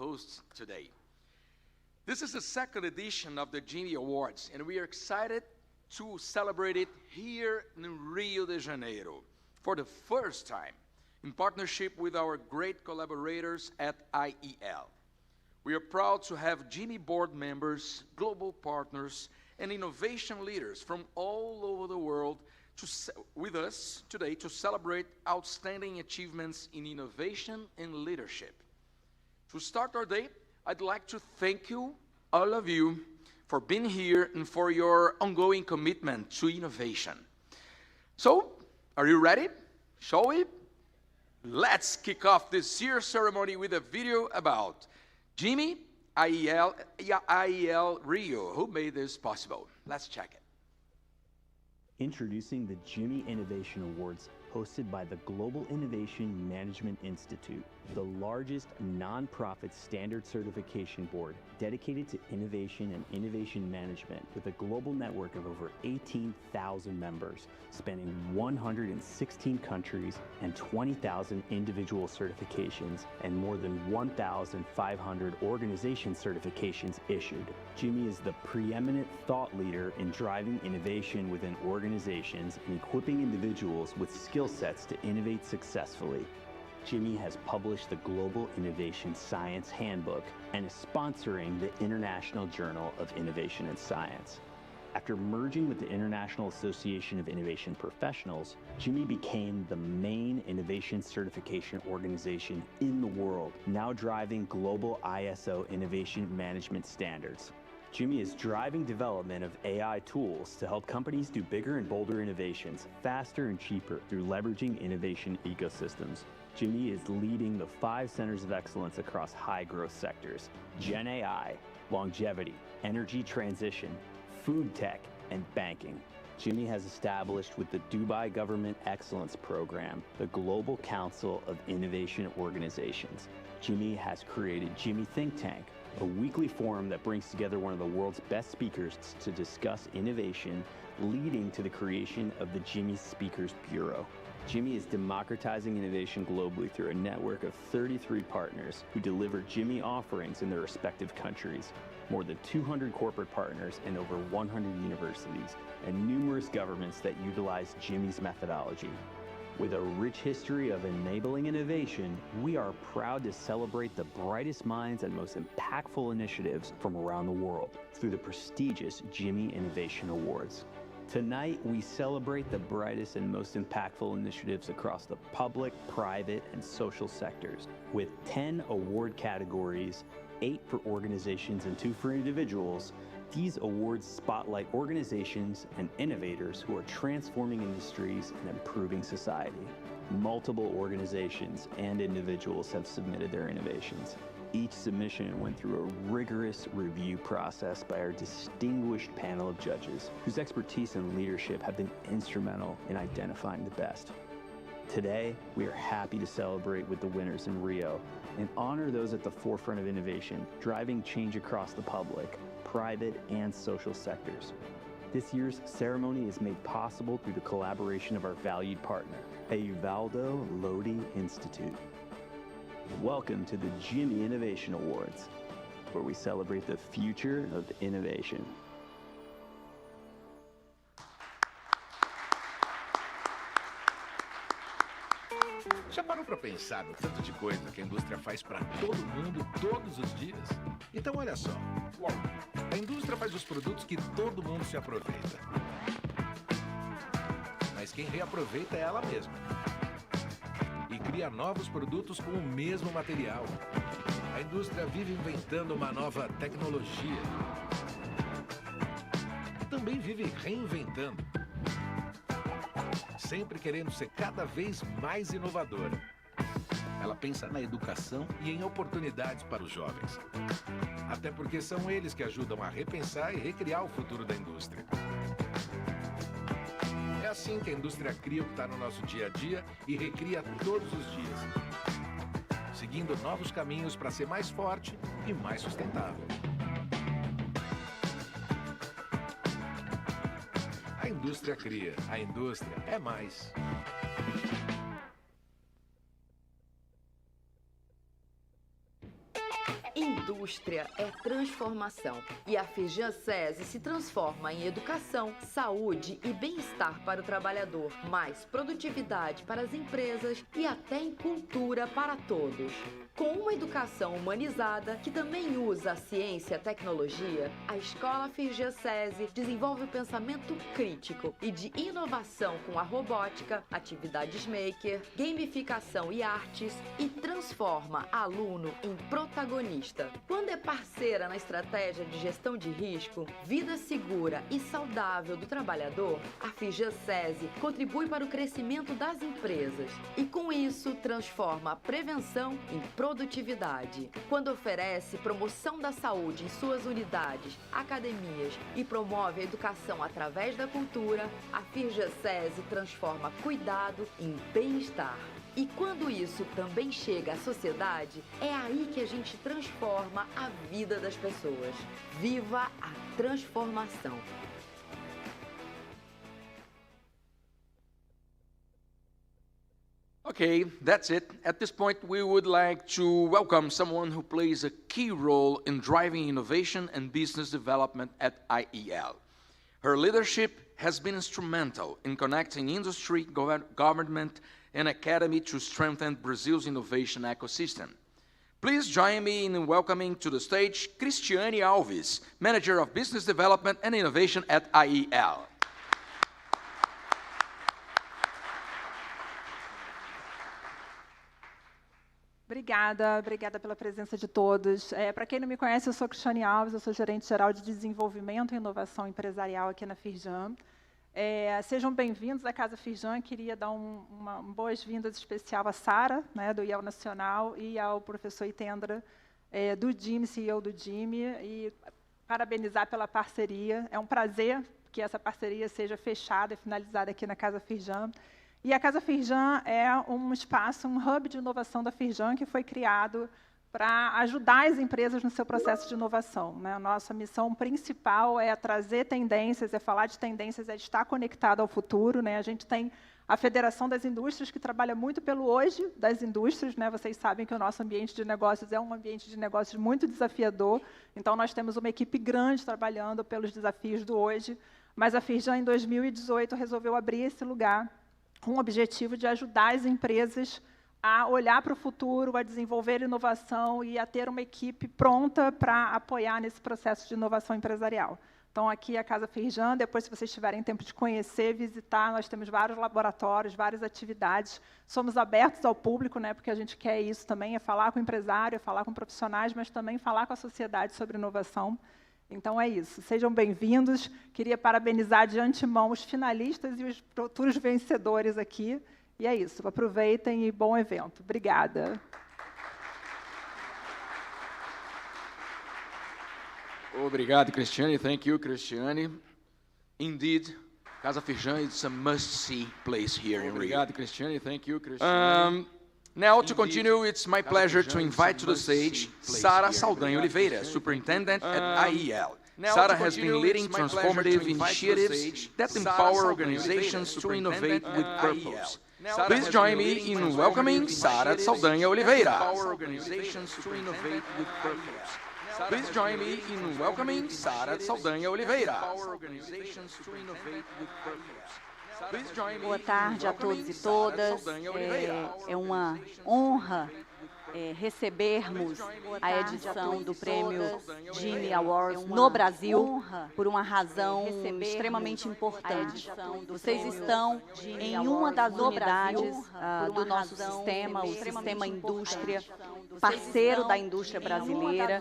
host today. This is the second edition of the GIM Awards, and we are excited to celebrate it here in Rio de Janeiro for the first time in partnership with our great collaborators at IEL. We are proud to have GIM board members, global partners, and innovation leaders from all over the world with us today to celebrate outstanding achievements in innovation and leadership. To start our day, I'd like to thank you, all of you, for being here and for your ongoing commitment to innovation. So, are you ready? Shall we? Let's kick off this year's ceremony with a video about Jimmy, IEL Rio, who made this possible. Let's check it. Introducing the GIM Innovation Awards, hosted by the Global Innovation Management Institute, the largest nonprofit standard certification board dedicated to innovation and innovation management, with a global network of over 18,000 members, spanning 116 countries and 20,000 individual certifications and more than 1,500 organization certifications issued. GIM is the preeminent thought leader in driving innovation within organizations and equipping individuals with skill sets to innovate successfully. GIM has published the Global Innovation Science Handbook and is sponsoring the International Journal of Innovation and Science. After merging with the International Association of Innovation Professionals, GIM became the main innovation certification organization in the world, now driving global ISO innovation management standards. GIM is driving development of AI tools to help companies do bigger and bolder innovations faster and cheaper through leveraging innovation ecosystems. GIM is leading the 5 centers of excellence across high-growth sectors: Gen AI, longevity, energy transition, food tech, and banking. GIM has established with the Dubai Government Excellence Program the Global Council of Innovation Organizations. GIM has created GIM Think Tank, a weekly forum that brings together one of the world's best speakers to discuss innovation, leading to the creation of the GIM Speakers Bureau. GIM is democratizing innovation globally through a network of 33 partners who deliver GIM offerings in their respective countries, more than 200 corporate partners and over 100 universities, and numerous governments that utilize GIM's methodology. With a rich history of enabling innovation, we are proud to celebrate the brightest minds and most impactful initiatives from around the world through the prestigious GIM Innovation Awards. Tonight, we celebrate the brightest and most impactful initiatives across the public, private, and social sectors. With 10 award categories, 8 for organizations and 2 for individuals, these awards spotlight organizations and innovators who are transforming industries and improving society. Multiple organizations and individuals have submitted their innovations. Each submission went through a rigorous review process by our distinguished panel of judges, whose expertise and leadership have been instrumental in identifying the best. Today, we are happy to celebrate with the winners in Rio and honor those at the forefront of innovation, driving change across the public, private, and social sectors. This year's ceremony is made possible through the collaboration of our valued partner, Uvaldo Lodi Institute. Welcome to the GIM Innovation Awards, where we celebrate the future of innovation. Já parou para pensar no tanto de coisa que a indústria faz para todo mundo todos os dias? Então olha só, a indústria faz os produtos que todo mundo se aproveita. Mas quem reaproveita é ela mesma. E cria novos produtos com o mesmo material. A indústria vive inventando uma nova tecnologia. E também vive reinventando. Sempre querendo ser cada vez mais inovadora. Ela pensa na educação e em oportunidades para os jovens. Até porque são eles que ajudam a repensar e recriar o futuro da indústria. É assim que a indústria cria o que está no nosso dia a dia e recria todos os dias, seguindo novos caminhos para ser mais forte e mais sustentável. A indústria cria, a indústria é mais. Indústria é transformação e a Firjan SESI se transforma em educação, saúde e bem-estar para o trabalhador, mais produtividade para as empresas e até em cultura para todos. Com uma educação humanizada que também usa a ciência e a tecnologia, a Escola Firjan SESI desenvolve o pensamento crítico e de inovação com a robótica, atividades maker, gamificação e artes e transforma aluno em protagonista. Quando é parceira na estratégia de gestão de risco, vida segura e saudável do trabalhador, a Firjan SESI contribui para o crescimento das empresas e, com isso, transforma a prevenção em produtividade. Quando oferece promoção da saúde em suas unidades, academias e promove a educação através da cultura, a Firjan SESI transforma cuidado em bem-estar. E quando isso também chega à sociedade, é aí que a gente transforma a vida das pessoas. Viva a transformação! Okay, that's it. At this point, we would like to welcome someone who plays a key role in driving innovation and business development at IEL. Her leadership has been instrumental in connecting industry, government, and academy to strengthen Brazil's innovation ecosystem. Please join me in welcoming to the stage Cristiane Alves, Manager of Business Development and Innovation at IEL. Obrigada pela presença de todos. Para quem não me conhece, eu sou Cristiane Alves, eu sou gerente geral de desenvolvimento e inovação empresarial aqui na Firjan. Sejam bem-vindos à Casa Firjan. Queria dar uma boas-vindas especial à Sara, né, do IEL Nacional, e ao professor Itendra, do GIM, CEO do GIM, e parabenizar pela parceria. É um prazer que essa parceria seja fechada e finalizada aqui na Casa Firjan. E a Casa Firjan é um espaço, um hub de inovação da Firjan que foi criado para ajudar as empresas no seu processo de inovação, né? A nossa missão principal é trazer tendências, é falar de tendências, é estar conectado ao futuro, né? A gente tem a Federação das Indústrias, que trabalha muito pelo hoje das indústrias, né? Vocês sabem que o nosso ambiente de negócios é um ambiente de negócios muito desafiador, então nós temos uma equipe grande trabalhando pelos desafios do hoje, mas a Firjan, em 2018, resolveu abrir esse lugar com o objetivo de ajudar as empresas a olhar para o futuro, a desenvolver inovação e a ter uma equipe pronta para apoiar nesse processo de inovação empresarial. Então, aqui a Casa Firjan, depois, se vocês tiverem tempo de conhecer, visitar, nós temos vários laboratórios, várias atividades. Somos abertos ao público, né, porque a gente quer isso também, é falar com o empresário, é falar com profissionais, mas também falar com a sociedade sobre inovação. Então, é isso. Sejam bem-vindos. Queria parabenizar de antemão os finalistas e os futuros vencedores aqui. E é isso. Aproveitem e bom evento. Obrigada. Obrigado, Cristiane. Thank you, Cristiane. Indeed, Casa Firjan is a must-see place here in Rio. Obrigado, Cristiane. Thank you, Cristiane. Now, to continue, it's my pleasure to invite to the stage Sara Saldanha Oliveira, Superintendent at IEL. Sara has been leading transformative initiatives that empower organizations to innovate with purpose. Please join me in welcoming Sara Saldanha Oliveira. Please join me in welcoming Sara Saldanha Oliveira. Boa tarde a todos e todas. É uma honra recebermos a edição do Prêmio GIM Awards no Brasil por uma razão extremamente importante. Vocês estão em uma das unidades do nosso sistema, o Sistema Indústria, parceiro da indústria brasileira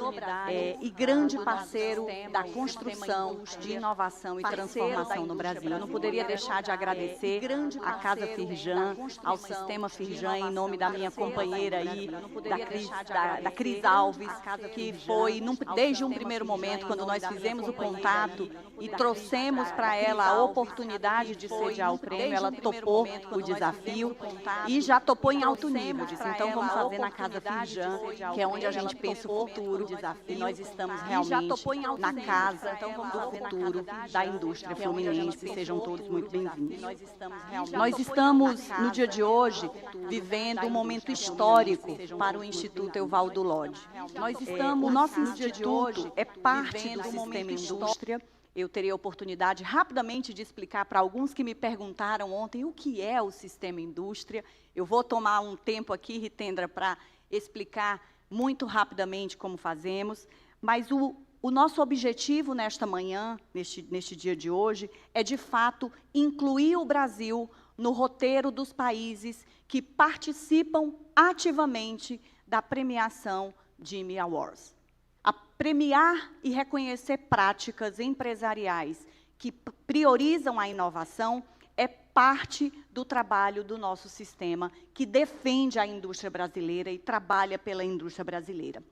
e grande parceiro da construção de inovação e transformação no Brasil. Eu não poderia deixar de agradecer à Casa Firjan, ao Sistema Firjan, em nome da minha companheira aí, da Cris Alves, que foi, desde um primeiro momento, quando nós fizemos o contato e trouxemos para ela a oportunidade de sediar o prêmio, ela topou o desafio e já topou em alto nível. Disse, então vamos fazer na Casa Firjan. FIRJAM, que é onde a gente pensa o futuro, e nós estamos realmente na casa do futuro da indústria fluminense. Sejam todos muito bem-vindos. Nós estamos, no dia de hoje, vivendo um momento histórico para o Instituto Evaldo Lodge. O nosso instituto é parte do sistema indústria. Eu terei a oportunidade rapidamente de explicar para alguns que me perguntaram ontem o que é o sistema indústria. Eu vou tomar um tempo aqui, Ritendra, para explicar muito rapidamente como fazemos, mas o nosso objetivo nesta manhã, neste dia de hoje, é, de fato, incluir o Brasil no roteiro dos países que participam ativamente da premiação GIM Awards. A premiar e reconhecer práticas empresariais que priorizam a inovação é parte do trabalho do nosso sistema, que defende a indústria brasileira e trabalha pela indústria brasileira.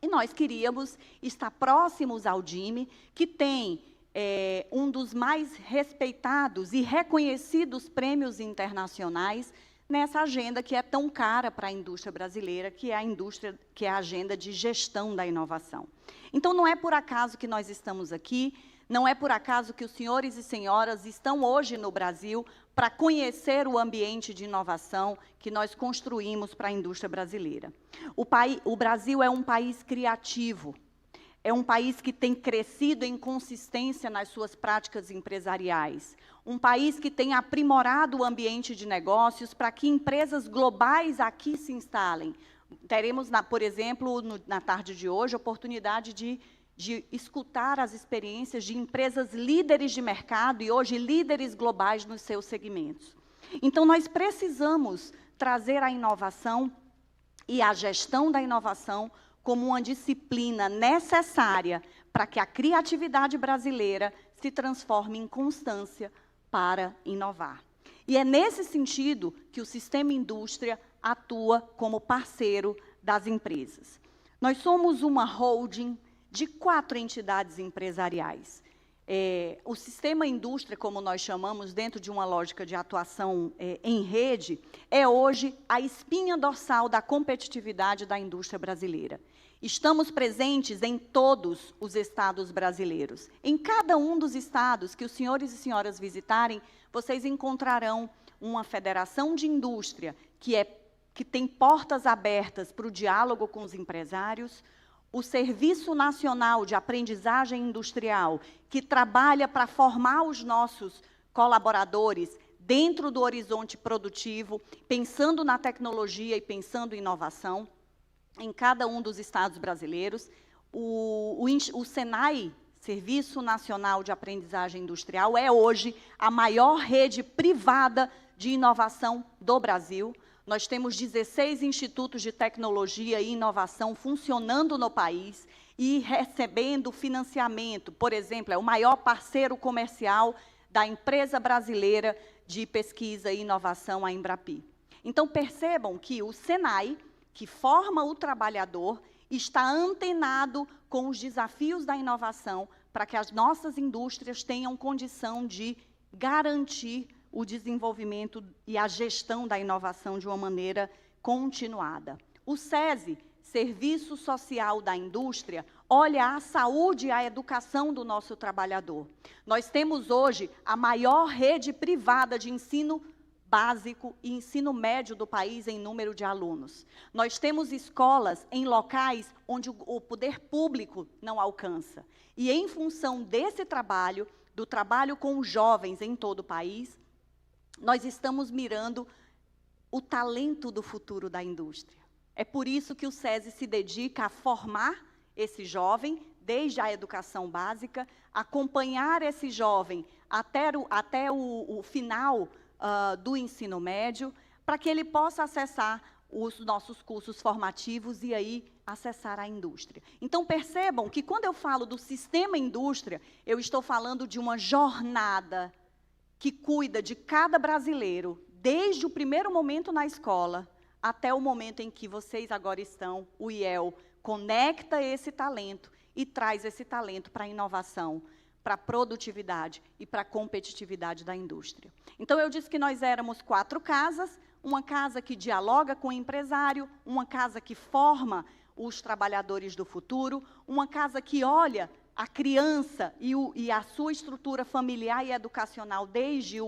E nós queríamos estar próximos ao GIM, que tem um dos mais respeitados e reconhecidos prêmios internacionais nessa agenda que é tão cara para a indústria brasileira, que é a agenda de gestão da inovação. Então, não é por acaso que nós estamos aqui, não é por acaso que os senhores e senhoras estão hoje no Brasil para conhecer o ambiente de inovação que nós construímos para a indústria brasileira. O Brasil é um país criativo, é um país que tem crescido em consistência nas suas práticas empresariais, um país que tem aprimorado o ambiente de negócios para que empresas globais aqui se instalem. Teremos, por exemplo, na tarde de hoje, a oportunidade de escutar as experiências de empresas líderes de mercado e hoje líderes globais nos seus segmentos. Então, nós precisamos trazer a inovação e a gestão da inovação como uma disciplina necessária para que a criatividade brasileira se transforme em constância para inovar. E é nesse sentido que o sistema indústria atua como parceiro das empresas. Nós somos uma holding de 4 entidades empresariais. O sistema indústria, como nós chamamos, dentro de uma lógica de atuação em rede, é hoje a espinha dorsal da competitividade da indústria brasileira. Estamos presentes em todos os estados brasileiros. Em cada um dos estados que os senhores e senhoras visitarem, vocês encontrarão uma federação de indústria que tem portas abertas para o diálogo com os empresários, o Serviço Nacional de Aprendizagem Industrial, que trabalha para formar os nossos colaboradores dentro do horizonte produtivo, pensando na tecnologia e pensando em inovação, em cada um dos estados brasileiros. O SENAI, Serviço Nacional de Aprendizagem Industrial, é hoje a maior rede privada de inovação do Brasil. Nós temos 16 institutos de tecnologia e inovação funcionando no país e recebendo financiamento. Por exemplo, é o maior parceiro comercial da empresa brasileira de pesquisa e inovação, a Embrapi. Então, percebam que o SENAI, que forma o trabalhador, está antenado com os desafios da inovação para que as nossas indústrias tenham condição de garantir o desenvolvimento e a gestão da inovação de uma maneira continuada. O SESI, Serviço Social da Indústria, olha a saúde e a educação do nosso trabalhador. Nós temos hoje a maior rede privada de ensino básico e ensino médio do país em número de alunos. Nós temos escolas em locais onde o poder público não alcança. E, em função desse trabalho, do trabalho com os jovens em todo o país, nós estamos mirando o talento do futuro da indústria. É por isso que o SESI se dedica a formar esse jovem, desde a educação básica, acompanhar esse jovem até o final do ensino médio, para que ele possa acessar os nossos cursos formativos e aí acessar a indústria. Então, percebam que quando eu falo do sistema indústria, eu estou falando de uma jornada que cuida de cada brasileiro, desde o primeiro momento na escola até o momento em que vocês agora estão, o IEL conecta esse talento e traz esse talento para a inovação, para a produtividade e para a competitividade da indústria. Então, eu disse que nós éramos 4 casas, uma casa que dialoga com o empresário, uma casa que forma os trabalhadores do futuro, uma casa que olha a criança e a sua estrutura familiar e educacional desde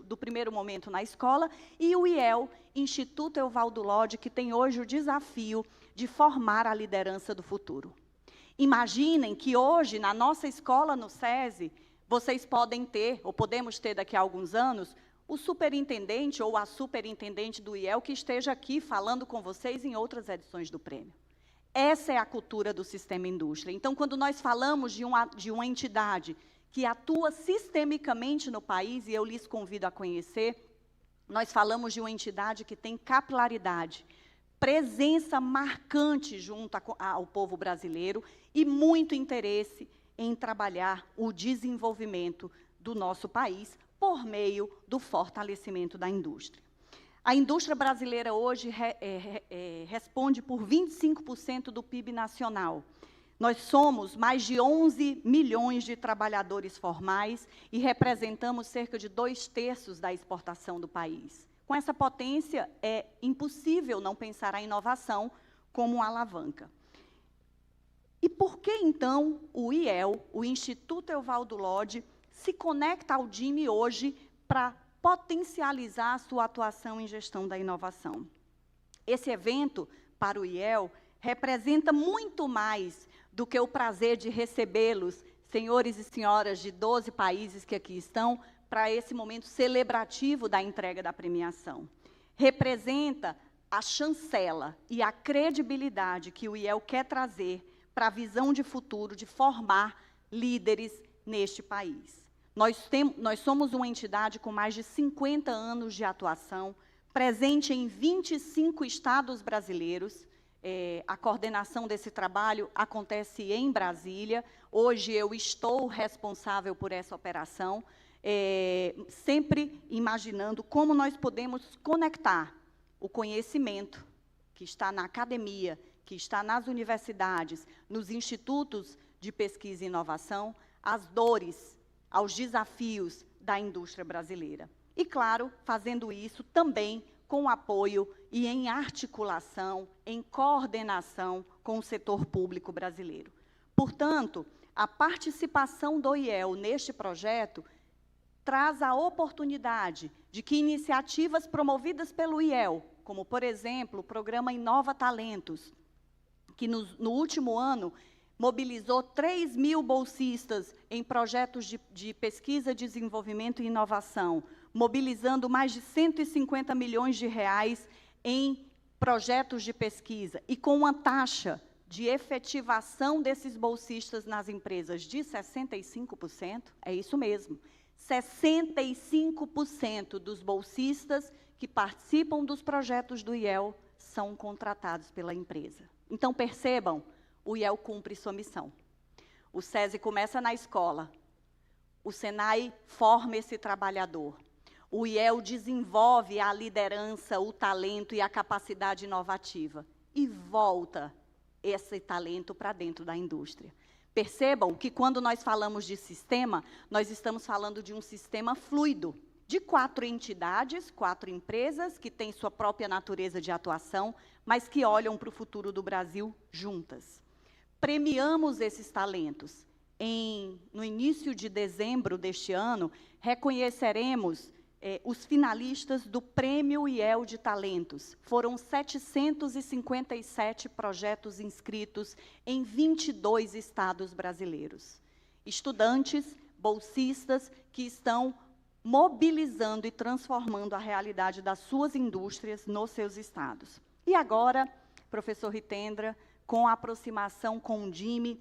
do primeiro momento na escola, e o IEL, Instituto Evaldo Lodge, que tem hoje o desafio de formar a liderança do futuro. Imaginem que hoje, na nossa escola, no SESI, vocês podem ter, ou podemos ter daqui a alguns anos, o superintendente ou a superintendente do IEL que esteja aqui falando com vocês em outras edições do prêmio. Essa é a cultura do sistema indústria. Então, quando nós falamos de uma entidade que atua sistemicamente no país, e eu lhes convido a conhecer, nós falamos de uma entidade que tem capilaridade, presença marcante junto ao povo brasileiro e muito interesse em trabalhar o desenvolvimento do nosso país por meio do fortalecimento da indústria. A indústria brasileira hoje responde por 25% do PIB nacional. Nós somos mais de 11 milhões de trabalhadores formais e representamos cerca de 2/3 da exportação do país. Com essa potência, é impossível não pensar a inovação como uma alavanca. E por que, então, o IEL, o Instituto Evaldo Lodge, se conecta ao GIM hoje para potencializar a sua atuação em gestão da inovação? Esse evento, para o IEL, representa muito mais do que o prazer de recebê-los, senhores e senhoras de 12 países que aqui estão, para esse momento celebrativo da entrega da premiação. Representa a chancela e a credibilidade que o IEL quer trazer para a visão de futuro de formar líderes neste país. Nós somos uma entidade com mais de 50 anos de atuação, presente em 25 estados brasileiros. A coordenação desse trabalho acontece em Brasília. Hoje eu estou responsável por essa operação, sempre imaginando como nós podemos conectar o conhecimento que está na academia, que está nas universidades, nos institutos de pesquisa e inovação, às dores, aos desafios da indústria brasileira. E, claro, fazendo isso também com apoio e em articulação, em coordenação com o setor público brasileiro. Portanto, a participação do IEL neste projeto traz a oportunidade de que iniciativas promovidas pelo IEL, como, por exemplo, o programa Inova Talentos, que no último ano mobilizou 3.000 bolsistas em projetos de pesquisa, desenvolvimento e inovação, mobilizando mais de 150 milhões de reais em projetos de pesquisa, e com uma taxa de efetivação desses bolsistas nas empresas de 65%, é isso mesmo, 65% dos bolsistas que participam dos projetos do IEL são contratados pela empresa. Então, percebam, o IEL cumpre sua missão. O SESI começa na escola, o SENAI forma esse trabalhador, o IEL desenvolve a liderança, o talento e a capacidade inovativa, e volta esse talento para dentro da indústria. Percebam que quando nós falamos de sistema, nós estamos falando de um sistema fluido, de 4 entidades, 4 empresas, que têm sua própria natureza de atuação, mas que olham para o futuro do Brasil juntas. Premiamos esses talentos. No início de dezembro deste ano, reconheceremos os finalistas do Prêmio IEL de Talentos. Foram 757 projetos inscritos em 22 estados brasileiros. Estudantes, bolsistas que estão mobilizando e transformando a realidade das suas indústrias nos seus estados. E agora, professor Ritendra, com a aproximação com o GIM,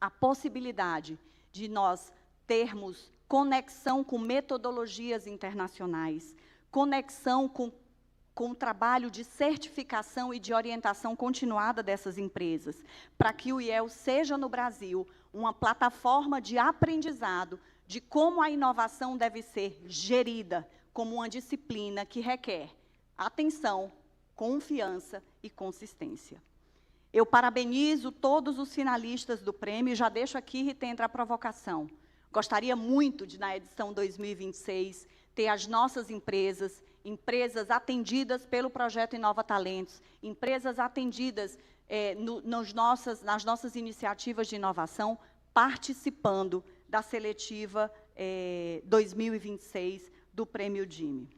a possibilidade de nós termos conexão com metodologias internacionais, conexão com o trabalho de certificação e de orientação continuada dessas empresas, para que o IEL seja, no Brasil, uma plataforma de aprendizado de como a inovação deve ser gerida como uma disciplina que requer atenção, confiança e consistência. Eu parabenizo todos os finalistas do prêmio e já deixo aqui, Ritendra, a provocação. Gostaria muito de, na edição 2026, ter as nossas empresas empresas atendidas pelo projeto Inova Talentos, empresas atendidas nas nossas iniciativas de inovação, participando da seletiva 2026 do Prêmio GIM.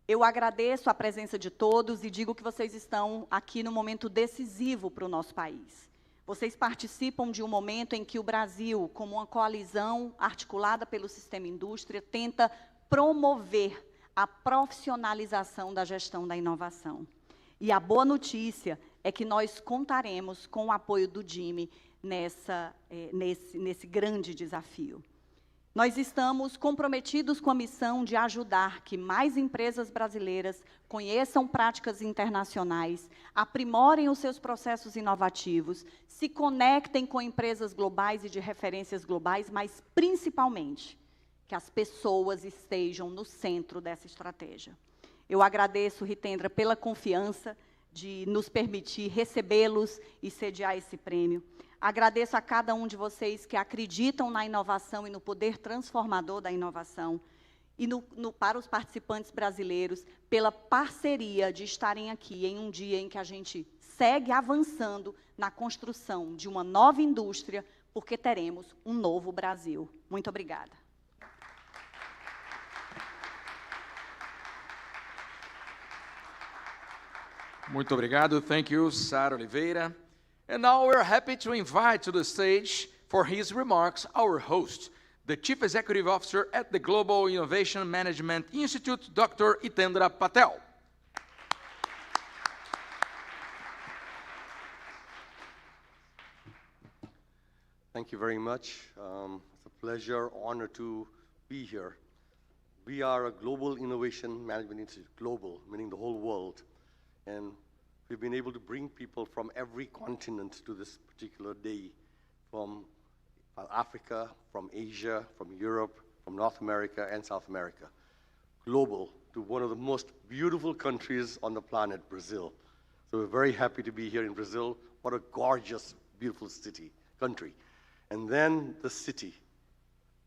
Eu agradeço a presença de todos e digo que vocês estão aqui num momento decisivo para o nosso país. Vocês participam de um momento em que o Brasil, como uma coalizão articulada pelo Sistema Indústria, tenta promover a profissionalização da gestão da inovação. E a boa notícia é que nós contaremos com o apoio do GIM nesse grande desafio. Nós estamos comprometidos com a missão de ajudar que mais empresas brasileiras conheçam práticas internacionais, aprimorem os seus processos inovativos, se conectem com empresas globais e de referências globais, mas, principalmente, que as pessoas estejam no centro dessa estratégia. Eu agradeço, Ritendra, pela confiança de nos permitir recebê-los e sediar esse prêmio. Agradeço a cada um de vocês que acreditam na inovação e no poder transformador da inovação. E para os participantes brasileiros, pela parceria de estarem aqui em um dia em que a gente segue avançando na construção de uma nova indústria, porque teremos um novo Brasil. Muito obrigada. Muito obrigado. Thank you, Sara Oliveira. And now we're happy to invite to the stage for his remarks our host, the Chief Executive Officer at the Global Innovation Management Institute, Dr. Hitendra Patel. Thank you very much. It's a pleasure, honor to be here. We are a Global Innovation Management Institute, global, meaning the whole world. And we've been able to bring people from every continent to this particular day, from Africa, from Asia, from Europe, from North America and South America. Global, to one of the most beautiful countries on the planet, Brazil. So we're very happy to be here in Brazil. What a gorgeous, beautiful country. And then the city,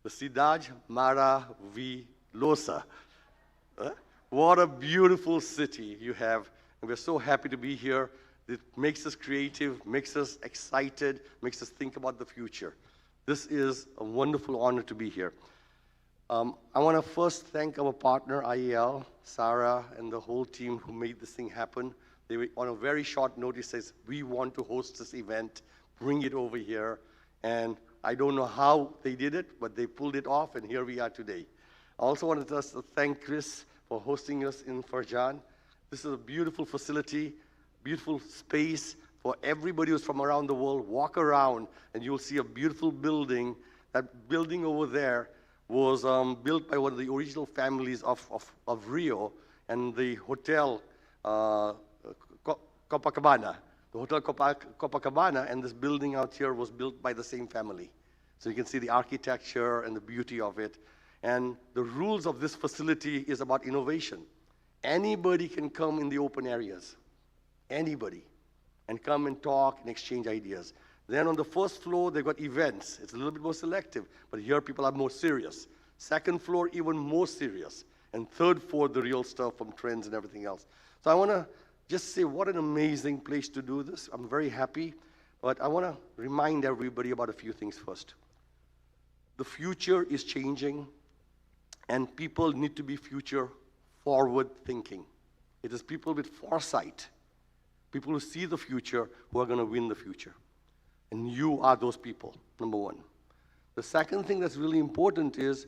the Cidade Maravilhosa. What a beautiful city you have. And we're so happy to be here. It makes us creative, makes us excited, makes us think about the future. This is a wonderful honor to be here. I want to first thank our partner, IEL, Sarah, and the whole team who made this thing happen. They were on a very short notice says, we want to host this event, bring it over here. And I don't know how they did it, but they pulled it off, and here we are today. I also wanted us to thank Chris for hosting us in Farjan. This is a beautiful facility, beautiful space for everybody who's from around the world. Walk around, and you'll see a beautiful building. That building over there was built by one of the original families of Rio, and the Hotel Copacabana. The Hotel Copacabana and this building out here was built by the same family. So you can see the architecture and the beauty of it. And the rules of this facility is about innovation. Anybody can come in the open areas, anybody, and come and talk and exchange ideas. Then on the first floor, they've got events. It's a little bit more selective, but here people are more serious. Second floor, even more serious. And third floor, the real stuff from trends and everything else. So I want to just say what an amazing place to do this. I'm very happy, but I want to remind everybody about a few things first. The future is changing, and people need to be future forward thinking. It is people with foresight, people who see the future, who are going to win the future. And you are those people, number one. The second thing that's really important is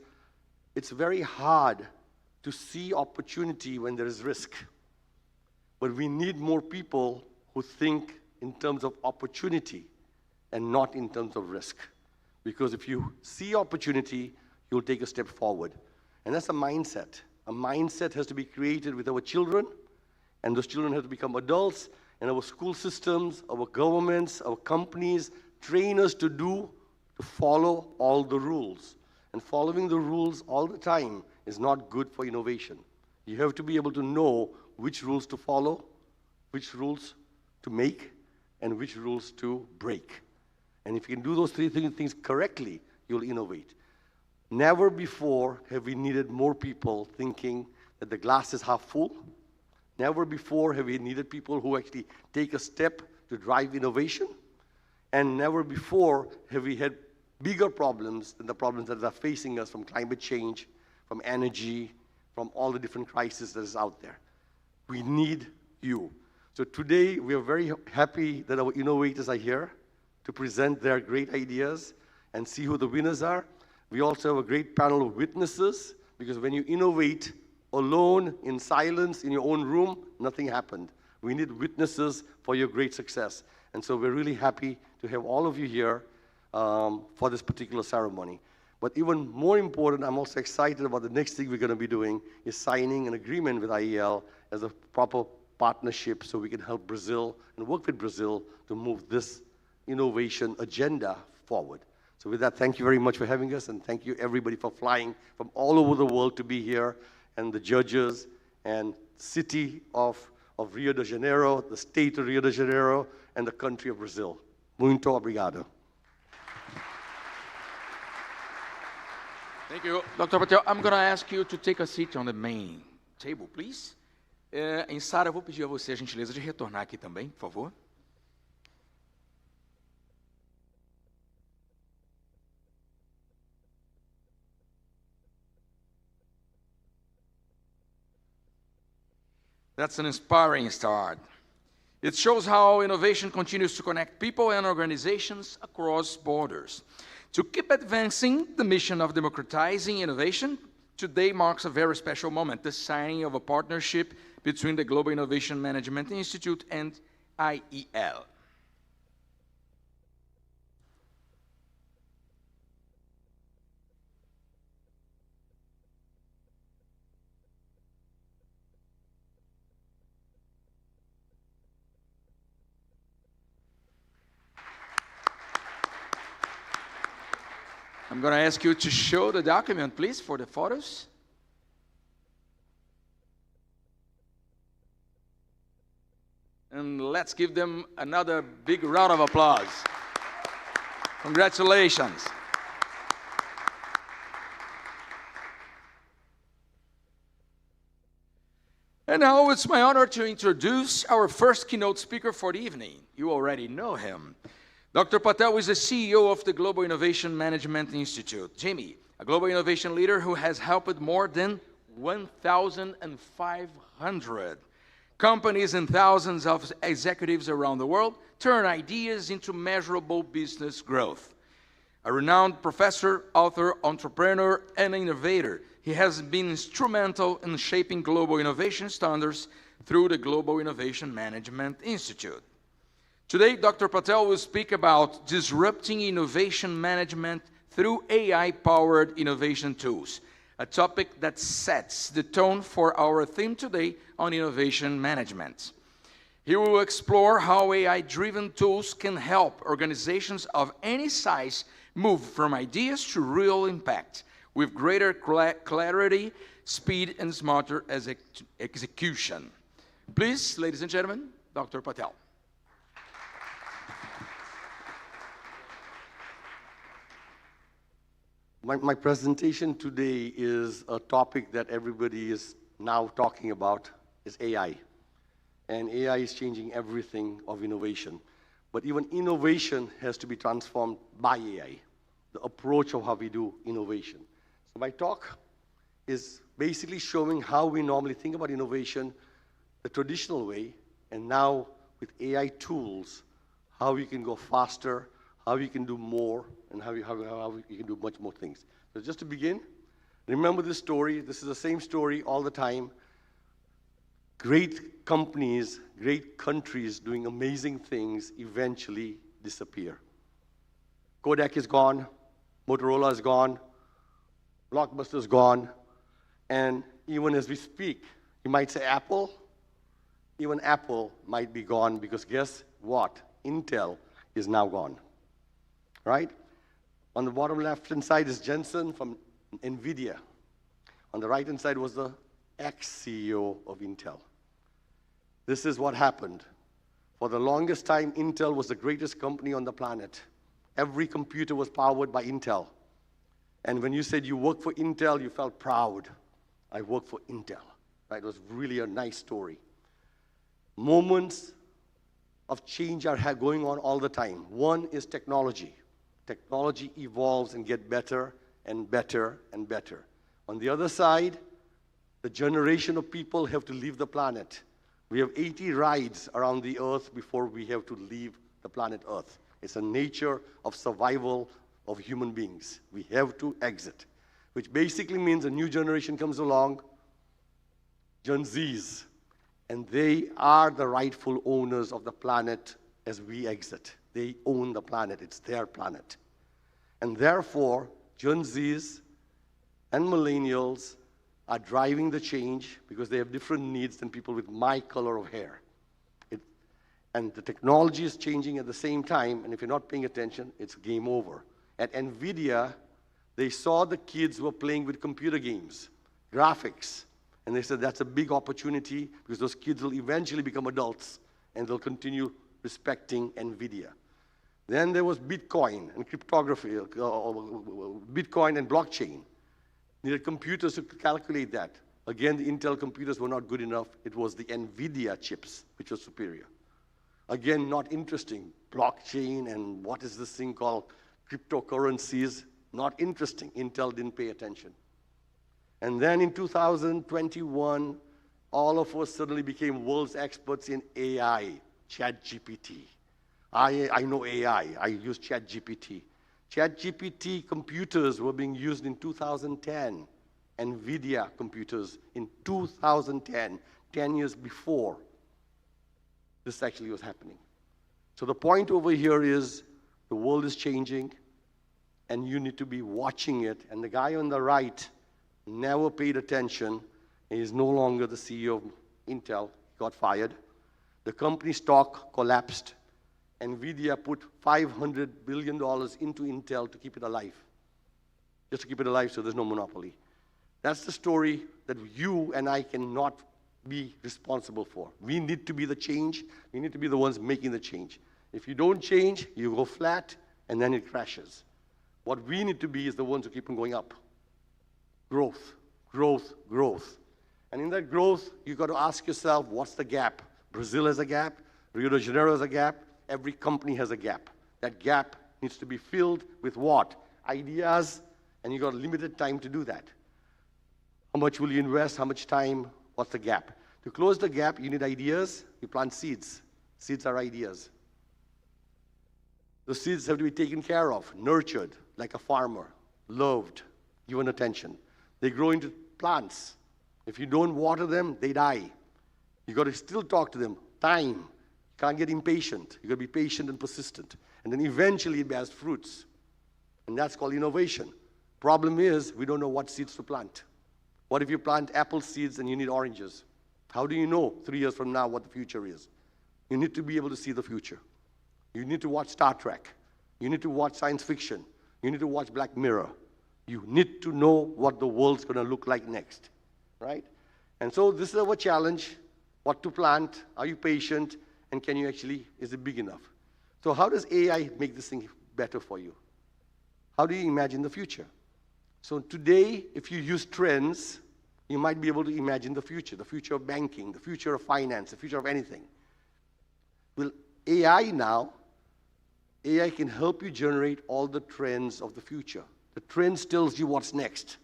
it's very hard to see opportunity when there is risk. But we need more people who think in terms of opportunity and not in terms of risk. Because if you see opportunity, you'll take a step forward. And that's a mindset. A mindset has to be created with our children, and those children have to become adults, and our school systems, our governments, our companies, train us to follow all the rules. And following the rules all the time is not good for innovation. You have to be able to know which rules to follow, which rules to make, and which rules to break. And if you can do those three things correctly, you'll innovate. Never before have we needed more people thinking that the glass is half full. Never before have we needed people who actually take a step to drive innovation. And never before have we had bigger problems than the problems that are facing us from climate change, from energy, from all the different crises that is out there. We need you. So today, we are very happy that our innovators are here to present their great ideas and see who the winners are. We also have a great panel of witnesses, because when you innovate alone, in silence, in your own room, nothing happened. We need witnesses for your great success. And so we're really happy to have all of you here for this particular ceremony. But even more important, I'm also excited about the next thing we're going to be doing is signing an agreement with IEL as a proper partnership so we can help Brazil and work with Brazil to move this innovation agenda forward. So with that, thank you very much for having us, and thank you everybody for flying from all over the world to be here, and the judges and city of Rio de Janeiro, the state of Rio de Janeiro, and the country of Brazil. Muito obrigado. Thank you, Dr. Patel. I'm going to ask you to take a seat on the main table, please. Em Sara, eu vou pedir a você a gentileza de retornar aqui também, por favor. That's an inspiring start. It shows how innovation continues to connect people and organizations across borders. To keep advancing the mission of democratizing innovation, today marks a very special moment, the signing of a partnership between the Global Innovation Management Institute and IEL. I'm going to ask you to show the document, please, for the photos. And let's give them another big round of applause. Congratulations. And now it's my honor to introduce our first keynote speaker for the evening. You already know him. Dr. Patel is the CEO of the Global Innovation Management Institute, GIM, a global innovation leader who has helped more than 1,500 companies and thousands of executives around the world turn ideas into measurable business growth. A renowned professor, author, entrepreneur, and innovator, he has been instrumental in shaping global innovation standards through the Global Innovation Management Institute. Today, Dr. Patel will speak about disrupting innovation management through AI-powered innovation tools, a topic that sets the tone for our theme today on innovation management. He will explore how AI-driven tools can help organizations of any size move from ideas to real impact with greater clarity, speed, and smarter execution. Please, ladies and gentlemen, Dr. Patel. My presentation today is a topic that everybody is now talking about, is AI. And AI is changing everything of innovation. But even innovation has to be transformed by AI, the approach of how we do innovation. So my talk is basically showing how we normally think about innovation the traditional way, and now with AI tools, how we can go faster, how we can do more, and how we can do much more things. So just to begin, remember this story. This is the same story all the time. Great companies, great countries doing amazing things eventually disappear. Kodak is gone, Motorola is gone, Blockbuster is gone, and even as we speak, you might say Apple, even Apple might be gone, because guess what? Intel is now gone. Right? On the bottom left-hand side is Jensen from NVIDIA. On the right-hand side was the ex-CEO of Intel. This is what happened. For the longest time, Intel was the greatest company on the planet. Every computer was powered by Intel. And when you said you work for Intel, you felt proud. I work for Intel. Right? It was really a nice story. Moments of change are going on all the time. One is technology. Technology evolves and gets better and better and better. On the other side, the generation of people have to leave the planet. We have 80 rides around the Earth before we have to leave the planet Earth. It's a nature of survival of human beings. We have to exit, which basically means a new generation comes along, Gen Zs, and they are the rightful owners of the planet as we exit. They own the planet. It's their planet. And therefore, Gen Zs and millennials are driving the change because they have different needs than people with my color of hair. And the technology is changing at the same time, and if you're not paying attention, it's game over. At NVIDIA, they saw the kids who were playing with computer games, graphics, and they said that's a big opportunity because those kids will eventually become adults and they'll continue respecting NVIDIA. Then there was Bitcoin and cryptography, Bitcoin and blockchain. Needed computers to calculate that. Again, the Intel computers were not good enough. It was the NVIDIA chips which were superior. Again, not interesting. Blockchain and what is this thing called cryptocurrencies, not interesting. Intel didn't pay attention. And then in 2021, all of us suddenly became world's experts in AI, ChatGPT. I know AI, I use ChatGPT. ChatGPT computers were being used in 2010, NVIDIA computers in 2010, 10 years before this actually was happening. So the point over here is the world is changing and you need to be watching it. And the guy on the right never paid attention. He is no longer the CEO of Intel, got fired. The company stock collapsed. NVIDIA put $500 billion into Intel to keep it alive. Just to keep it alive so there's no monopoly. That's the story that you and I cannot be responsible for. We need to be the change. We need to be the ones making the change. If you don't change, you go flat, and then it crashes. What we need to be is the ones who keep on going up. Growth, growth, growth. And in that growth, you've got to ask yourself, what's the gap? Brazil has a gap. Rio de Janeiro has a gap. Every company has a gap. That gap needs to be filled with what? Ideas, and you've got limited time to do that. How much will you invest? How much time? What's the gap? To close the gap, you need ideas. You plant seeds. Seeds are ideas. The seeds have to be taken care of, nurtured, like a farmer, loved, given attention. They grow into plants. If you don't water them, they die. You got to still talk to them. Time. You can't get impatient. You got to be patient and persistent. And then eventually it bears fruits. And that's called innovation. Problem is, we don't know what seeds to plant. What if you plant apple seeds and you need oranges? How do you know 3 years from now what the future is? You need to be able to see the future. You need to watch Star Trek. You need to watch science fiction. You need to watch Black Mirror. You need to know what the world's going to look like next, right? And so this is our challenge, what to plant, are you patient, and can you actually, is it big enough? So how does AI make this thing better for you? How do you imagine the future? So today, if you use trends, you might be able to imagine the future of banking, the future of finance, the future of anything. Well, AI now, AI can help you generate all the trends of the future. The trends tells you what's next.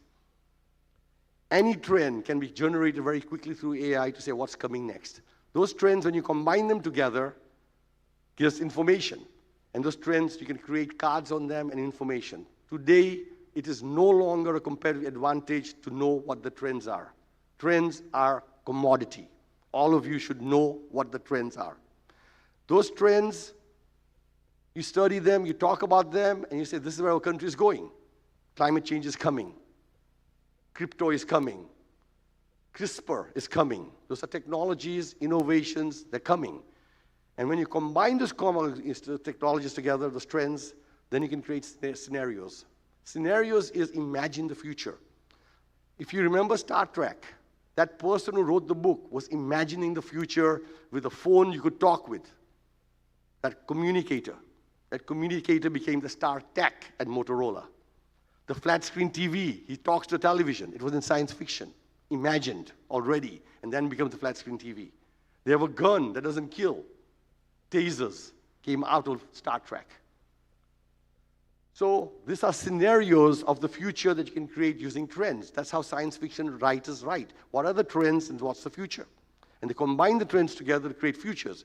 Any trend can be generated very quickly through AI to say what's coming next. Those trends, when you combine them together, gives information. And those trends, you can create cards on them and information. Today, it is no longer a competitive advantage to know what the trends are. Trends are commodity. All of you should know what the trends are. Those trends, you study them, you talk about them, and you say, this is where our country is going. Climate change is coming. Crypto is coming. CRISPR is coming. Those are technologies, innovations, they're coming. And when you combine those technologies together, those trends, then you can create scenarios. Scenarios is imagine the future. If you remember Star Trek, that person who wrote the book was imagining the future with a phone you could talk with. That communicator. That communicator became the Star Tech at Motorola. The flat screen TV, he talks to television. It was in science fiction, imagined already, and then becomes the flat screen TV. They have a gun that doesn't kill. Tasers came out of Star Trek. So these are scenarios of the future that you can create using trends. That's how science fiction writers write. What are the trends and what's the future? And they combine the trends together to create futures.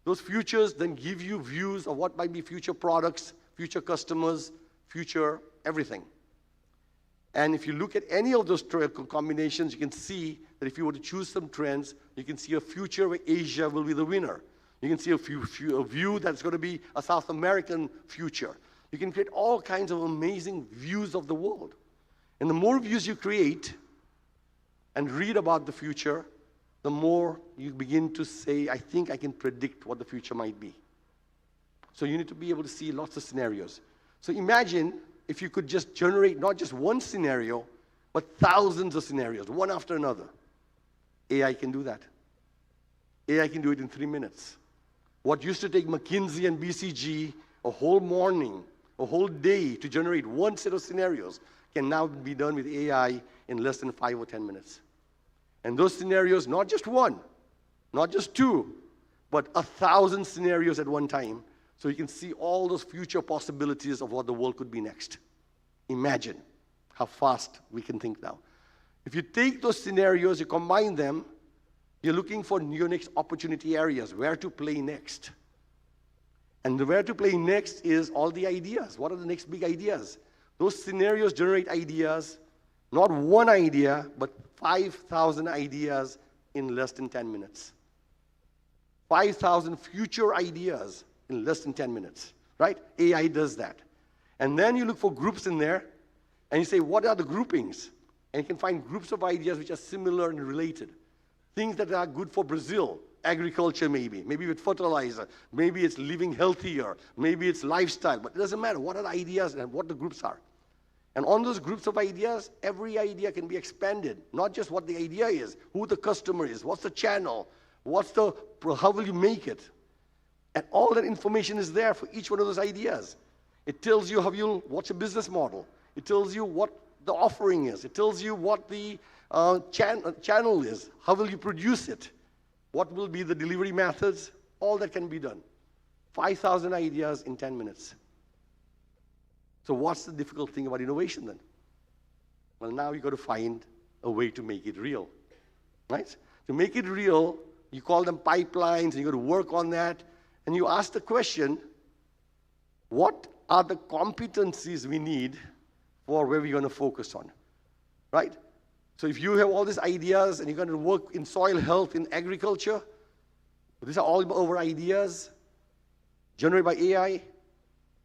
Those futures then give you views of what might be future products, future customers, future everything. And if you look at any of those combinations, you can see that if you were to choose some trends, you can see a future where Asia will be the winner. You can see a view that's going to be a South American future. You can create all kinds of amazing views of the world. And the more views you create and read about the future, the more you begin to say, I think I can predict what the future might be. So you need to be able to see lots of scenarios. So imagine if you could just generate not just one scenario, but thousands of scenarios, one after another. AI can do that. AI can do it in 3 minutes. What used to take McKinsey and BCG a whole morning, a whole day to generate one set of scenarios can now be done with AI in less than 5 or 10 minutes. And those scenarios, not just one, not just two, but 1,000 scenarios at one time, so you can see all those future possibilities of what the world could be next. Imagine how fast we can think now. If you take those scenarios, you combine them, you're looking for your next opportunity areas, where to play next. And the where to play next is all the ideas. What are the next big ideas? Those scenarios generate ideas, not one idea, but 5,000 ideas in less than 10 minutes. 5,000 future ideas in less than 10 minutes, right? AI does that. And then you look for groups in there, and you say, what are the groupings? And you can find groups of ideas which are similar and related. Things that are good for Brazil, agriculture maybe with fertilizer, maybe it's living healthier, maybe it's lifestyle, but it doesn't matter what are the ideas and what the groups are. And on those groups of ideas, every idea can be expanded, not just what the idea is, who the customer is, what's the channel, how will you make it? And all that information is there for each one of those ideas. It tells you what's your business model. It tells you what the offering is. It tells you what the channel is. How will you produce it? What will be the delivery methods? All that can be done. 5,000 ideas in 10 minutes. So what's the difficult thing about innovation then? Well, now you've got to find a way to make it real, right? To make it real, you call them pipelines, and you've got to work on that, and you ask the question, what are the competencies we need for where we're going to focus on, right? So if you have all these ideas and you're going to work in soil health, in agriculture, these are all over ideas generated by AI.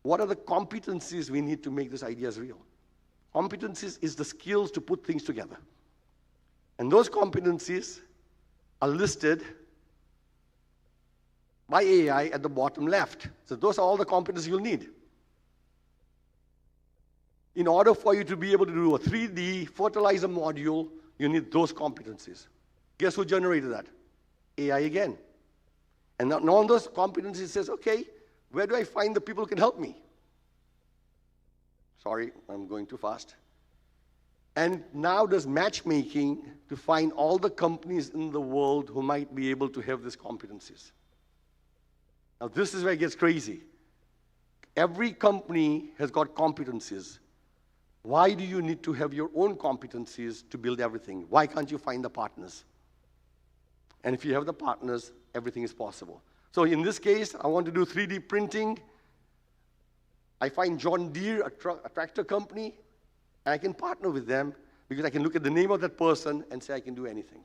What are the competencies we need to make these ideas real? Competencies is the skills to put things together. And those competencies are listed by AI at the bottom left. So those are all the competencies you'll need. In order for you to be able to do a 3D fertilizer module, you need those competencies. Guess who generated that? AI again. And now on those competencies says, okay, where do I find the people who can help me? Sorry, I'm going too fast. And now does matchmaking to find all the companies in the world who might be able to have these competencies. Now this is where it gets crazy. Every company has got competencies. Why do you need to have your own competencies to build everything? Why can't you find the partners? And if you have the partners, everything is possible. So in this case, I want to do 3D printing. I find John Deere, a tractor company, and I can partner with them because I can look at the name of that person and say I can do anything.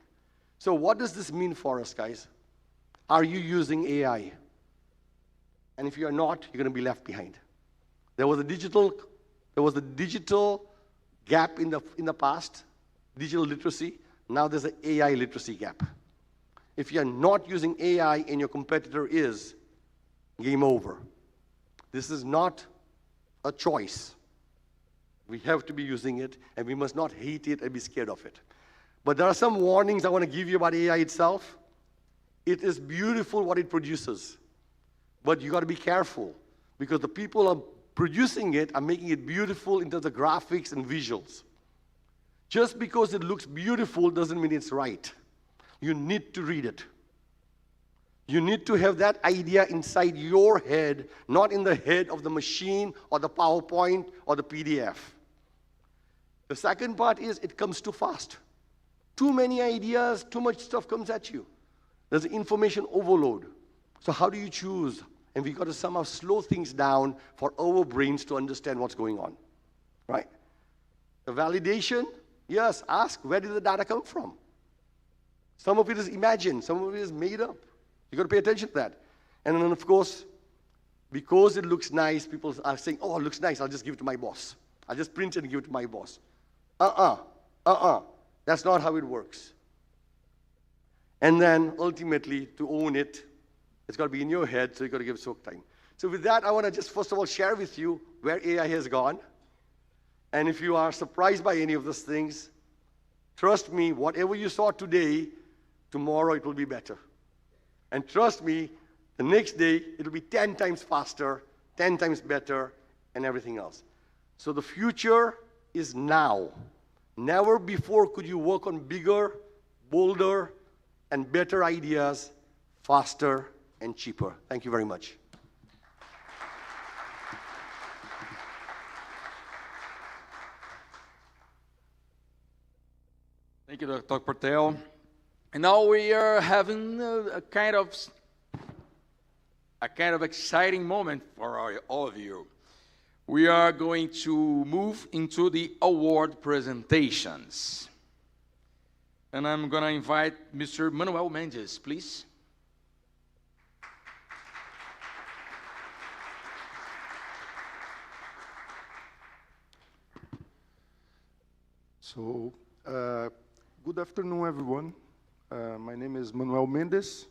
So what does this mean for us, guys? Are you using AI? And if you are not, you're going to be left behind. There was a digital gap in the past, digital literacy. Now there's an AI literacy gap. If you're not using AI and your competitor is, game over. This is not a choice. We have to be using it, and we must not hate it and be scared of it. But there are some warnings I want to give you about AI itself. It is beautiful what it produces, but you got to be careful because the people are producing it are making it beautiful in terms of graphics and visuals. Just because it looks beautiful doesn't mean it's right. You need to read it. You need to have that idea inside your head, not in the head of the machine or the PowerPoint or the PDF. The second part is it comes too fast. Too many ideas, too much stuff comes at you. There's information overload. So how do you choose? And we've got to somehow slow things down for our brains to understand what's going on, right? The validation, yes, ask, where did the data come from? Some of it is imagined, some of it is made up. You've got to pay attention to that. And then, of course, because it looks nice, people are saying, oh, it looks nice, I'll just give it to my boss. I'll just print it and give it to my boss. That's not how it works. And then, ultimately, to own it, it's got to be in your head, so you've got to give it some time. So with that, I want to just, first of all, share with you where AI has gone. And if you are surprised by any of those things, trust me, whatever you saw today, tomorrow it will be better. And trust me, the next day, it'll be 10 times faster, 10 times better, and everything else. So the future is now. Never before could you work on bigger, bolder, and better ideas, faster and cheaper. Thank you very much. Thank you, Dr. Patel. And now we are having a kind of exciting moment for all of you. We are going to move into the award presentations. And I'm going to invite Mr. Manuel Mendes, please. So, good afternoon, everyone. My name is Manuel Mendes.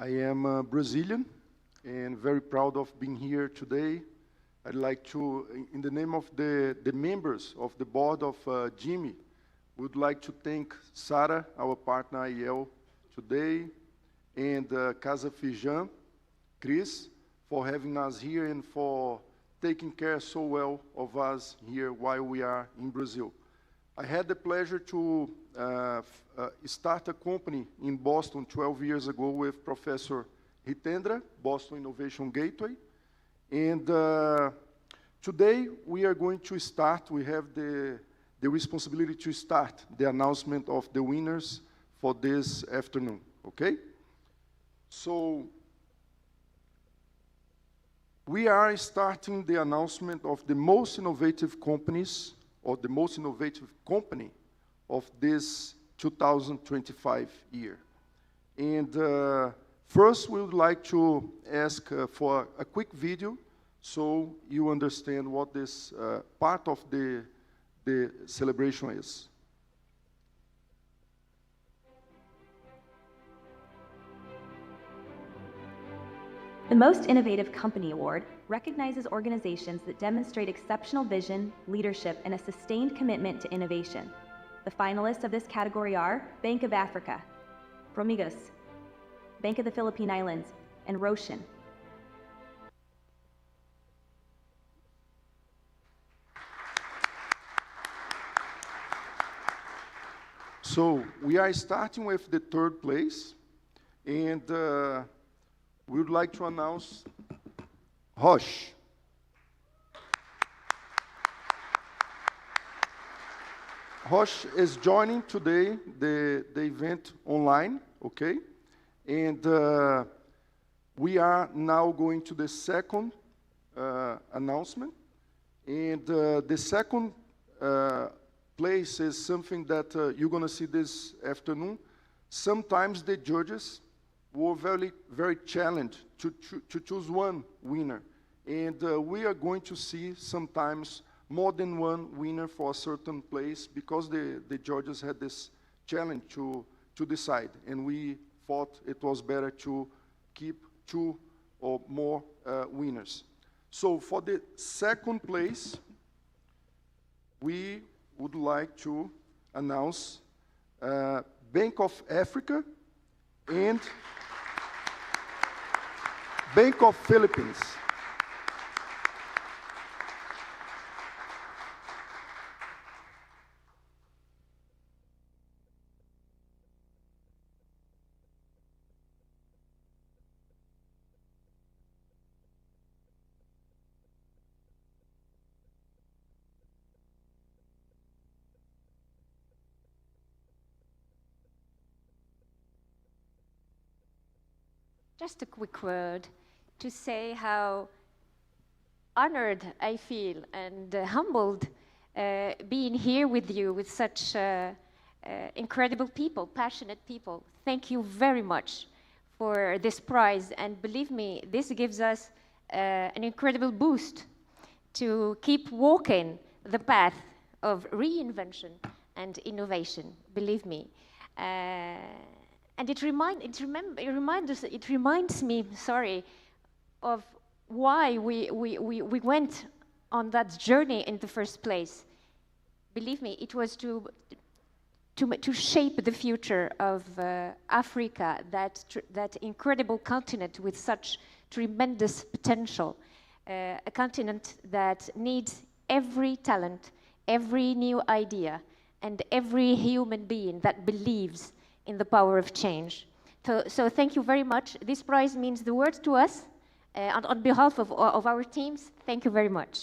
I am Brazilian and very proud of being here today. I'd like to, in the name of the members of the board of GIM, would like to thank Sarah, our partner IEL, today, and Casa Firjan, Chris, for having us here and for taking care so well of us here while we are in Brazil. I had the pleasure to start a company in Boston 12 years ago with Professor Hitendra, Boston Innovation Gateway. And today we are going to start, we have the responsibility to start the announcement of the winners for this afternoon, okay? So we are starting the announcement of the most innovative companies or the most innovative company of this 2025 year. And first, we would like to ask for a quick video so you understand what this part of the celebration is. The Most Innovative Company Award recognizes organizations that demonstrate exceptional vision, leadership, and a sustained commitment to innovation. The finalists of this category are Bank of Africa, Promigos, Bank of the Philippine Islands, and Roshan. So we are starting with the third place, and we would like to announce Roche. Roche is joining today the event online, okay? And we are now going to the second announcement. And the second place is something that you're going to see this afternoon. Sometimes the judges were very challenged to choose one winner. And we are going to see sometimes more than one winner for a certain place because the judges had this challenge to decide. And we thought it was better to keep two or more winners. So for the second place, we would like to announce Bank of Africa and Bank of Philippines. just a quick word to say how honored I feel and humbled being here with you, with such incredible people, passionate people. Thank you very much for this prize, and believe me, this gives us an incredible boost to keep walking the path of reinvention and innovation, believe me. And it reminds me, of why we went on that journey in the first place. Believe me, it was to shape the future of Africa, that incredible continent with such tremendous potential, a continent that needs every talent, every new idea, and every human being that believes in the power of change. So thank you very much. This prize means the world to us. On behalf of our teams, thank you very much.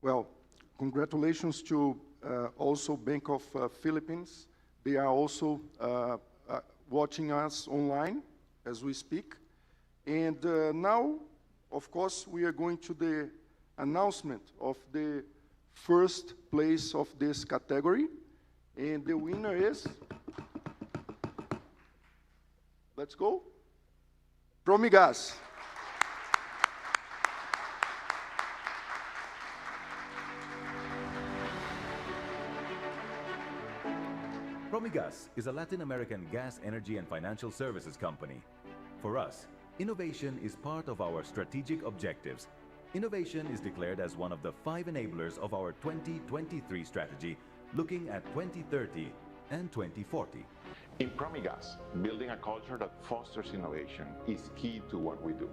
Well, congratulations to also Bank of Philippines. They are also watching us online as we speak. And now, of course, we are going to the announcement of the first place of this category. And the winner is, let's go, Promigas. Promigas is a Latin American gas, energy, and financial services company. For us, innovation is part of our strategic objectives. Innovation is declared as one of the 5 enablers of our 2023 strategy, looking at 2030 and 2040. In Promigas, building a culture that fosters innovation is key to what we do.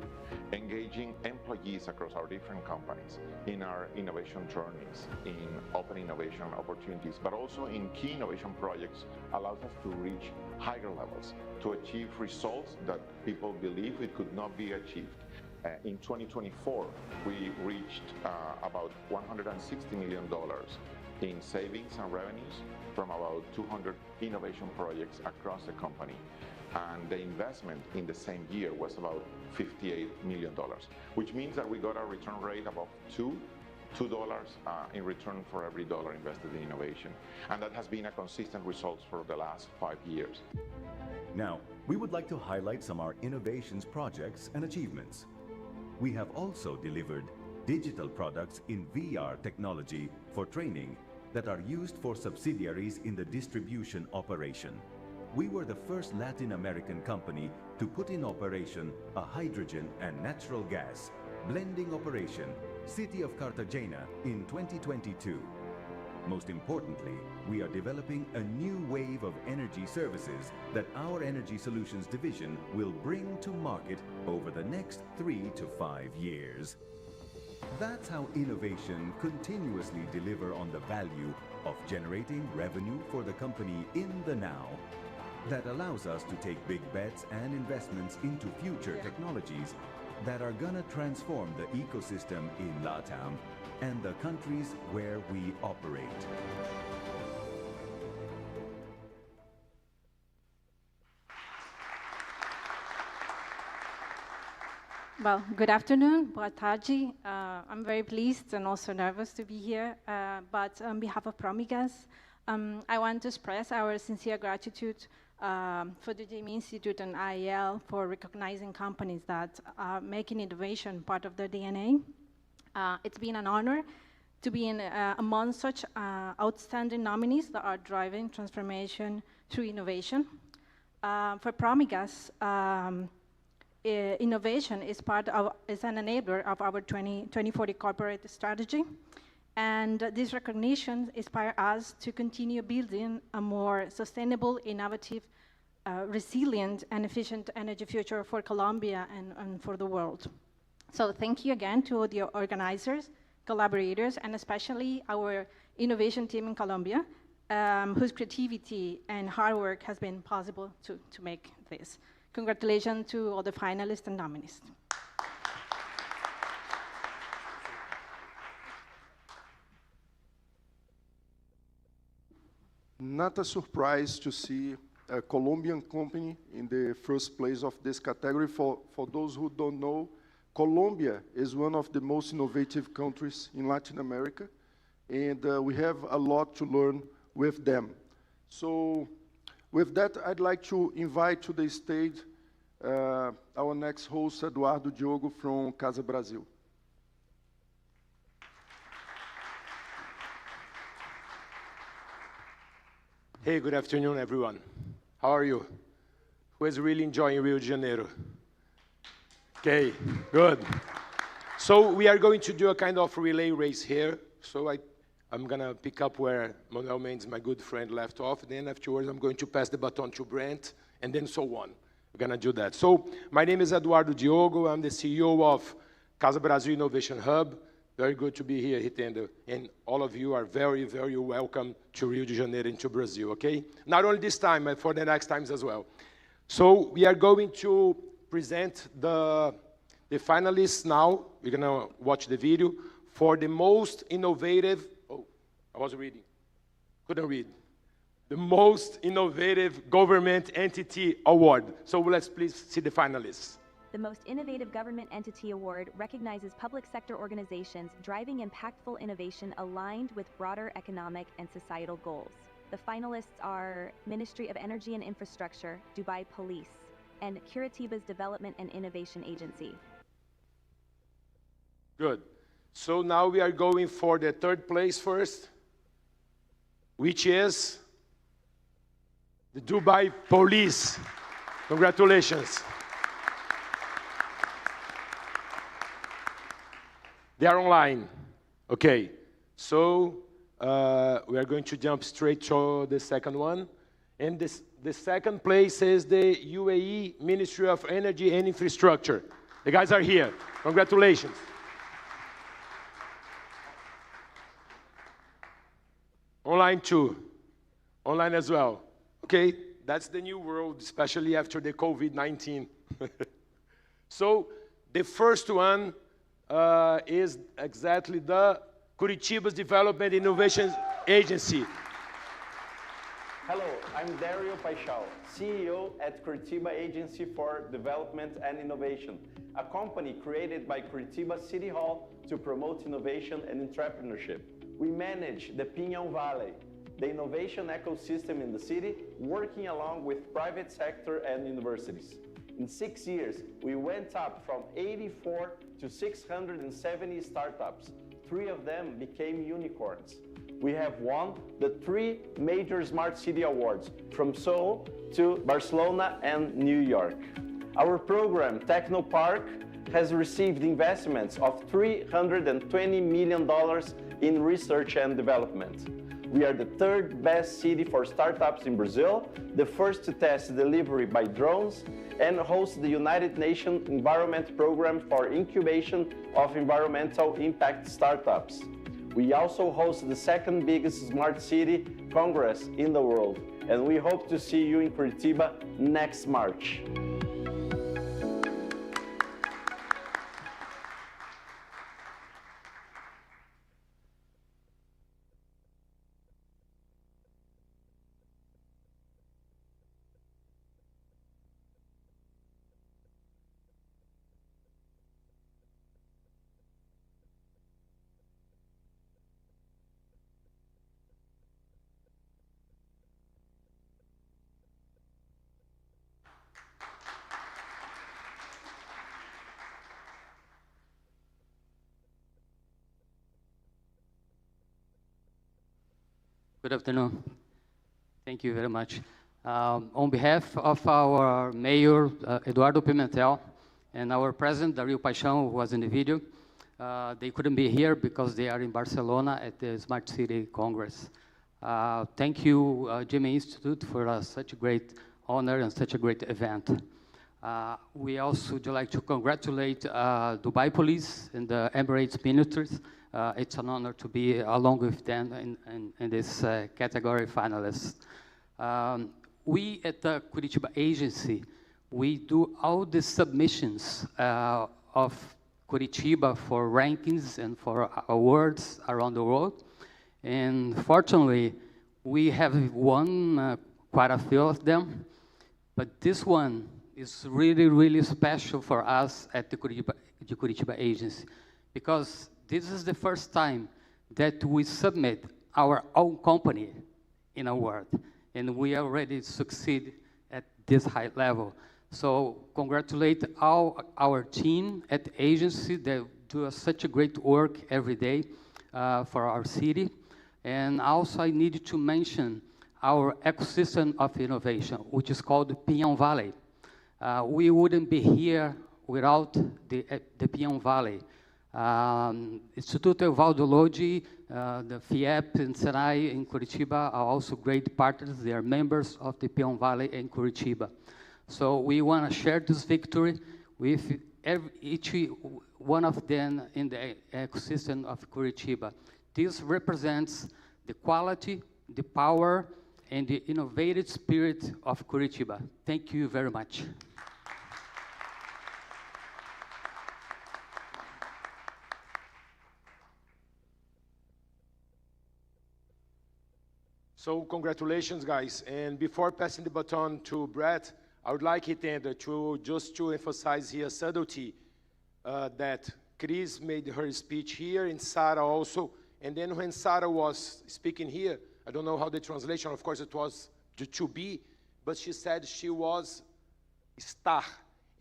Engaging employees across our different companies in our innovation journeys, in open innovation opportunities, but also in key innovation projects allows us to reach higher levels, to achieve results that people believe it could not be achieved. In 2024, we reached about $160 million in savings and revenues from about 200 innovation projects across the company. And the investment in the same year was about $58 million, which means that we got a return rate above $2 in return for every dollar invested in innovation. And that has been a consistent result for the last 5 years. Now, we would like to highlight some of our innovations projects and achievements. We have also delivered digital products in VR technology for training that are used for subsidiaries in the distribution operation. We were the first Latin American company to put in operation a hydrogen and natural gas blending operation, City of Cartagena, in 2022. Most importantly, we are developing a new wave of energy services that our Energy Solutions division will bring to market over the next 3 to 5 years. That's how innovation continuously deliver on the value of generating revenue for the company in the now. That allows us to take big bets and investments into future technologies that are gonna transform the ecosystem in LATAM and the countries where we operate. Well, good afternoon, boa tarde. I'm very pleased and also nervous to be here, but on behalf of Promigas, I want to express our sincere gratitude for the GIM Institute and IEL for recognizing companies that are making innovation part of their DNA. It's been an honor to be among such outstanding nominees that are driving transformation through innovation. For Promigas, innovation is an enabler of our 2040 corporate strategy, and this recognition inspires us to continue building a more sustainable, innovative, resilient, and efficient energy future for Colombia and for the world. So thank you again to all the organizers, collaborators, and especially our innovation team in Colombia, whose creativity and hard work has been possible to make this. Congratulations to all the finalists and nominees. not a surprise to see a Colombian company in the first place of this category. For those who don't know, Colombia is one of the most innovative countries in Latin America, and we have a lot to learn with them. So with that, I'd like to invite to the stage our next host, Eduardo Diogo from Casa Brasil. Hey, good afternoon, everyone. How are you? Who is really enjoying Rio de Janeiro? Okay, good. So we are going to do a kind of relay race here. So I'm gonna pick up where Manuel Mendes, my good friend, left off. Then afterwards, I'm going to pass the baton to Brent, and then so on. We're gonna do that. So my name is Eduardo Diogo. I'm the CEO of Casa Brasil Innovation Hub. Very good to be here, Hitendo. And all of you are very, very welcome to Rio de Janeiro and to Brazil, okay? Not only this time, but for the next times as well. So we are going to present the finalists now. We're gonna watch the video for the most innovative, oh, I was reading, couldn't read. The most innovative government entity award. So let's please see the finalists. The Most Innovative Government Entity Award recognizes public sector organizations driving impactful innovation aligned with broader economic and societal goals. The finalists are Ministry of Energy and Infrastructure, Dubai Police, and Curitiba's Development and Innovation Agency. Good. So now we are going for the third place first, which is the Dubai Police. Congratulations. They are online. Okay, so we are going to jump straight to the second one. And the second place is the UAE Ministry of Energy and Infrastructure. The guys are here. Congratulations. Online too. Online as well. Okay, that's the new world, especially after the COVID-19. So the first one is exactly the Curitiba's Development Innovation Agency. Hello, I'm Dario Paixão, CEO at Curitiba Agency for Development and Innovation, a company created by Curitiba City Hall to promote innovation and entrepreneurship. We manage the Pinhão Valley, the innovation ecosystem in the city, working along with private sector and universities. In 6 years, we went up from 84 to 670 startups. 3 of them became unicorns. We have won the 3 major Smart City Awards, from Seoul to Barcelona and New York. Our program, Technopark, has received investments of $320 million in research and development. We are the 3rd best city for startups in Brazil, the first to test delivery by drones, and host the United Nations Environment Program for incubation of environmental impact startups. We also host the 2nd biggest Smart City Congress in the world, and we hope to see you in Curitiba next March. Good afternoon. Thank you very much. On behalf of our Mayor, Eduardo Pimentel, and our President, Dario Paixão, who was in the video, they couldn't be here because they are in Barcelona at the Smart City Congress. Thank you, GIM Institute, for such a great honor and such a great event. We also would like to congratulate Dubai Police and the Emirates Ministries. It's an honor to be along with them in this category finalists. We at the Curitiba Agency, we do all the submissions of Curitiba for rankings and for awards around the world. And fortunately, We have won quite a few of them, but this one is really, really special for us at the Curitiba Agency, because this is the first time that we submit our own company in a award, and we already succeed at this high level. So congratulate all our team at the agency that do such a great work every day for our city. And also I need to mention our ecosystem of innovation, which is called Pinhão Valley. We wouldn't be here without the Pinhão Valley. Instituto Evaldo Lodi, the FIEP and Senai in Curitiba are also great partners. They are members of the Pinhão Valley in Curitiba. So we want to share this victory with each one of them in the ecosystem of Curitiba. This represents the quality, the power, and the innovative spirit of Curitiba. Thank you very much. So congratulations, guys. And before passing the baton to Brett, I would like Hitenda to emphasize here subtlety that Chris made her speech here and Sarah also. And then when Sarah was speaking here, I don't know how the translation, of course it was to be, but she said she was estar.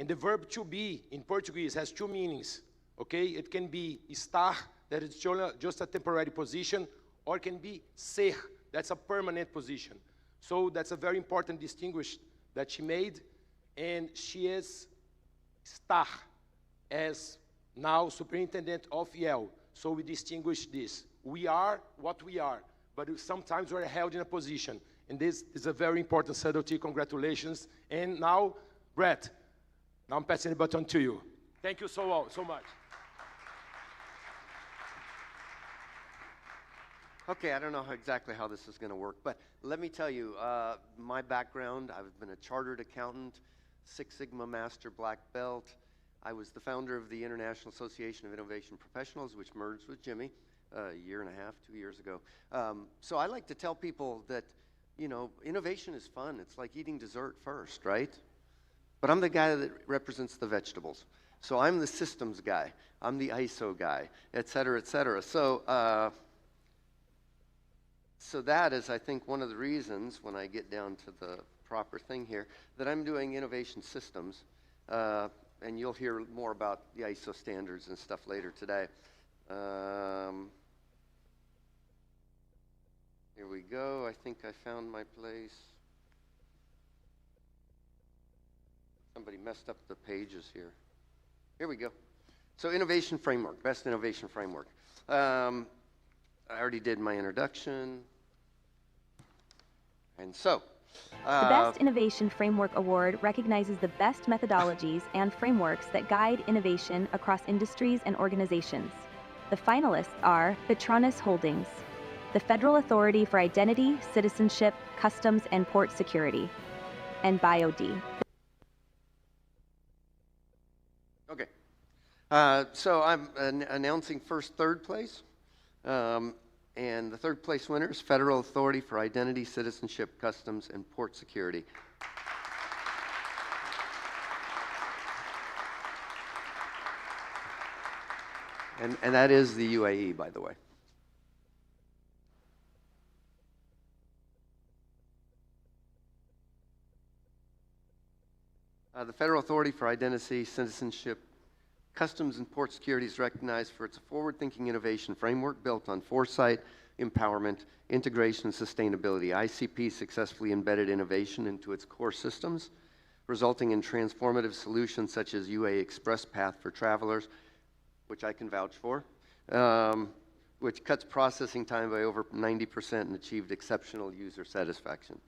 And the verb to be in Portuguese has two meanings, okay? It can be estar, that is just a temporary position, or it can be ser, that's a permanent position. So that's a very important distinguish that she made, and she is estar as now superintendent of Yale. So we distinguish this. We are what we are, but sometimes we're held in a position. And this is a very important subtlety. Congratulations. And now, Brett, now I'm passing the baton to you. Thank you so much. Okay, I don't know exactly how this is going to work, but let me tell you, my background, I've been a chartered accountant, Six Sigma Master Black Belt. I was the founder of the International Association of Innovation Professionals, which merged with Jimmy a year and a half, 2 years ago. So I like to tell people that, you know, innovation is fun. It's like eating dessert first, right? But I'm the guy that represents the vegetables. So I'm the systems guy. I'm the ISO guy, et cetera, et cetera. So that is, I think, one of the reasons, when I get down to the proper thing here, that I'm doing innovation systems. And you'll hear more about the ISO standards and stuff later today. Here we go. I think I found my place. Somebody messed up the pages here. Here we go. So innovation framework, best innovation framework. I already did my introduction. And so, the Best Innovation Framework Award recognizes the best methodologies and frameworks that guide innovation across industries and organizations. The finalists are Petronas Holdings, the Federal Authority for Identity, Citizenship, Customs, and Port Security, and BioD. Okay. So I'm announcing first third place. And the third place winner is Federal Authority for Identity, Citizenship, Customs, and Port Security. And that is the UAE, by the way. The Federal Authority for Identity, Citizenship, Customs and Port Security is recognized for its forward-thinking innovation framework built on foresight, empowerment, integration, and sustainability. ICP successfully embedded innovation into its core systems, resulting in transformative solutions such as UA Express Path for travelers, which I can vouch for, which cuts processing time by over 90% and achieved exceptional user satisfaction.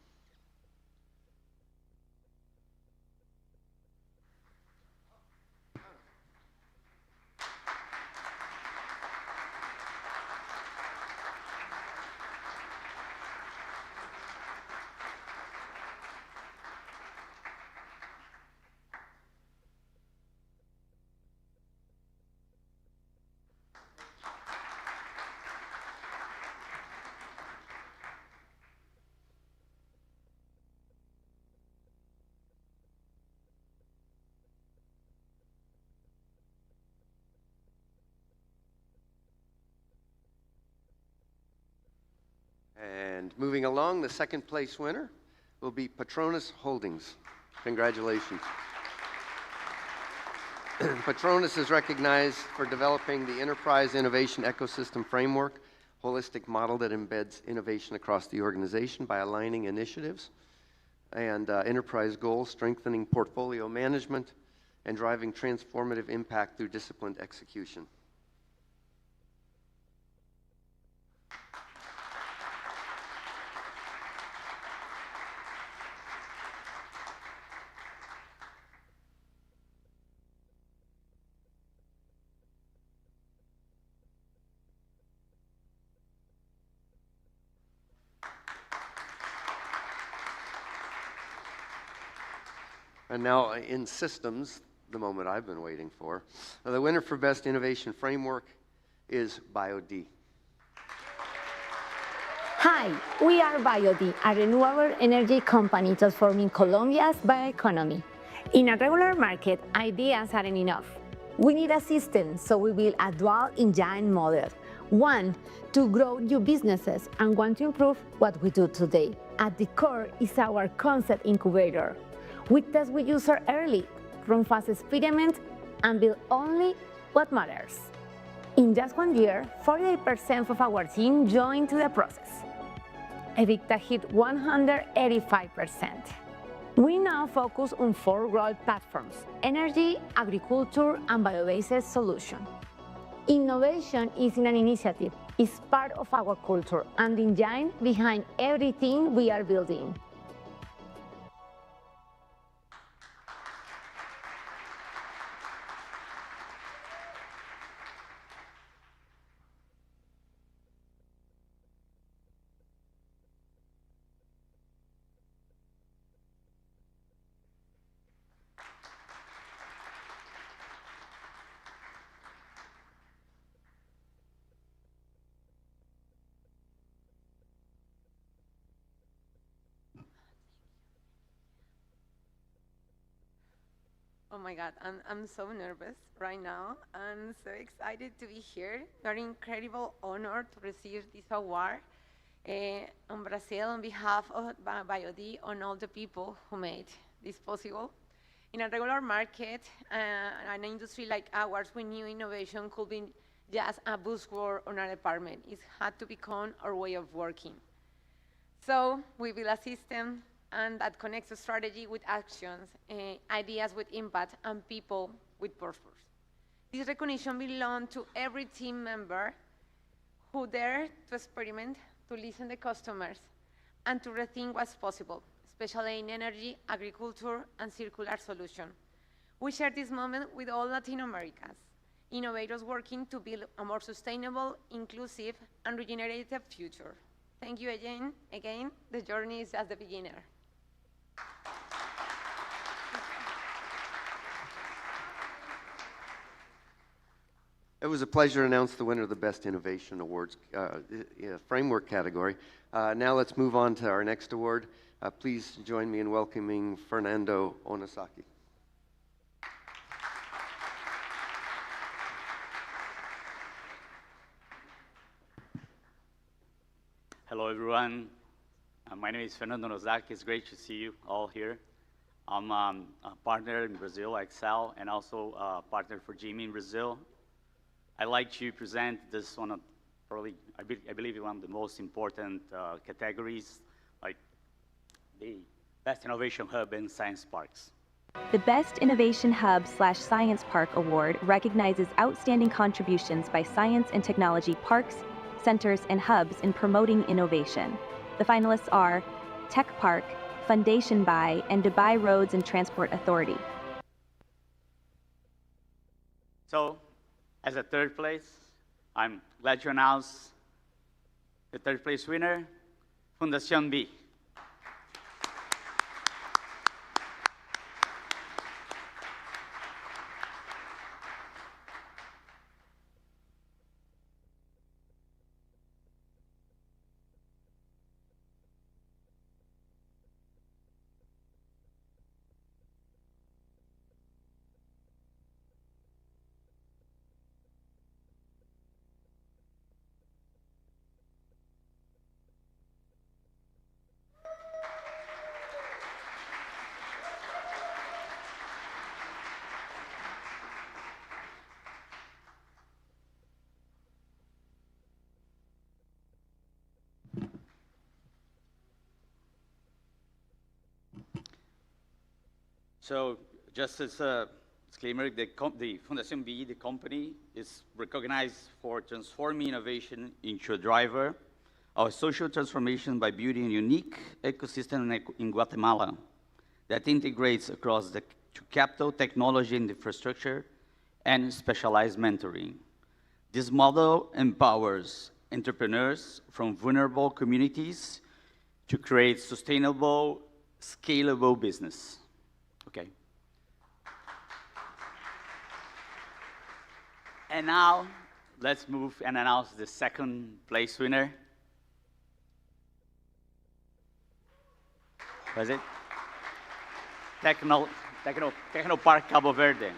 moving along, the second place winner will be Patronus Holdings. Congratulations. Patronus is recognized for developing the Enterprise Innovation Ecosystem Framework, holistic model that embeds innovation across the organization by aligning initiatives and enterprise goals, strengthening portfolio management, and driving transformative impact through disciplined execution. And now in systems, the moment I've been waiting for, the winner for Best Innovation Framework is BioD. Hi, we are BioD, a renewable energy company transforming Colombia's bioeconomy. In a regular market, ideas aren't enough. We need a system, so we build a dual engine model. One, to grow new businesses, and one to improve what we do today. At the core is our concept incubator. We test with users early, run fast experiments, and build only what matters. In just 1 year, 48% of our team joined to the process. EBITDA hit 185%. We now focus on 4 growth platforms: energy, agriculture, and bio-based solutions. Innovation isn't an initiative, it's part of our culture and the engine behind everything we are building. Oh my God, I'm so nervous right now. I'm so excited to be here. Very incredible honor to receive this award on Brazil on behalf of BioD, on all the people who made this possible. In a regular market, an industry like ours, we knew innovation could be just a buzzword on our department. It had to become our way of working. So we built a system and that connects the strategy with actions, ideas with impact, and people with purpose. This recognition belongs to every team member who dared to experiment, to listen to customers, and to rethink what's possible, especially in energy, agriculture, and circular solutions. We share this moment with all Latin Americans, innovators working to build a more sustainable, inclusive, and regenerative future. Thank you again. The journey is just the beginner. It was a pleasure to announce the winner of the Best Innovation Awards framework category. Now let's move on to our next award. Please join me in welcoming Fernando Onosaki. Hello, everyone. My name is Fernando Onosaki. It's great to see you all here. I'm a partner in Brazil, Excel, and also a partner for GIM in Brazil. I'd like to present this one of probably, I believe, one of the most important categories, like the Best Innovation Hub and Science Parks. The Best Innovation Hub/Science Park Award recognizes outstanding contributions by science and technology parks, centers, and hubs in promoting innovation. The finalists are Tech Park, Foundation by, and Dubai Roads and Transport Authority. So, as a third place, I'm glad to announce the third place winner, Fundación B. So just as a disclaimer, the Fundación BE, the company, is recognized for transforming innovation into a driver of social transformation by building a unique ecosystem in Guatemala that integrates across the capital, technology, and infrastructure, and specialized mentoring. This model empowers entrepreneurs from vulnerable communities to create sustainable, scalable business. Okay. And now, let's move and announce the second place winner. Was it? Technopark Cabo Verde.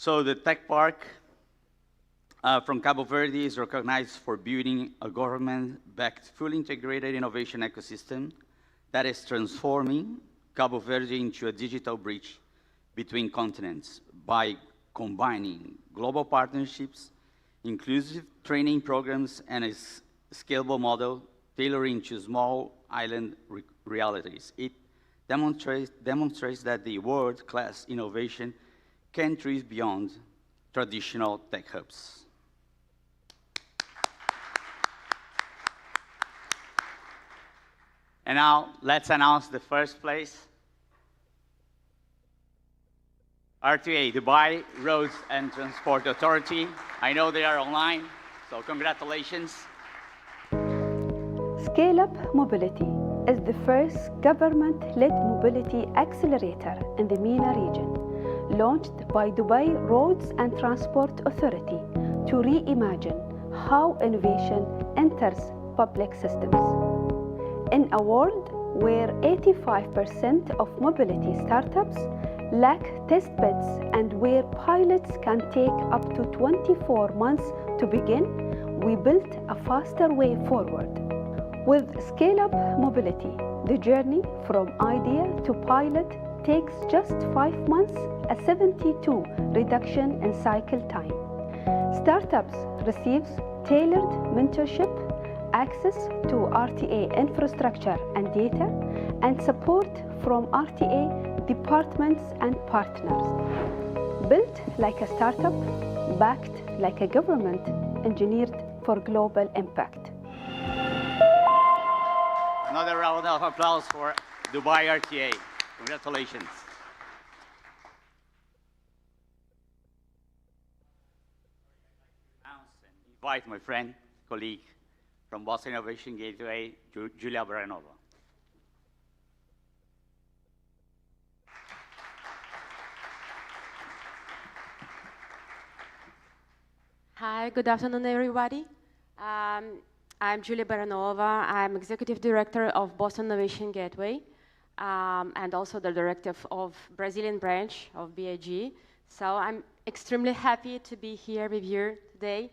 So the Tech Park from Cabo Verde is recognized for building a government-backed, fully integrated innovation ecosystem that is transforming Cabo Verde into a digital bridge between continents by combining global partnerships, inclusive training programs, and a scalable model tailoring to small island realities. It demonstrates that the world-class innovation can thrive beyond traditional tech hubs. And now, let's announce the first place. RTA, Dubai Roads and Transport Authority. I know they are online, so congratulations. Scale Up Mobility is the first government-led mobility accelerator in the MENA region, launched by Dubai Roads and Transport Authority to reimagine how innovation enters public systems. In a world where 85% of mobility startups lack test beds and where pilots can take up to 24 months to begin, we built a faster way forward. With Scale Up Mobility, the journey from idea to pilot takes just 5 months, a 72 reduction in cycle time. Startups receives tailored mentorship, access to RTA infrastructure and data, and support from RTA departments and partners. Built like a startup, backed like a government, engineered for global impact. Another round of applause for Dubai RTA. Congratulations. Invite my friend, colleague from Boston Innovation Gateway, Julia Baranova. Hi, good afternoon, everybody. I'm Julia Baranova. I'm Executive Director of Boston Innovation Gateway, and also the Director of Brazilian branch of BIG. So I'm extremely happy to be here with you today,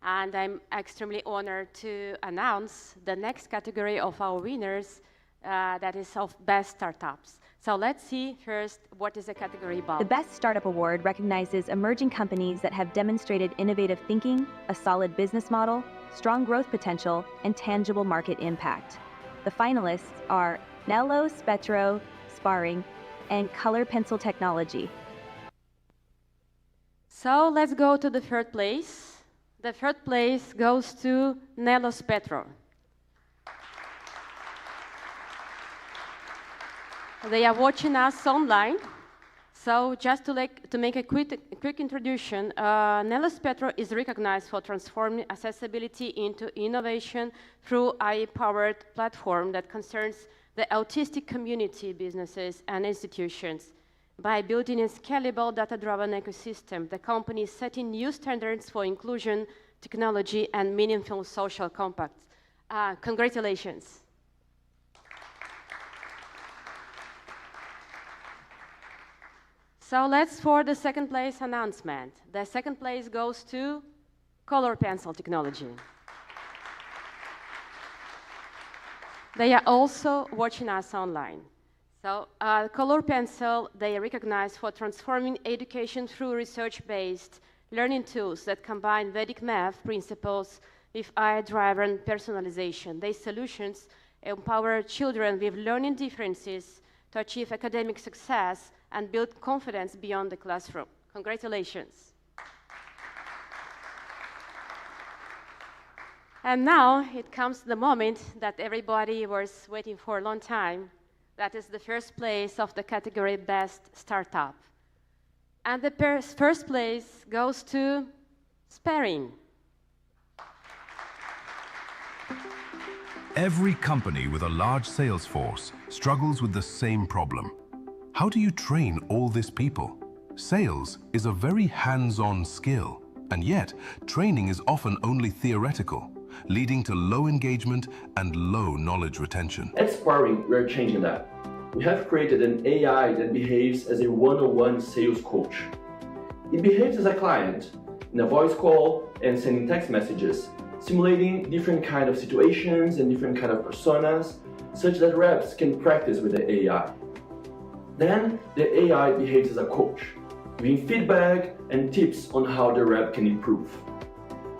and I'm extremely honored to announce the next category of our winners, that is of Best Startups. So let's see first what is the category about. The Best Startup Award recognizes emerging companies that have demonstrated innovative thinking, a solid business model, strong growth potential, and tangible market impact. The finalists are Nello Spetro Sparring and Color Pencil Technology. So let's go to the third place. The third place goes to Nello Spetro. They are watching us online. So just to make a quick introduction, Nello Spetro is recognized for transforming accessibility into innovation through AI-powered platform that concerns the autistic community, businesses, and institutions. By building a scalable, data-driven ecosystem, the company is setting new standards for inclusion, technology, and meaningful social compacts. Congratulations. So let's for the second place announcement. The second place goes to Color Pencil Technology. They are also watching us online. So Color Pencil, they recognize for transforming education through research-based learning tools that combine Vedic math principles with AI-driven personalization. These solutions empower children with learning differences to achieve academic success and build confidence beyond the classroom. Congratulations. And now it comes the moment that everybody was waiting for a long time. That is the first place of the category Best Startup. And the first place goes to Sparing. Every company with a large sales force struggles with the same problem. How do you train all these people? Sales is a very hands-on skill, and yet training is often only theoretical, leading to low engagement and low knowledge retention. At Sparring, we are changing that. We have created an AI that behaves as a one-on-one sales coach. It behaves as a client in a voice call and sending text messages, simulating different kind of situations and different kind of personas, such that reps can practice with the AI. Then the AI behaves as a coach, giving feedback and tips on how the rep can improve.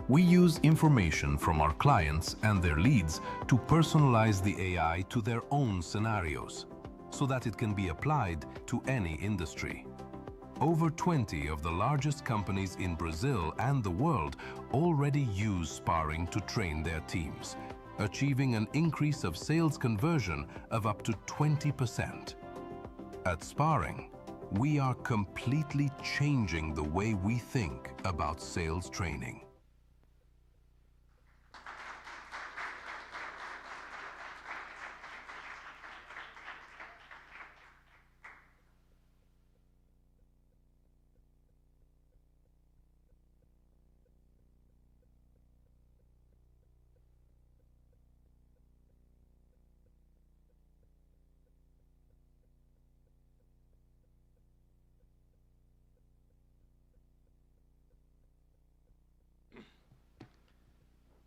We use information from our clients and their leads to personalize the AI to their own scenarios, so that it can be applied to any industry. Over 20 of the largest companies in Brazil and the world already use Sparring to train their teams, achieving an increase of sales conversion of up to 20%. At Sparring, we are completely changing the way we think about sales training.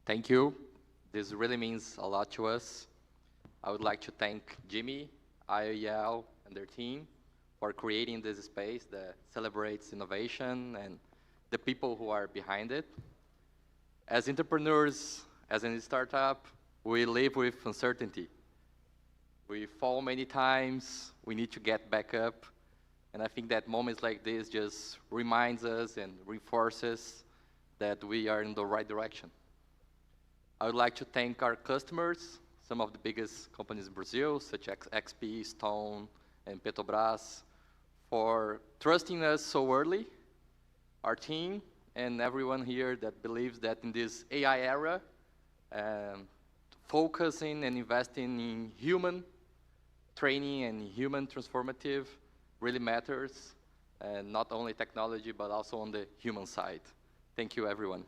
Thank you. This really means a lot to us. I would like to thank Jimmy, IEL, and their team for creating this space that celebrates innovation and the people who are behind it. As entrepreneurs, as a startup, we live with uncertainty. We fall many times, we need to get back up, and I think that moments like this just reminds us and reinforces that we are in the right direction. I would like to thank our customers, some of the biggest companies in Brazil, such as XP, Stone, and Petrobras, for trusting us so early, our team, and everyone here that believes that in this AI era, focusing and investing in human training and human transformative really matters, and not only technology, but also on the human side. Thank you, everyone.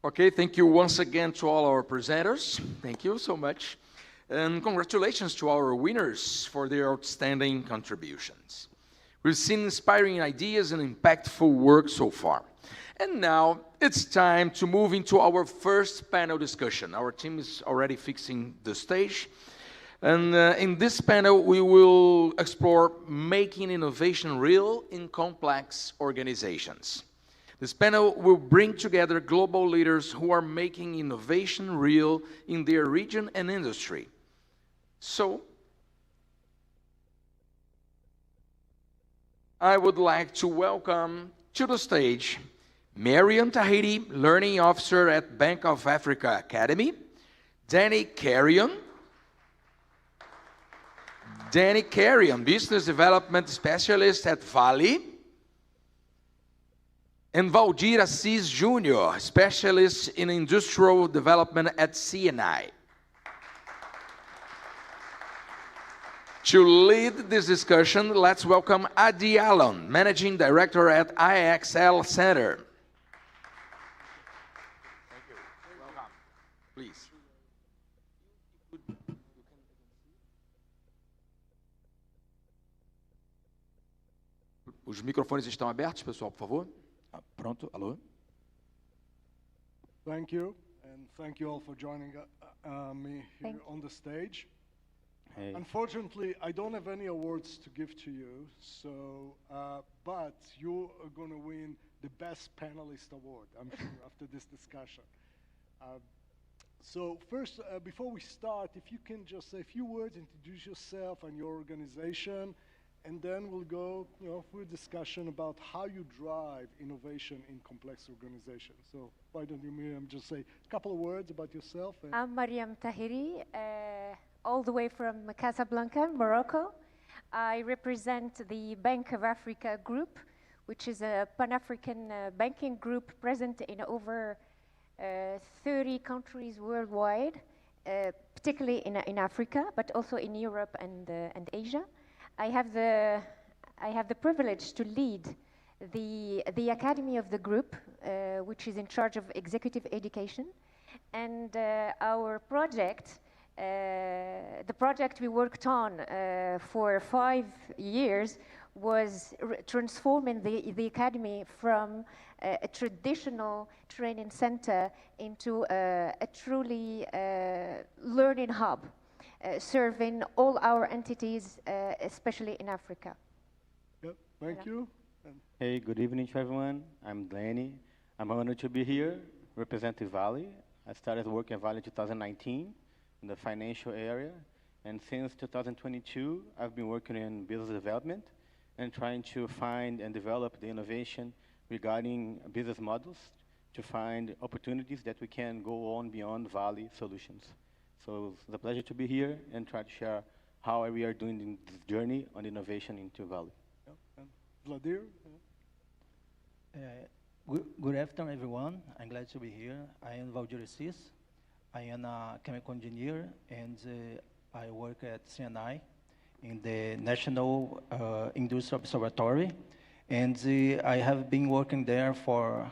Okay, thank you once again to all our presenters. Thank you so much. And congratulations to our winners for their outstanding contributions. We've seen inspiring ideas and impactful work so far. And now it's time to move into our first panel discussion. Our team is already fixing the stage. And in this panel, we will explore making innovation real in complex organizations. This panel will bring together global leaders who are making innovation real in their region and industry. So, I would like to welcome to the stage Mariam Tahiri, Learning Officer at Bank of Africa Academy, Danny Carrion, Business Development Specialist at Vale, and Valdir Assis Jr., Specialist in Industrial Development at CNI. To lead this discussion, let's welcome Adi Alon, Managing Director at IXL Center. Thank you. Welcome. Please. Os microfones estão abertos, pessoal, por favor. Pronto, alô? Thank you, and thank you all for joining me here on the stage. Hey. Unfortunately, I don't have any awards to give to you, so, but you are going to win the Best Panelist Award, I'm sure, after this discussion. So first, before we start, if you can just say a few words, introduce yourself and your organization, and then we'll go through a discussion about how you drive innovation in complex organizations. So why don't you, Miriam, just say a couple of words about yourself? I'm Mariam Tahiri, all the way from Casablanca, Morocco. I represent the Bank of Africa Group, which is a Pan-African banking group present in over 30 countries worldwide, particularly in Africa, but also in Europe and Asia. I have the privilege to lead the academy of the group, which is in charge of executive education, and our project, the project we worked on for 5 years, was transforming the academy from a traditional training center into a truly learning hub. Serving all our entities, especially in Africa. Yep, thank you. Hey, good evening to everyone. I'm Danny. I'm honored to be here, representing Valley. I started working at Valley in 2019 in the financial area, and since 2022, I've been working in business development and trying to find and develop the innovation regarding business models to find opportunities that we can go on beyond Valley solutions. So it's a pleasure to be here and try to share how we are doing in this journey on innovation into Valley. Yep. And Vladir? Good afternoon, everyone. I'm glad to be here. I am Valdir Assis. I am a chemical engineer, and I work at CNI in the National Industrial Observatory. And I have been working there for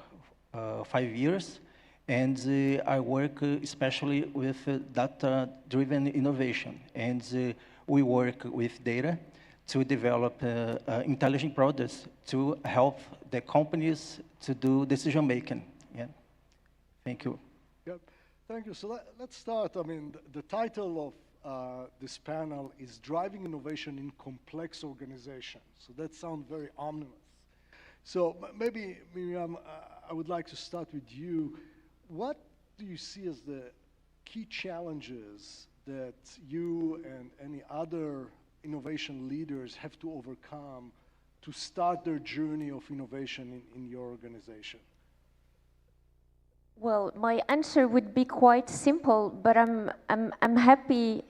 5 years. And I work especially with data-driven innovation. And we work with data to develop intelligent products to help the companies to do decision-making. Yeah. Thank you. Yep. Thank you. So let's start. I mean, the title of this panel is Driving Innovation in Complex Organizations. So that sounds very ominous. So maybe, Miriam, I would like to start with you. What do you see as the key challenges that you and any other innovation leaders have to overcome to start their journey of innovation in your organization? Well, my answer would be quite simple, but I'm happy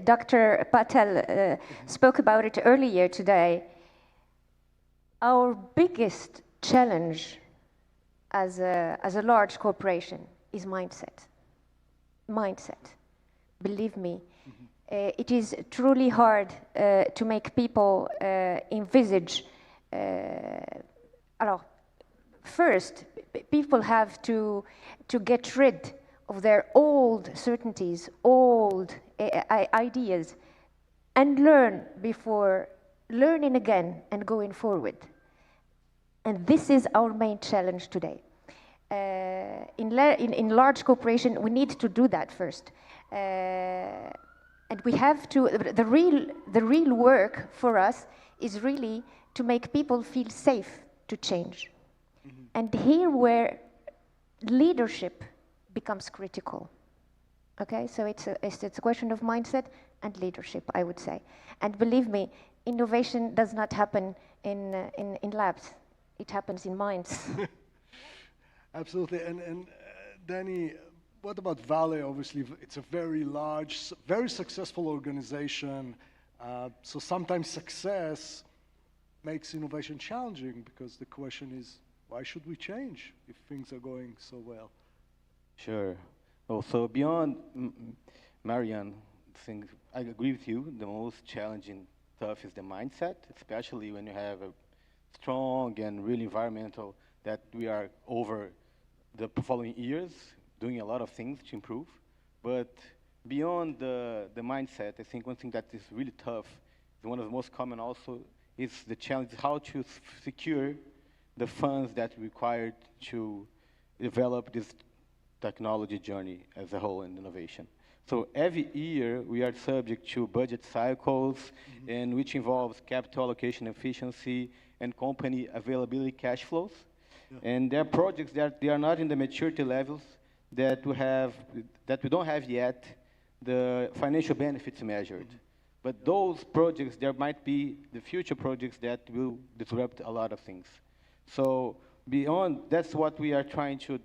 Dr. Patel spoke about it earlier today. Our biggest challenge as a large corporation is mindset. Mindset. Believe me, it is truly hard to make people envisage. First, people have to get rid of their old certainties, old ideas, and learn before learning again and going forward. And this is our main challenge today. In large corporation, we need to do that first. And we have to, the real work for us is really to make people feel safe to change. And here where leadership becomes critical. Okay, so it's a question of mindset and leadership, I would say. And believe me, innovation does not happen in labs. It happens in minds. Absolutely. And Danny, what about Valley? Obviously, it's a very large, very successful organization. So sometimes success makes innovation challenging because the question is, why should we change if things are going so well? Sure. Oh, so beyond Marianne, think I agree with you. The most challenging stuff is the mindset, especially when you have a strong and really environmental that we are over the following years doing a lot of things to improve. But beyond the mindset, I think one thing that is really tough, one of the most common also, is the challenge how to secure the funds that required to develop this technology journey as a whole in innovation. So every year we are subject to budget cycles, and which involves capital allocation efficiency and company availability cash flows. And there are projects that they are not in the maturity levels that we don't have yet the financial benefits measured. But those projects, there might be the future projects that will disrupt a lot of things. So beyond, that's what we are trying to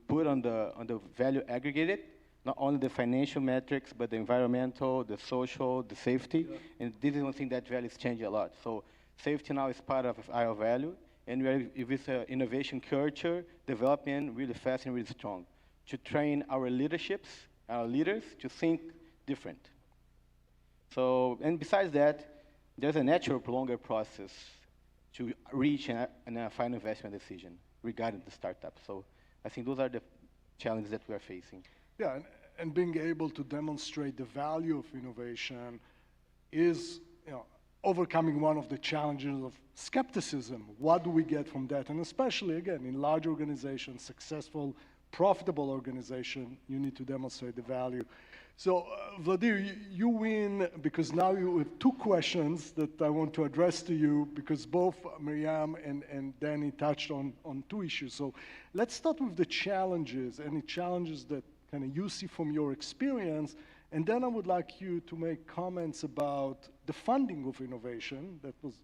put on the value aggregated, not only the financial metrics, but the environmental, the social, the safety. And this is one thing that value is changing a lot. So safety now is part of our value, and we are with innovation culture, developing really fast and really strong to train our leaderships, our leaders to think different. So, and besides that, there's a natural longer process to reach a final investment decision regarding the startup. So I think those are the challenges that we are facing. Yeah, and being able to demonstrate the value of innovation is, overcoming one of the challenges of skepticism. What do we get from that? And especially, again, in large organizations, successful, profitable organization, you need to demonstrate the value. So, Vladimir, you win because now you have two questions that I want to address to you because both Miriam and Danny touched on two issues. So let's start with the challenges, any challenges that kind of you see from your experience, and then I would like you to make comments about the funding of innovation. That was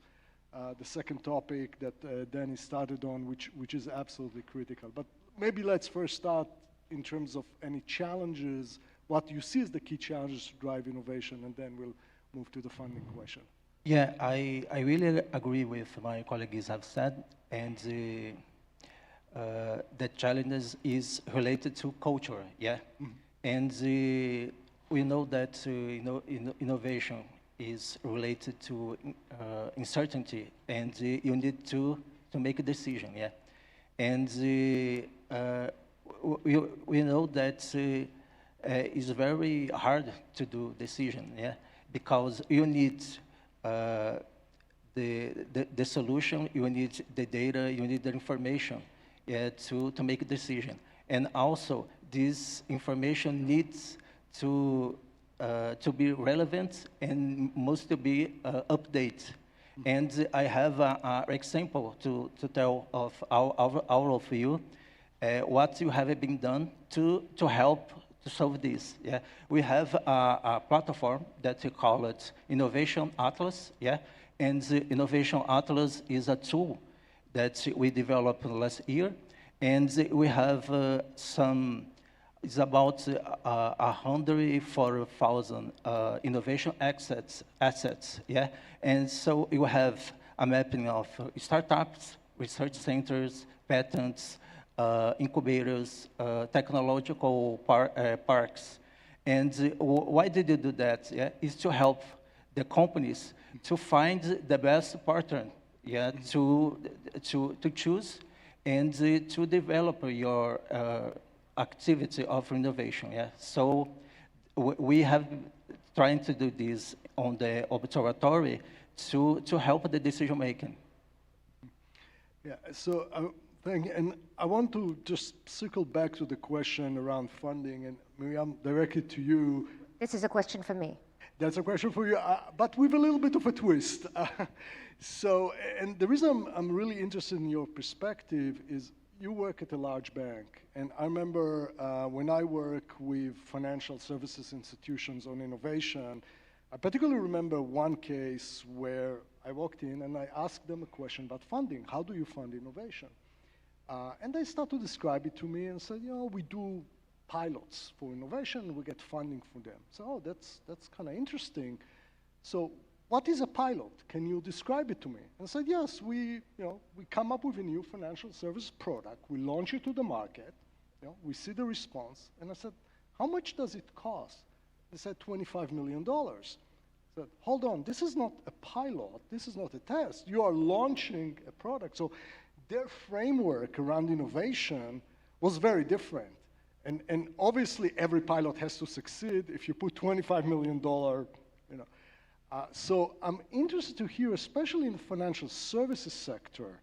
the second topic that Danny started on, which is absolutely critical. But maybe let's first start in terms of any challenges, what you see as the key challenges to drive innovation, and then we'll move to the funding question. Yeah, I really agree with my colleagues have said, and the challenges is related to culture, yeah? Mm-hmm. And we know that innovation is related to uncertainty, and you need to make a decision, yeah? And we know that it's very hard to do decision, yeah, because you need the solution, you need the data, you need the information, yeah, to make a decision, and also this information needs to be relevant and must be updated. And I have an example to tell of all of you what you have been done to help to solve this. Yeah, we have a platform that we call it Innovation Atlas. Yeah, and the Innovation Atlas is a tool that we developed last year, and we have it's about 104,000 innovation assets. Yeah, and so you have a mapping of startups, research centers, patents, incubators, technological parks. And why did you do that? Yeah, is to help the companies to find the best partner, yeah, to choose and to develop your activity of innovation. Yeah, so we have trying to do this on the observatory to help the decision making. Yeah, so and I want to just circle back to the question around funding, and Miriam, directly to you. This is a question for me. That's a question for you, but with a little bit of a twist. So, and the reason I'm really interested in your perspective is you work at a large bank, and I remember when I work with financial services institutions on innovation, I particularly remember one case where I walked in and I asked them a question about funding. How do you fund innovation? And they started to describe it to me and said, we do pilots for innovation, we get funding for them. So, that's kind of interesting. So, what is a pilot? Can you describe it to me? And I said, yes, we come up with a new financial service product, we launch it to the market, we see the response, and I said, how much does it cost? They said $25 million. Said, hold on, this is not a pilot, this is not a test. You are launching a product. So their framework around innovation was very different. And obviously, every pilot has to succeed if you put $25 million, you know. So I'm interested to hear, especially in the financial services sector,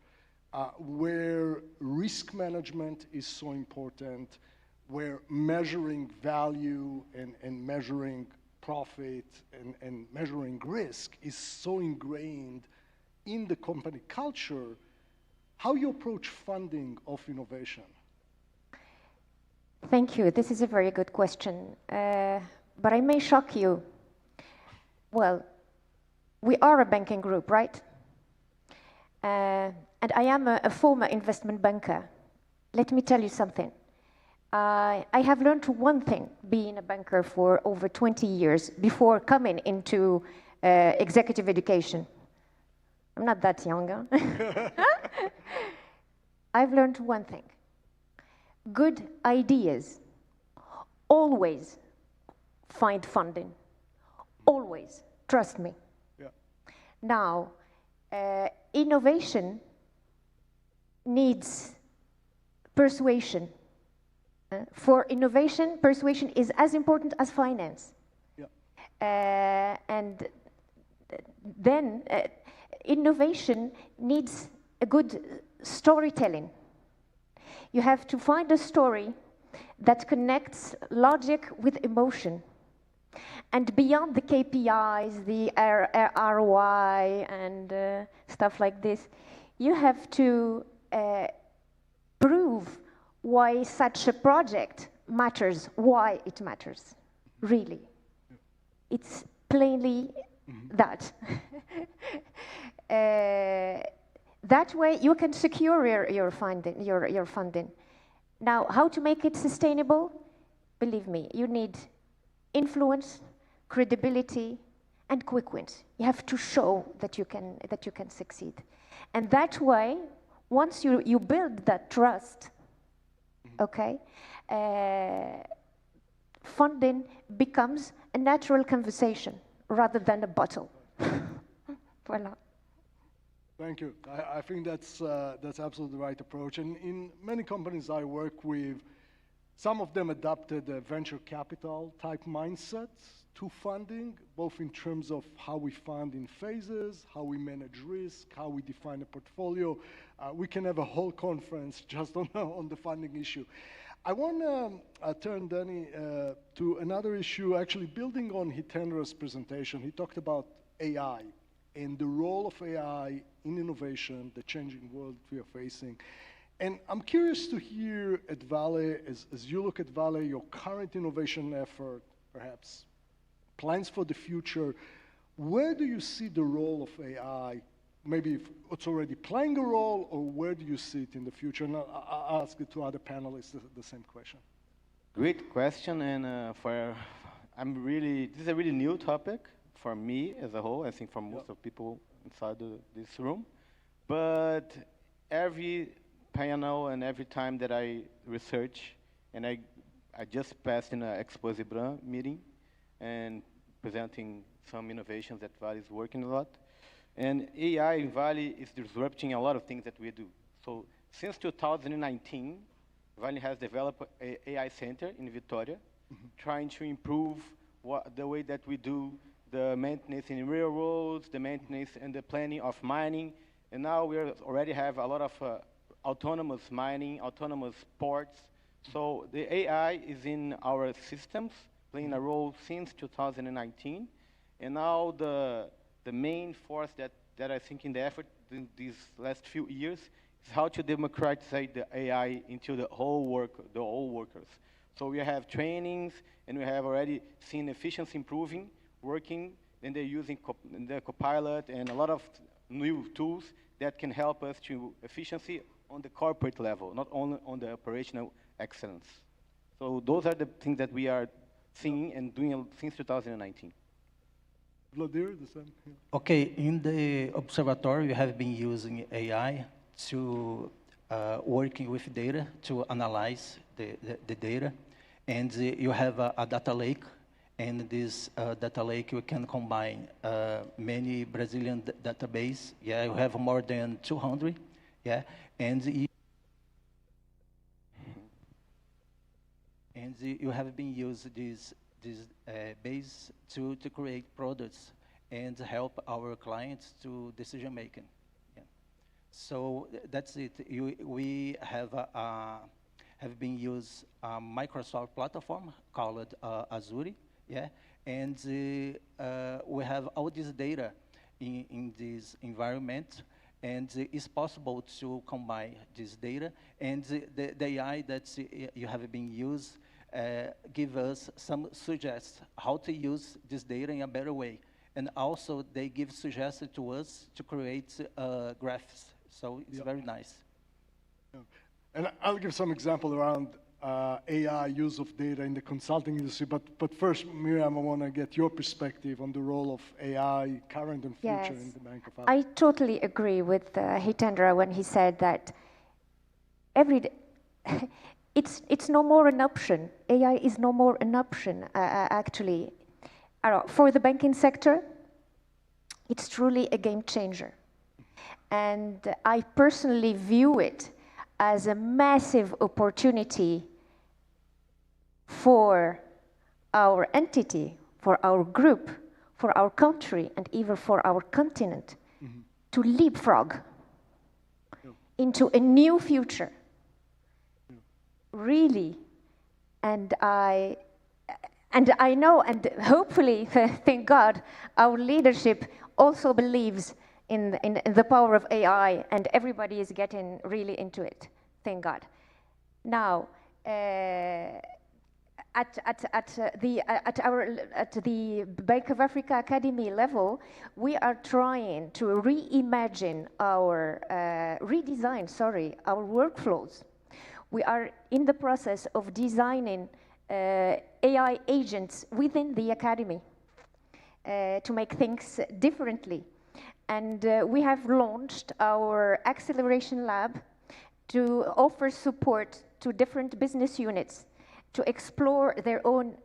where risk management is so important, where measuring value and measuring profit and measuring risk is so ingrained in the company culture, how you approach funding of innovation? Thank you. This is a very good question. But I may shock you. Well, we are a banking group, right? And I am a former investment banker. Let me tell you something. I have learned one thing, being a banker for over 20 years, before coming into executive education. I'm not that young, huh? I've learned one thing. Good ideas always find funding. Always. Trust me. Yeah. Now, innovation needs persuasion. For innovation, persuasion is as important as finance. Yeah. And then innovation needs a good storytelling. You have to find a story that connects logic with emotion. And beyond the KPIs, the ROI and stuff like this, you have to prove why such a project matters, why it matters, really. It's plainly that. That way you can secure your funding. Now, how to make it sustainable? Believe me, you need influence, credibility, and quick wins. You have to show that you can succeed. And that way, once you build that trust, okay, funding becomes a natural conversation rather than a battle. Voila. Thank you. I think that's absolutely the right approach. And in many companies I work with, some of them adopted a venture capital type mindset to funding, both in terms of how we fund in phases, how we manage risk, how we define a portfolio. We can have a whole conference just on the funding issue. I want to turn Danny to another issue, actually building on Hitendra's presentation. He talked about AI and the role of AI in innovation, the changing world we are facing. And I'm curious to hear at Vale, as you look at Vale, your current innovation effort, perhaps plans for the future, where do you see the role of AI? Maybe if it's already playing a role, or where do you see it in the future? And I'll ask it to other panelists the same question. Great question, and this is a really new topic for me as a whole, I think for most of people inside this room. But every panel and every time that I research, and I just passed in an Expo Zebran meeting and presenting some innovations that Vale is working a lot. And AI in Vale is disrupting a lot of things that we do. So since 2019, Vale has developed an AI center in Vitória, trying to improve the way that we do the maintenance in railroads, the maintenance and the planning of mining. And now we already have a lot of autonomous mining, autonomous ports. So the AI is in our systems, playing a role since 2019. And now the main force that I think in the effort in these last few years is how to democratize the AI into the whole workers. So we have trainings, and we have already seen efficiency improving, working, and they're using the Copilot and a lot of new tools that can help us to efficiency on the corporate level, not only on the operational excellence. So those are the things that we are seeing and doing since 2019. Vladimir, the same. Yeah. Okay, in the observatory, we have been using AI to working with data to analyze the data. And you have a data lake, And this data lake, we can combine many Brazilian database. Yeah, we have more than 200. Yeah, and you have been used this base to create products and help our clients to decision making. Yeah. So that's it. We have been used a Microsoft platform called Azure. Yeah, and we have all this data in this environment, and it's possible to combine this data and the AI that you have been used give us some suggests how to use this data in a better way. And also they give suggestions to us to create graphs. So it's very nice. Yeah. And I'll give some example around AI use of data in the consulting industry. But first, Miriam, I want to get your perspective on the role of AI, current and future, in the Bank of Africa. I totally agree with Hitendra when he said that every day, it's no more an option. AI is no more an option, actually. For the banking sector, it's truly a game changer. And I personally view it as a massive opportunity for our entity, for our group, for our country, and even for our continent to leapfrog into a new future. Really. And I know, and hopefully, thank God, our leadership also believes in the power of AI, and everybody is getting really into it. Thank God. Now, at the Bank of Africa Academy level, we are trying to redesign our workflows. We are in the process of designing AI agents within the academy to make things differently. And we have launched our acceleration lab to offer support to different business units to explore their own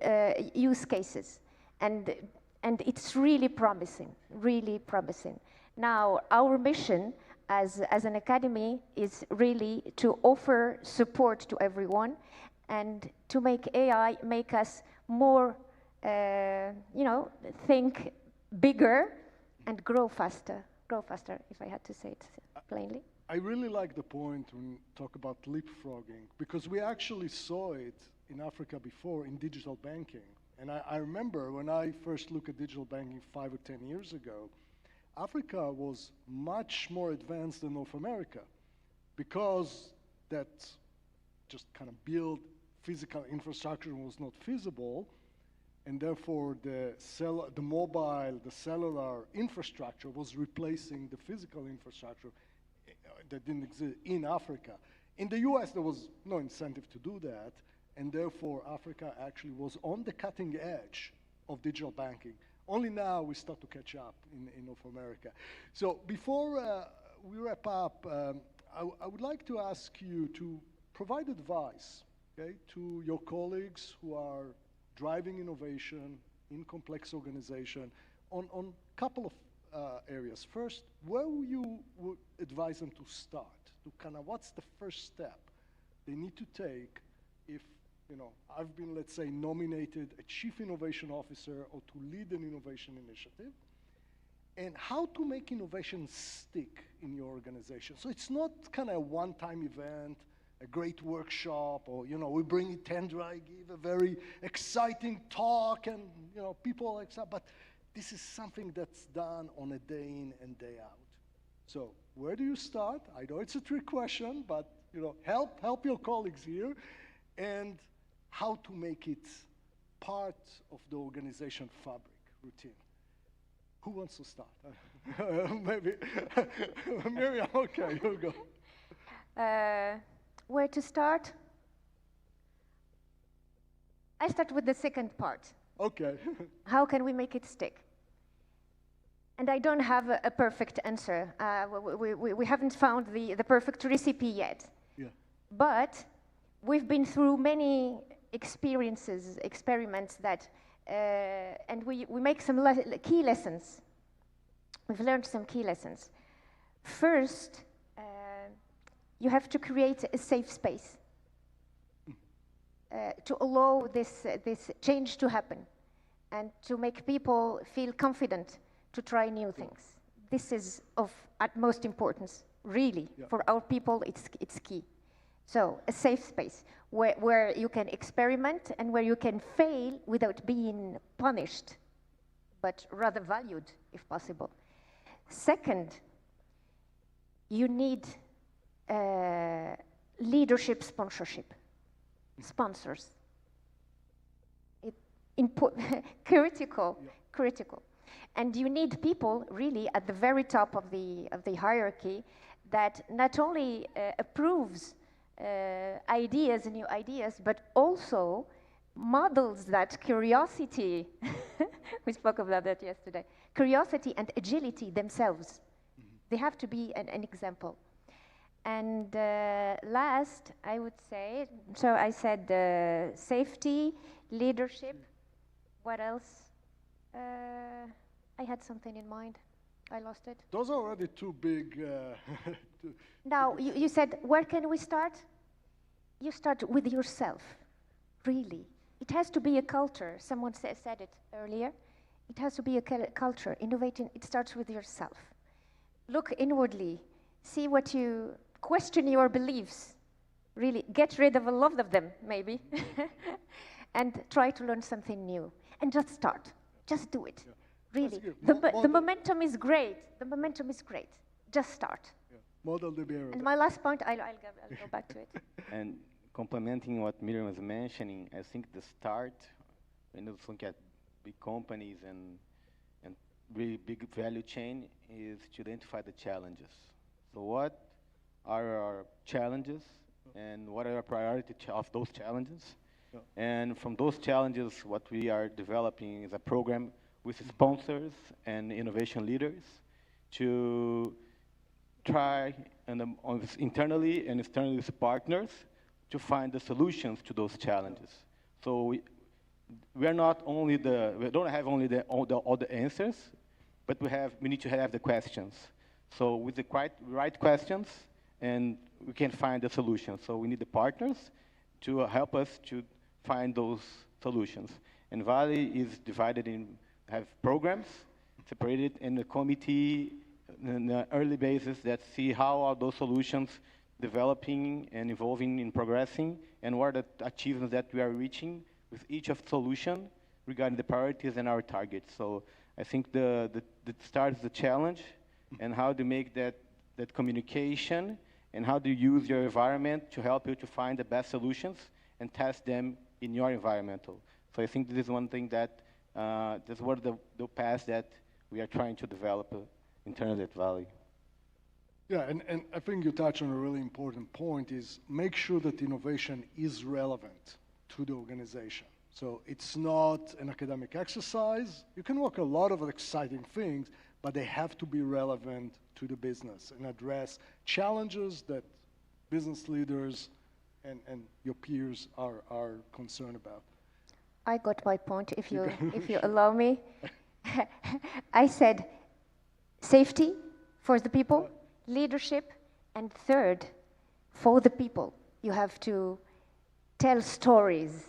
use cases. And it's really promising, really promising. Now, our mission as an academy is really to offer support to everyone and to make AI make us more, think bigger and grow faster, if I had to say it plainly. I really like the point when you talk about leapfrogging, because we actually saw it in Africa before in digital banking. And I remember when I first looked at digital banking 5 or 10 years ago, Africa was much more advanced than North America, because that just kind of build physical infrastructure was not feasible, and therefore the mobile, the cellular infrastructure was replacing the physical infrastructure that didn't exist in Africa. In the US, there was no incentive to do that, and therefore Africa actually was on the cutting edge of digital banking. Only now we start to catch up in North America. So before we wrap up, I would like to ask you to provide advice, okay, to your colleagues who are driving innovation in complex organization on a couple of areas. First, where you would advise them to start? To kind of, what's the first step they need to take if, I've been, let's say, nominated a chief innovation officer or to lead an innovation initiative, and how to make innovation stick in your organization. So it's not kind of a one-time event, a great workshop, or we bring Hitendra, I give a very exciting talk, and people like that. But this is something that's done on a day in and day out. So where do you start? I know it's a trick question, but help your colleagues here, and how to make it part of the organization fabric, routine. Who wants to start? Maybe Miriam. Okay, you go. Where to start? I start with the second part. Okay. How can we make it stick? And I don't have a perfect answer. We haven't found the perfect recipe yet. Yeah. But we've been through many experiments that and we make some key lessons. We've learned some key lessons. First, you have to create a safe space to allow this change to happen and to make people feel confident to try new things. This is of utmost importance, really. For our people, it's key. So a safe space where you can experiment and where you can fail without being punished, but rather valued, if possible. Second, you need leadership sponsorship, sponsors. Critical. And you need people really at the very top of the hierarchy that not only approves ideas, new ideas, but also models that curiosity. We spoke about that yesterday. Curiosity and agility themselves. They have to be an example. And last, I would say, so I said safety, leadership. What else? I had something in mind. I lost it. Those are already too big. Now, you said, where can we start? You start with yourself, really. It has to be a culture. Someone said it earlier. It has to be a culture. Innovating, it starts with yourself. Look inwardly. See what you question your beliefs. Really, get rid of a lot of them, maybe. And try to learn something new. And just start. Just do it. Yeah. Really. The momentum is great. The momentum is great. Just start. Yeah. Model the behavior. And my last point, I'll go back to it. And complementing what Miriam was mentioning, I think the start, when you look at big companies and really big value chain, is to identify the challenges. So what are our challenges and what are our priorities of those challenges? Yeah. And from those challenges, what we are developing is a program with sponsors and innovation leaders to try internally and externally with partners to find the solutions to those challenges. So we are not only we don't have only all the answers, but we need to have the questions. So with the right questions, and we can find the solutions. So we need the partners to help us to find those solutions. And Vale is divided have programs separated in the committee in the early basis that see how are those solutions developing and evolving and progressing, and what are the achievements that we are reaching with each of the solution regarding the priorities and our targets. So I think the start is the challenge, and how to make that communication, and how to use your environment to help you to find the best solutions and test them in your environmental. So I think this is one thing that that's one of the paths that we are trying to develop internally at Vale. Yeah, and I think you touch on a really important point, is make sure that innovation is relevant to the organization. So it's not an academic exercise. You can work a lot of exciting things, but they have to be relevant to the business and address challenges that business leaders and your peers are concerned about. I got my point, if you allow me. I said safety for the people, leadership, and third, for the people. You have to tell stories.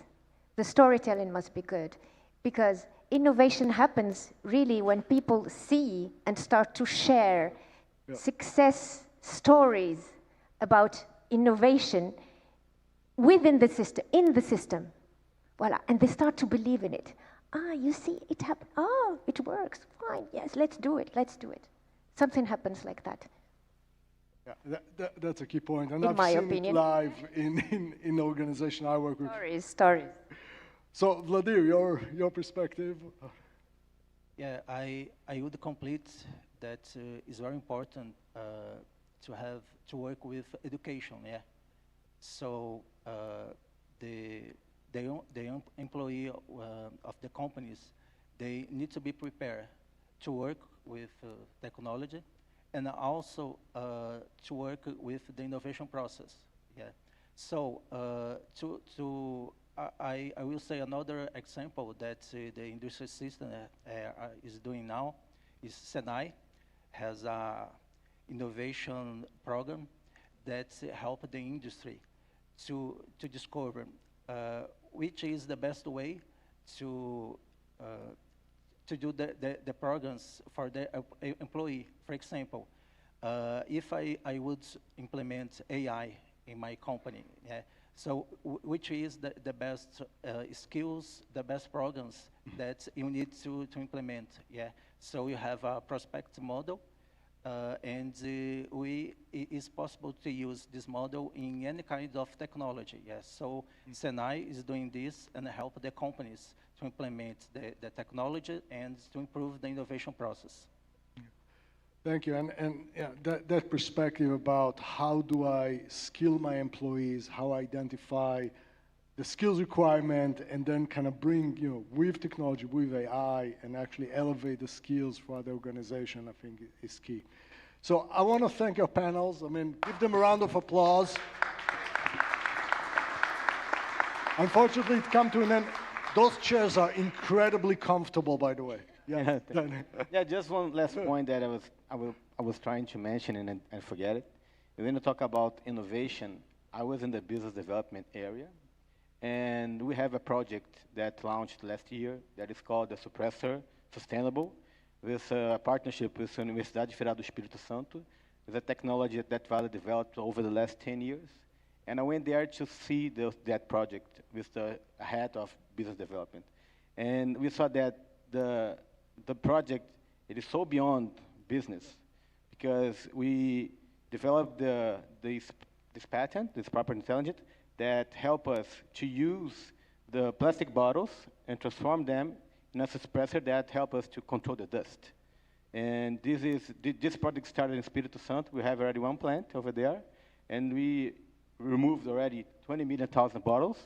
The storytelling must be good, because innovation happens really when people see and start to share success stories about innovation within the system, in the system. Voila, and they start to believe in it. You see, it happened. Oh, it works. Fine, yes, let's do it. Something happens like that. Yeah, that's a key point. And in I've my seen opinion. it live in the organization I work with. Stories. So, Vladimir, your perspective? Yeah, I would complete that it's very important to work with education. Yeah, so the young employee of the companies, they need to be prepared to work with technology, and also to work with the innovation process. Yeah, so to I will say another example that the industry system is doing now is Senai has a innovation program that help the industry to discover which is the best way to uh, to do the programs for the employee. For example, if I would implement AI in my company, yeah, so which is the best skills, the best programs that you need to implement, yeah. So you have a prospect model, and it is possible to use this model in any kind of technology, yes. So Senai is doing this and help the companies to implement the technology and to improve the innovation process. Thank you. And yeah, that perspective about how do I skill my employees, how I identify the skills requirement, and then kind of bring, with technology, with AI, and actually elevate the skills for the organization, I think is key. So I want to thank our panels. I mean, give them a round of applause. Unfortunately, it come to an end. Those chairs are incredibly comfortable, by the way. Yeah. Yeah, just one last point that I was trying to mention and I forget it. When you talk about innovation, I was in the business development area, and we have a project that launched last year that is called the Suppressor Sustainable, with a partnership with the Universidade Federal do Espírito Santo. It's a technology that Vale developed over the last 10 years. And I went there to see that project with the head of business development. And we saw that the project, it is so beyond business, because we developed this patent, this proper intelligence, that help us to use the plastic bottles and transform them in a suppressor that help us to control the dust. And this project started in Espírito Santo. We have already one plant over there, and we removed already 20 million bottles,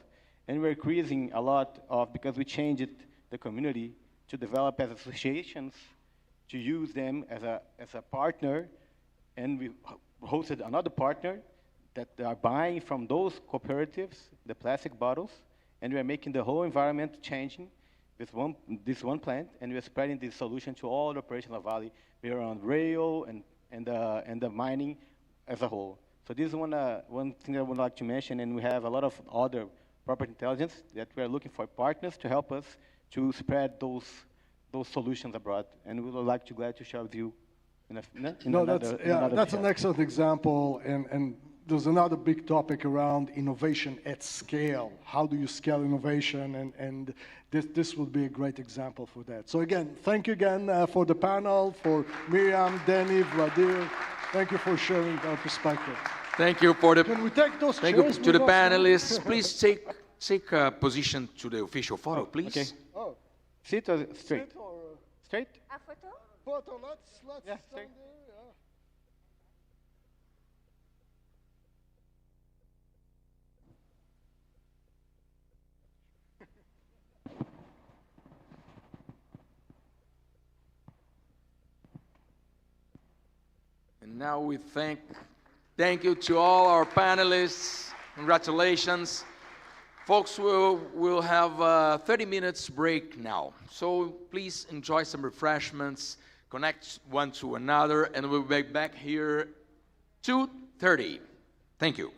and we're increasing a lot of, because we changed the community to develop as associations, to use them as a partner, and we hosted another partner that are buying from those cooperatives the plastic bottles, and we are making the whole environment changing with this one plant, and we are spreading this solution to all the operations of Vale. We are on rail and the mining as a whole. So this is one thing I would like to mention, and we have a lot of other property intelligence that we are looking for partners to help us to spread those solutions abroad, and we would like to glad to share with you that's an excellent example, and there's another big topic around innovation at scale. How do you scale innovation? And this would be a great example for that. So again, thank you again for the panel, for Miriam, Danny, Vladir. Thank you for sharing our perspective. Thank you for the. Can we take those thank you chairs to the with us? panelists. Please take a position to the official photo, please. Okay. Oh. Sit or straight? Sit or, straight? A photo? Photo, let's Yeah, stand straight. there, yeah. And now we thank you to all our panelists. Congratulations. Folks, we'll have a 30 minutes break now. So please enjoy some refreshments, connect one to another, and we'll be back here 2:30. Thank you.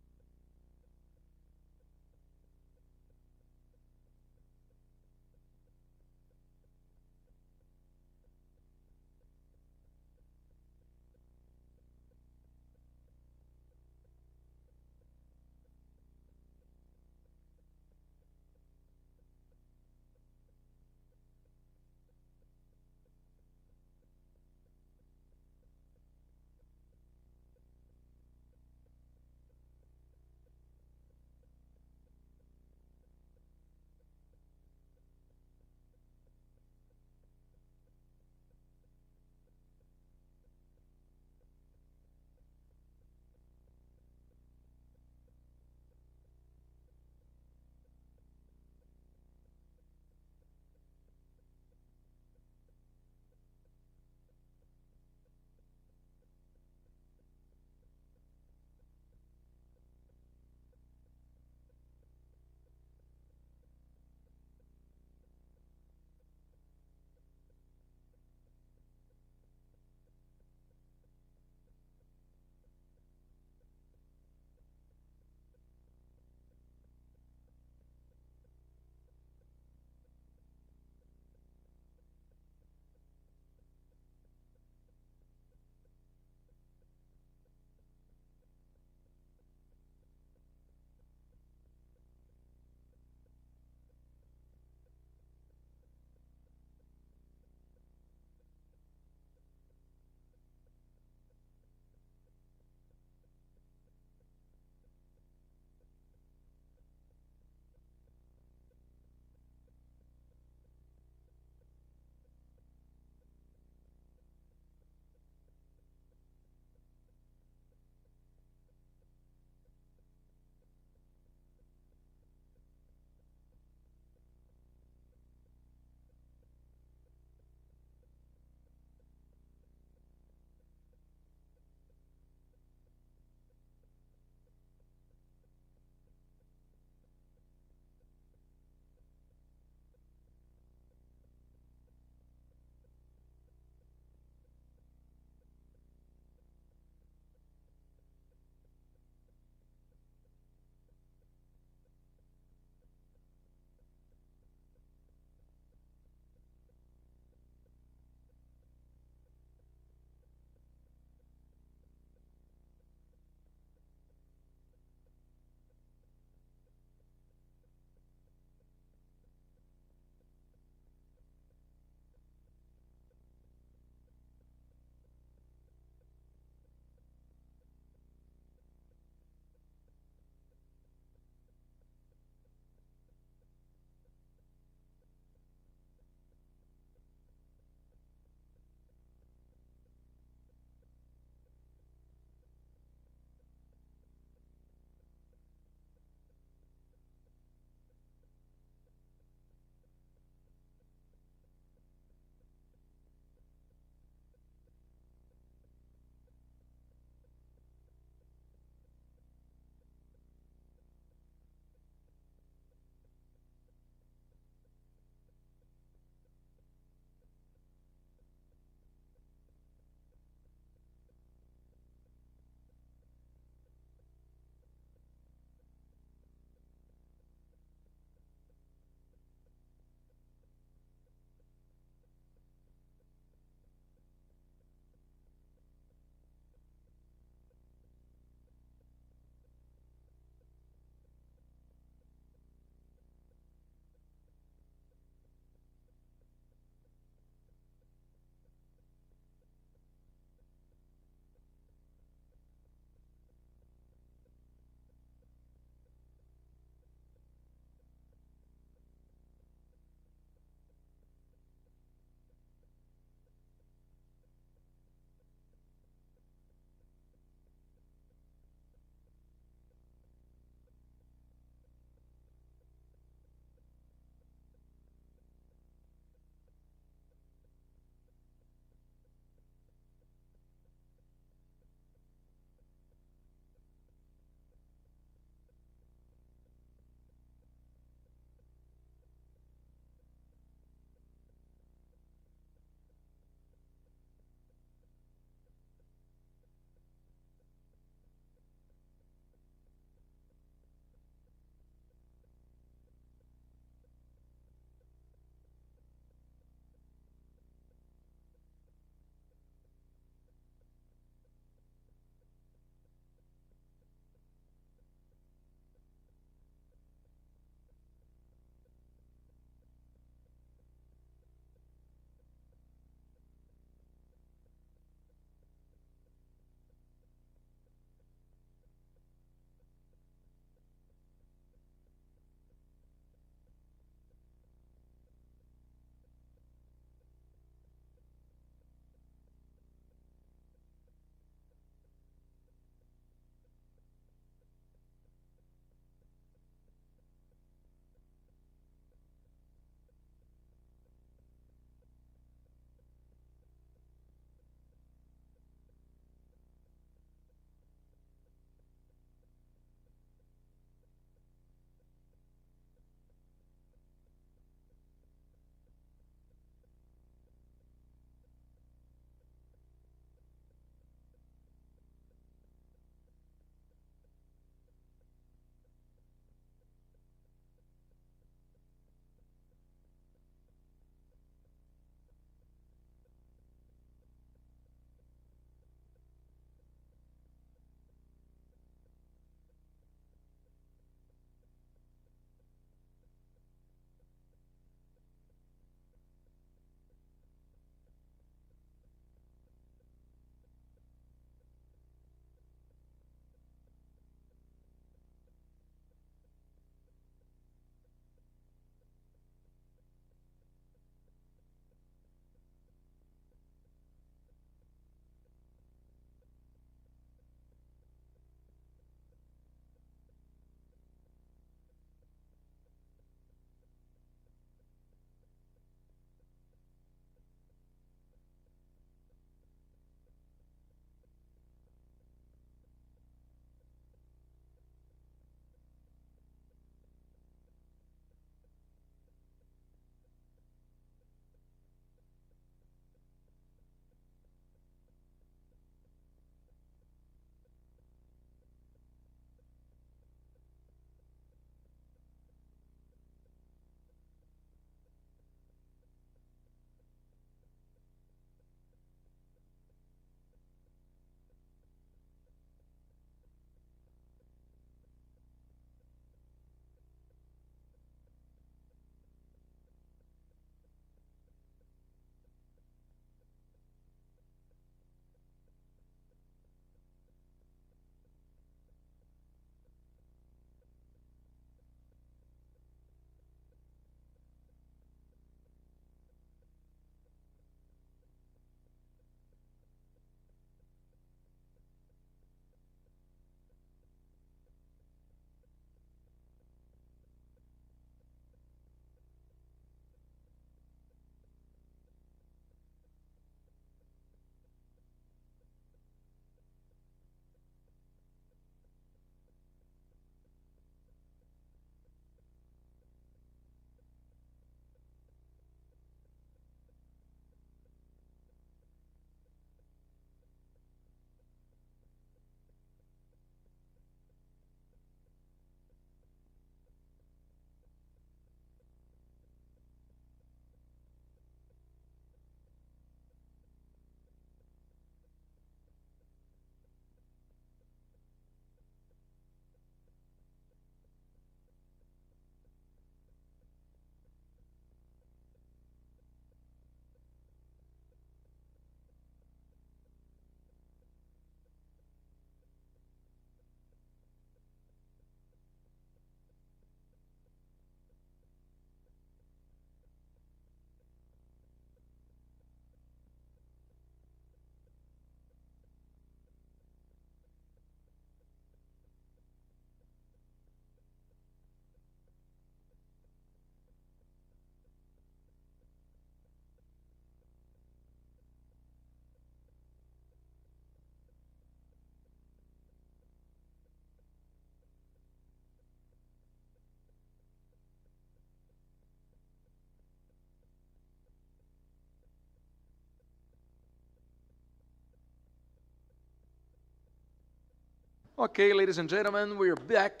Okay, ladies and gentlemen, we're back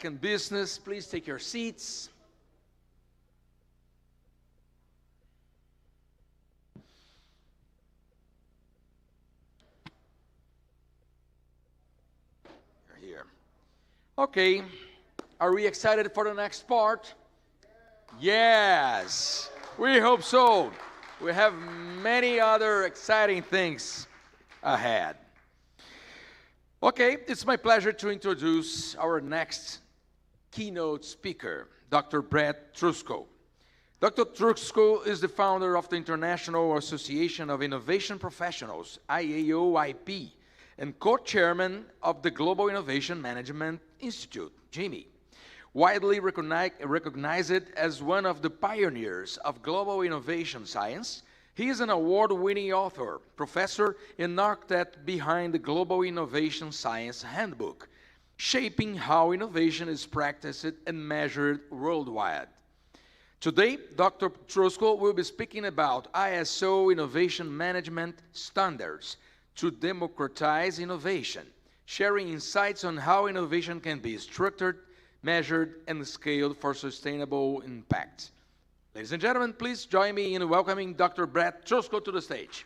in business. Please take your seats. You're here. Okay, are we excited for the next part? Yes, we hope so. We have many other exciting things ahead. Okay, it's my pleasure to introduce our next keynote speaker, Dr. Brett Trusco. Dr. Trusco is the founder of the International Association of Innovation Professionals, IAOIP, and co-chairman of the Global Innovation Management Institute, GIM. Widely recognized as one of the pioneers of global innovation science, he is an award-winning author, professor, and architect behind the Global Innovation Science Handbook, shaping how innovation is practiced and measured worldwide. Today, Dr. Trusco will be speaking about ISO innovation management standards to democratize innovation, sharing insights on how innovation can be structured, measured, and scaled for sustainable impact. Ladies and gentlemen, please join me in welcoming Dr. Brett Trusco to the stage.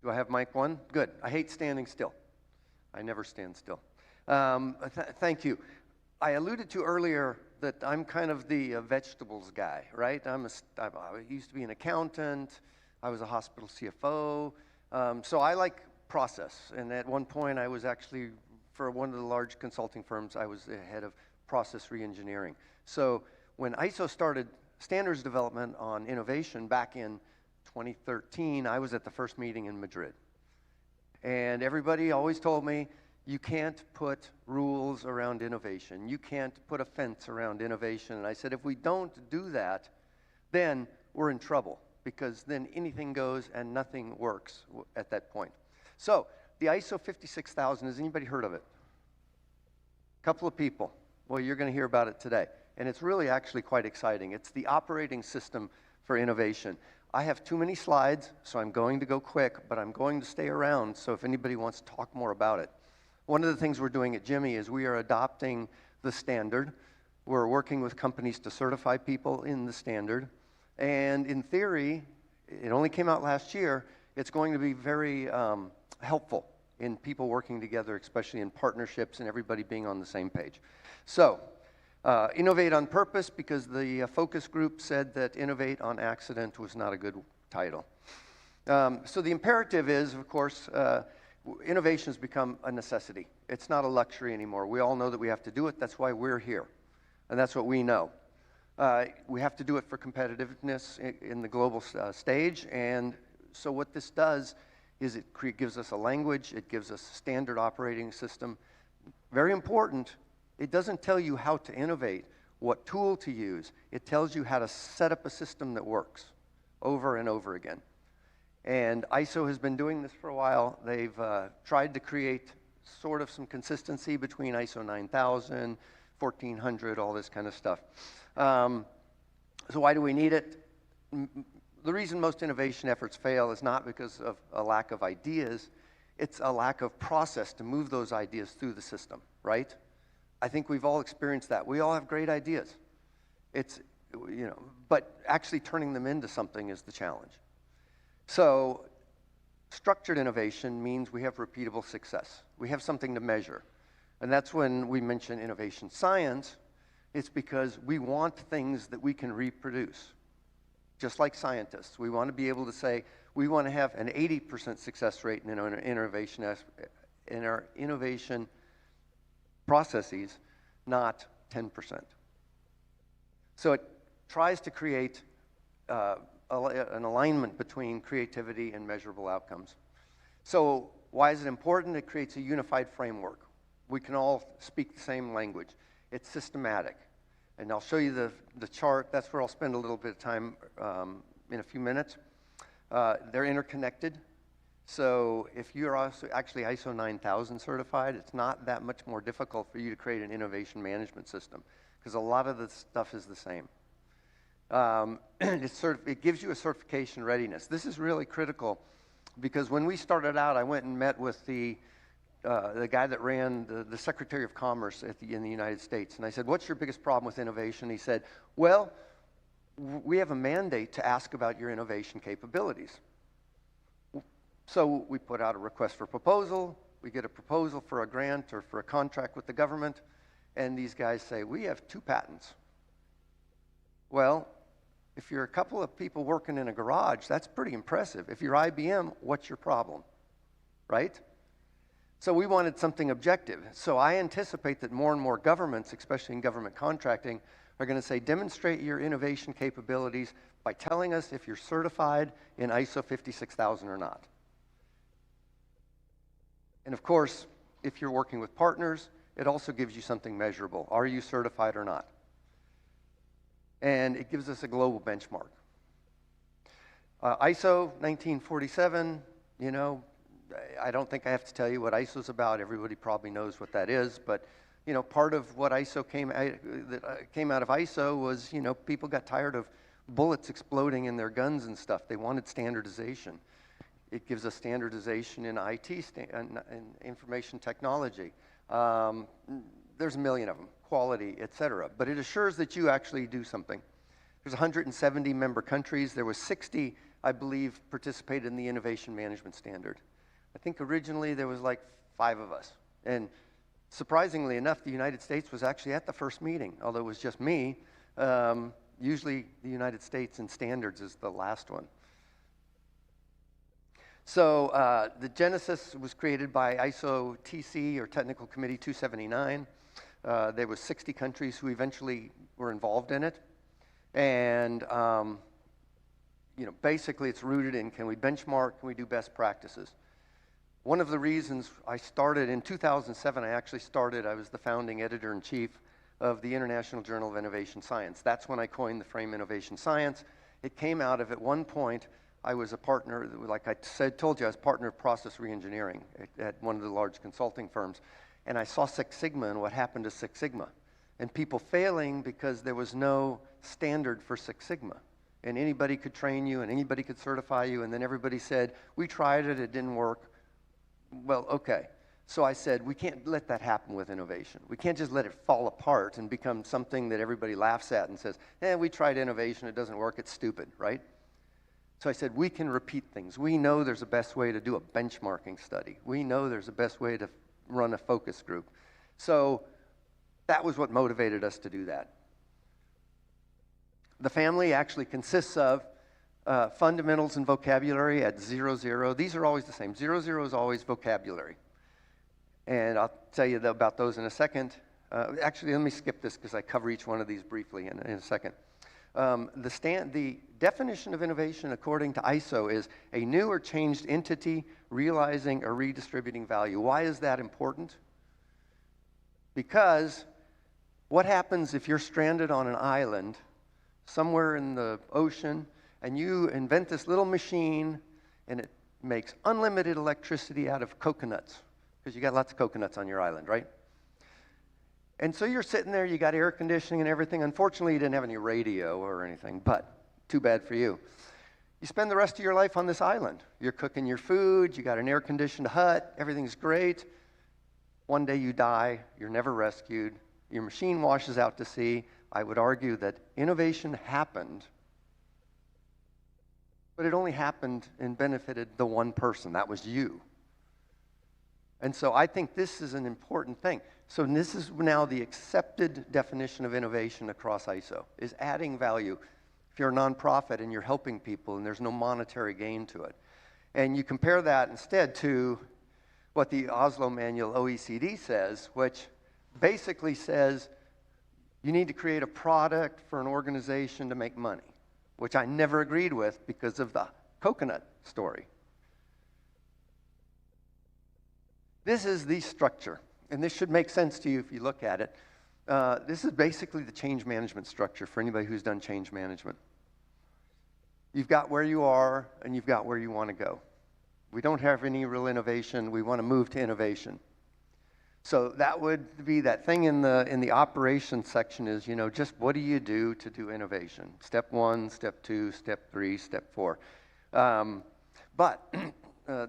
Do I have mic one? Good. I hate standing still. I never stand still. Thank you. I alluded to earlier that I'm kind of the vegetables guy, right? I used to be an accountant. I was a hospital CFO. So I like process. And at one point, I was actually, for one of the large consulting firms, I was the head of process reengineering. So when ISO started standards development on innovation back in 2013, I was at the first meeting in Madrid. And everybody always told me, you can't put rules around innovation. You can't put a fence around innovation. And I said, if we don't do that, then we're in trouble, because then anything goes and nothing works at that point. So the ISO 56000, has anybody heard of it? A couple of people. Well, you're going to hear about it today. And it's really actually quite exciting. It's the operating system for innovation. I have too many slides, so I'm going to go quick, but I'm going to stay around, so if anybody wants to talk more about it. One of the things we're doing at GIM is we are adopting the standard. We're working with companies to certify people in the standard. And in theory, it only came out last year, it's going to be very helpful in people working together, especially in partnerships and everybody being on the same page. So, innovate on purpose, because the focus group said that innovate on accident was not a good title. So the imperative is, of course, innovation has become a necessity. It's not a luxury anymore. We all know that we have to do it. That's why we're here. And that's what we know. We have to do it for competitiveness in the global stage. And so what this does is it gives us a language. It gives us a standard operating system. Very important. It doesn't tell you how to innovate, what tool to use. It tells you how to set up a system that works over and over again. And ISO has been doing this for a while. They've tried to create sort of some consistency between ISO 9000, 1400, all this kind of stuff. So why do we need it? The reason most innovation efforts fail is not because of a lack of ideas. It's a lack of process to move those ideas through the system, right? I think we've all experienced that. We all have great ideas. It's, but actually turning them into something is the challenge. So structured innovation means we have repeatable success. We have something to measure. And that's when we mention innovation science. It's because we want things that we can reproduce. Just like scientists, we want to be able to say, we want to have an 80% success rate in our innovation processes, not 10%. So it tries to create an alignment between creativity and measurable outcomes. So why is it important? It creates a unified framework. We can all speak the same language. It's systematic. And I'll show you the chart. That's where I'll spend a little bit of time in a few minutes. They're interconnected. So if you're also actually ISO 9000 certified, it's not that much more difficult for you to create an innovation management system, because a lot of the stuff is the same. It gives you a certification readiness. This is really critical because when we started out, I went and met with the guy that ran the Secretary of Commerce in the United States. And I said, what's your biggest problem with innovation? He said, well, we have a mandate to ask about your innovation capabilities. So we put out a request for proposal. We get a proposal for a grant or for a contract with the government. And these guys say, we have 2 patents. Well, if you're a couple of people working in a garage, that's pretty impressive. If you're IBM, what's your problem, right? So we wanted something objective. So I anticipate that more and more governments, especially in government contracting, are going to say, demonstrate your innovation capabilities by telling us if you're certified in ISO 56000 or not. And of course, if you're working with partners, it also gives you something measurable. Are you certified or not? And it gives us a global benchmark. ISO 1947, you know, I don't think I have to tell you what ISO is about. Everybody probably knows what that is. But, you know, part of what ISO came out of ISO was, you know, people got tired of bullets exploding in their guns and stuff. They wanted standardization. It gives us standardization in IT, in information technology. There's a million of them, quality, et cetera. But it assures that you actually do something. There's 170 member countries. There was 60, I believe, participated in the innovation management standard. I think originally there was like 5 of us. And surprisingly enough, the United States was actually at the first meeting, although it was just me. Usually the United States in standards is the last one. So the Genesis was created by ISO TC, or Technical Committee 279. There was 60 countries who eventually were involved in it. And you know, basically it's rooted in, can we benchmark, can we do best practices? One of the reasons I started in 2007, I was the founding editor-in-chief of the International Journal of Innovation Science. That's when I coined the frame Innovation Science. It came out of, at one point, I was a partner, like I told you, I was partner of process reengineering at one of the large consulting firms. And I saw Six Sigma and what happened to Six Sigma. And people failing because there was no standard for Six Sigma. And anybody could train you and anybody could certify you. And then everybody said, we tried it, it didn't work. Well, okay. So I said, we can't let that happen with innovation. We can't just let it fall apart and become something that everybody laughs at and says, we tried innovation, it doesn't work, it's stupid, right? So I said, we can repeat things. We know there's a best way to do a benchmarking study. We know there's a best way to run a focus group. So that was what motivated us to do that. The family actually consists of fundamentals and vocabulary at 00. These are always the same. 00 is always vocabulary. And I'll tell you about those in a second. Actually, let me skip this because I cover each one of these briefly in a second. The definition of innovation according to ISO is a new or changed entity realizing or redistributing value. Why is that important? Because what happens if you're stranded on an island somewhere in the ocean and you invent this little machine and it makes unlimited electricity out of coconuts? Because you got lots of coconuts on your island, right? And so you're sitting there, you got air conditioning and everything. Unfortunately, you didn't have any radio or anything, but too bad for you. You spend the rest of your life on this island. You're cooking your food, you got an air-conditioned hut, everything's great. One day you die, you're never rescued, your machine washes out to sea. I would argue that innovation happened, but it only happened and benefited the one person, that was you. And so I think this is an important thing. So this is now the accepted definition of innovation across ISO, is adding value. If you're a nonprofit and you're helping people and there's no monetary gain to it. And you compare that instead to what the Oslo Manual OECD says, which basically says you need to create a product for an organization to make money, which I never agreed with because of the coconut story. This is the structure, and this should make sense to you if you look at it. This is basically the change management structure for anybody who's done change management. You've got where you are, and you've got where you want to go. We don't have any real innovation. We want to move to innovation. So that would be that thing in the operations section is, just what do you do to do innovation? Step 1, step 2, step 3, step 4. But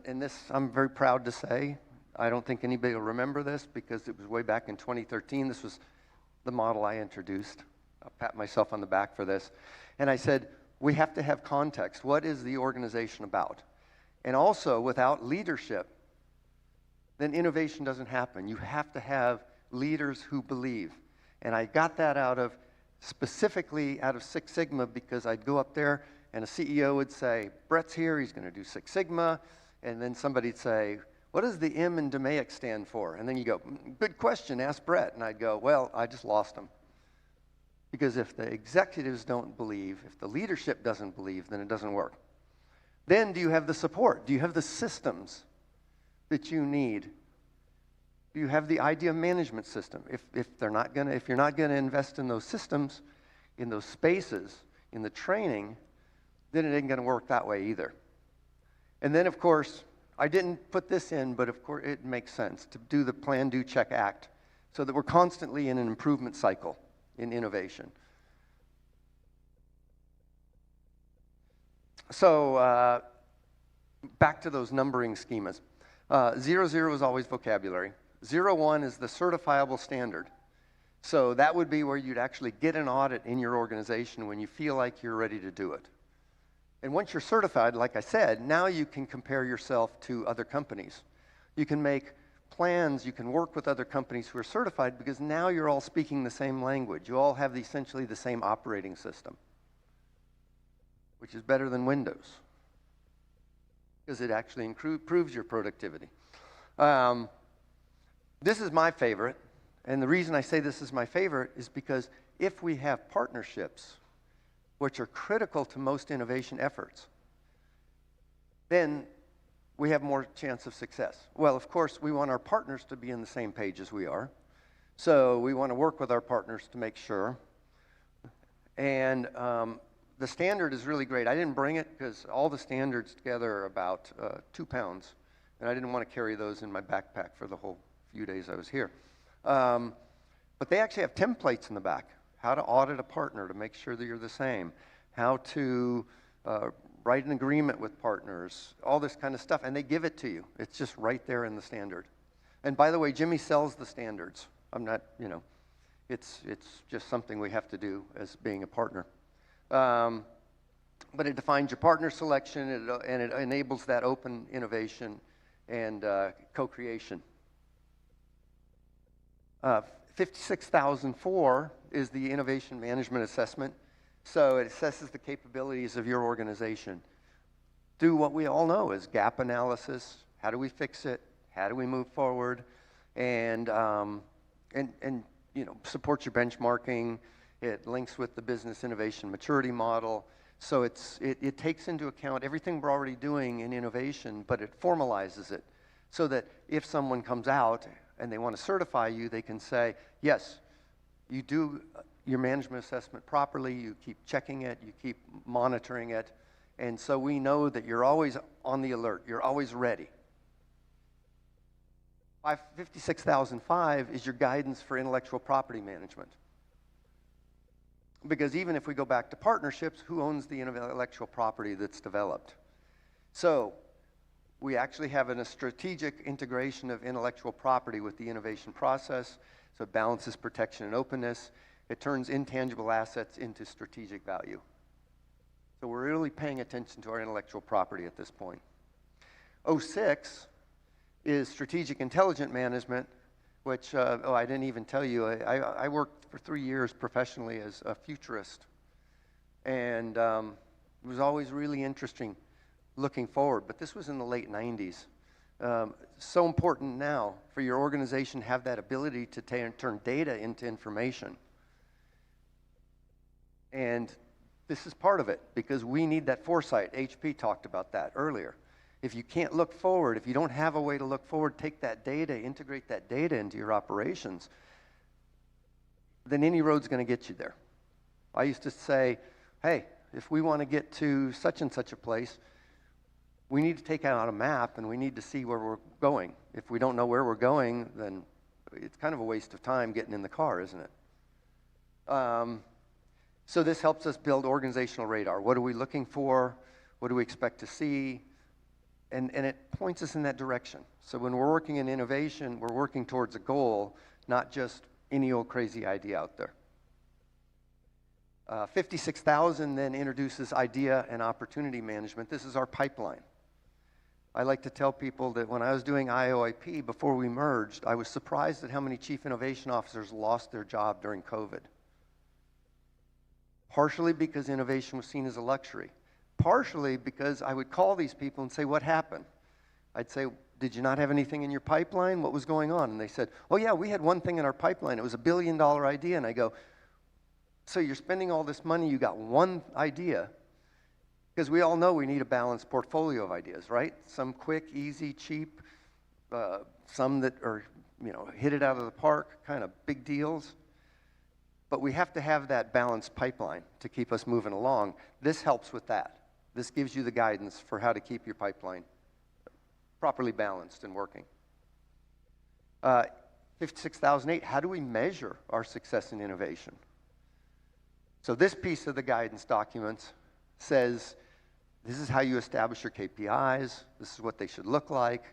in this, I'm very proud to say, I don't think anybody will remember this because it was way back in 2013. This was the model I introduced. I'll pat myself on the back for this. And I said, we have to have context. What is the organization about? And also, without leadership, then innovation doesn't happen. You have to have leaders who believe. And I got that specifically out of Six Sigma because I'd go up there and a CEO would say, Brett's here, he's going to do Six Sigma. And then somebody'd say, what does the M in DMAIC stand for? And then you go, good question, ask Brett. And I'd go, well, I just lost him. Because if the executives don't believe, if the leadership doesn't believe, then it doesn't work. Then do you have the support? Do you have the systems that you need? Do you have the idea management system? If you're not going to invest in those systems, in those spaces, in the training, then it ain't going to work that way either. And then, of course, I didn't put this in, but of course it makes sense to do the plan, do, check, act, so that we're constantly in an improvement cycle in innovation. So back to those numbering schemas. 0, is always vocabulary. 1 is the certifiable standard. So that would be where you'd actually get an audit in your organization when you feel like you're ready to do it. And once you're certified, like I said, now you can compare yourself to other companies. You can make plans, you can work with other companies who are certified because now you're all speaking the same language. You all have essentially the same operating system, which is better than Windows because it actually improves your productivity. This is my favorite, and the reason I say this is my favorite is because if we have partnerships, which are critical to most innovation efforts, then we have more chance of success. Well, of course, we want our partners to be on the same page as we are. So we want to work with our partners to make sure. And the standard is really great. I didn't bring it because all the standards together are about 2 pounds. And I didn't want to carry those in my backpack for the whole few days I was here. But they actually have templates in the back. How to audit a partner to make sure that you're the same, how to write an agreement with partners, all this kind of stuff, and they give it to you. It's just right there in the standard. And by the way, Jimmy sells the standards. I'm not, it's just something we have to do as being a partner. But it defines your partner selection, and it enables that open innovation and co-creation. 56004 is the innovation management assessment. So it assesses the capabilities of your organization. Do what we all know is gap analysis. How do we fix it? How do we move forward? And support your benchmarking. It links with the business innovation maturity model. So it takes into account everything we're already doing in innovation, but it formalizes it so that if someone comes out and they want to certify you, they can say, yes, you do your management assessment properly, you keep checking it, you keep monitoring it, and so we know that you're always on the alert, you're always ready. 56005 is your guidance for intellectual property management. Because even if we go back to partnerships, who owns the intellectual property that's developed? So we actually have a strategic integration of intellectual property with the innovation process. So it balances protection and openness. It turns intangible assets into strategic value. So we're really paying attention to our intellectual property at this point. 06 is strategic intelligent management, which, I didn't even tell you, I worked for 3 years professionally as a futurist. And it was always really interesting looking forward, but this was in the late 90s. So important now for your organization to have that ability to turn data into information. And this is part of it, because we need that foresight. HP talked about that earlier. If you can't look forward, if you don't have a way to look forward, take that data, integrate that data into your operations, then any road's going to get you there. I used to say, hey, if we want to get to such and such a place, we need to take out a map and we need to see where we're going. If we don't know where we're going, then It's kind of a waste of time getting in the car, isn't it? So this helps us build organizational radar. What are we looking for? What do we expect to see? And it points us in that direction. So when we're working in innovation, we're working towards a goal, not just any old crazy idea out there. 56,000 then introduces idea and opportunity management. This is our pipeline. I like to tell people that when I was doing IOIP, before we merged, I was surprised at how many chief innovation officers lost their job during COVID. Partially because innovation was seen as a luxury. Partially because I would call these people and say, what happened? I'd say, did you not have anything in your pipeline? What was going on? And they said, oh yeah, we had one thing in our pipeline. It was $1 billion idea. And I go, so you're spending all this money, you got one idea? Because we all know we need a balanced portfolio of ideas, right? Some quick, easy, cheap, some that are, hit it out of the park, kind of big deals. But we have to have that balanced pipeline to keep us moving along. This helps with that. This gives you the guidance for how to keep your pipeline properly balanced and working. 56,008, how do we measure our success in innovation? So this piece of the guidance documents says, this is how you establish your KPIs, this is what they should look like,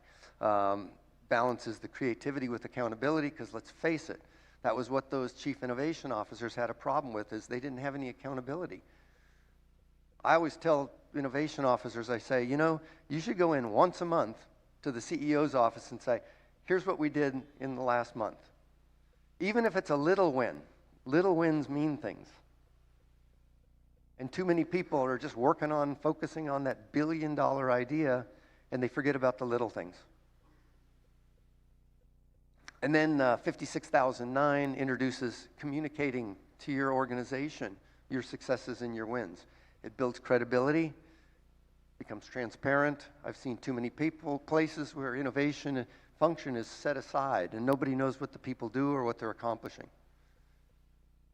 balances the creativity with accountability, because let's face it, that was what those chief innovation officers had a problem with, is they didn't have any accountability. I always tell innovation officers, I say, you should go in once a month to the CEO's office and say, here's what we did in the last month. Even if it's a little win, little wins mean things. And too many people are just focusing on that $1 billion idea, and they forget about the little things. And then 56,009 introduces communicating to your organization your successes and your wins. It builds credibility, becomes transparent. I've seen too many places where innovation function is set aside and nobody knows what the people do or what they're accomplishing.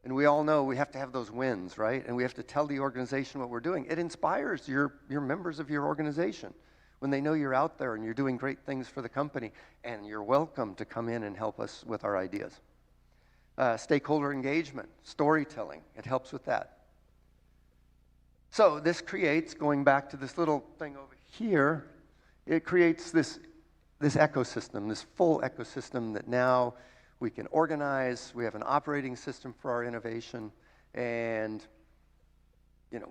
And we all know we have to have those wins, right? And we have to tell the organization what we're doing. It inspires your members of your organization when they know you're out there and you're doing great things for the company, and you're welcome to come in and help us with our ideas. Stakeholder engagement, storytelling, it helps with that. So this creates, going back to this little thing over here, it creates this ecosystem, this full ecosystem that now we can organize. We have an operating system for our innovation, and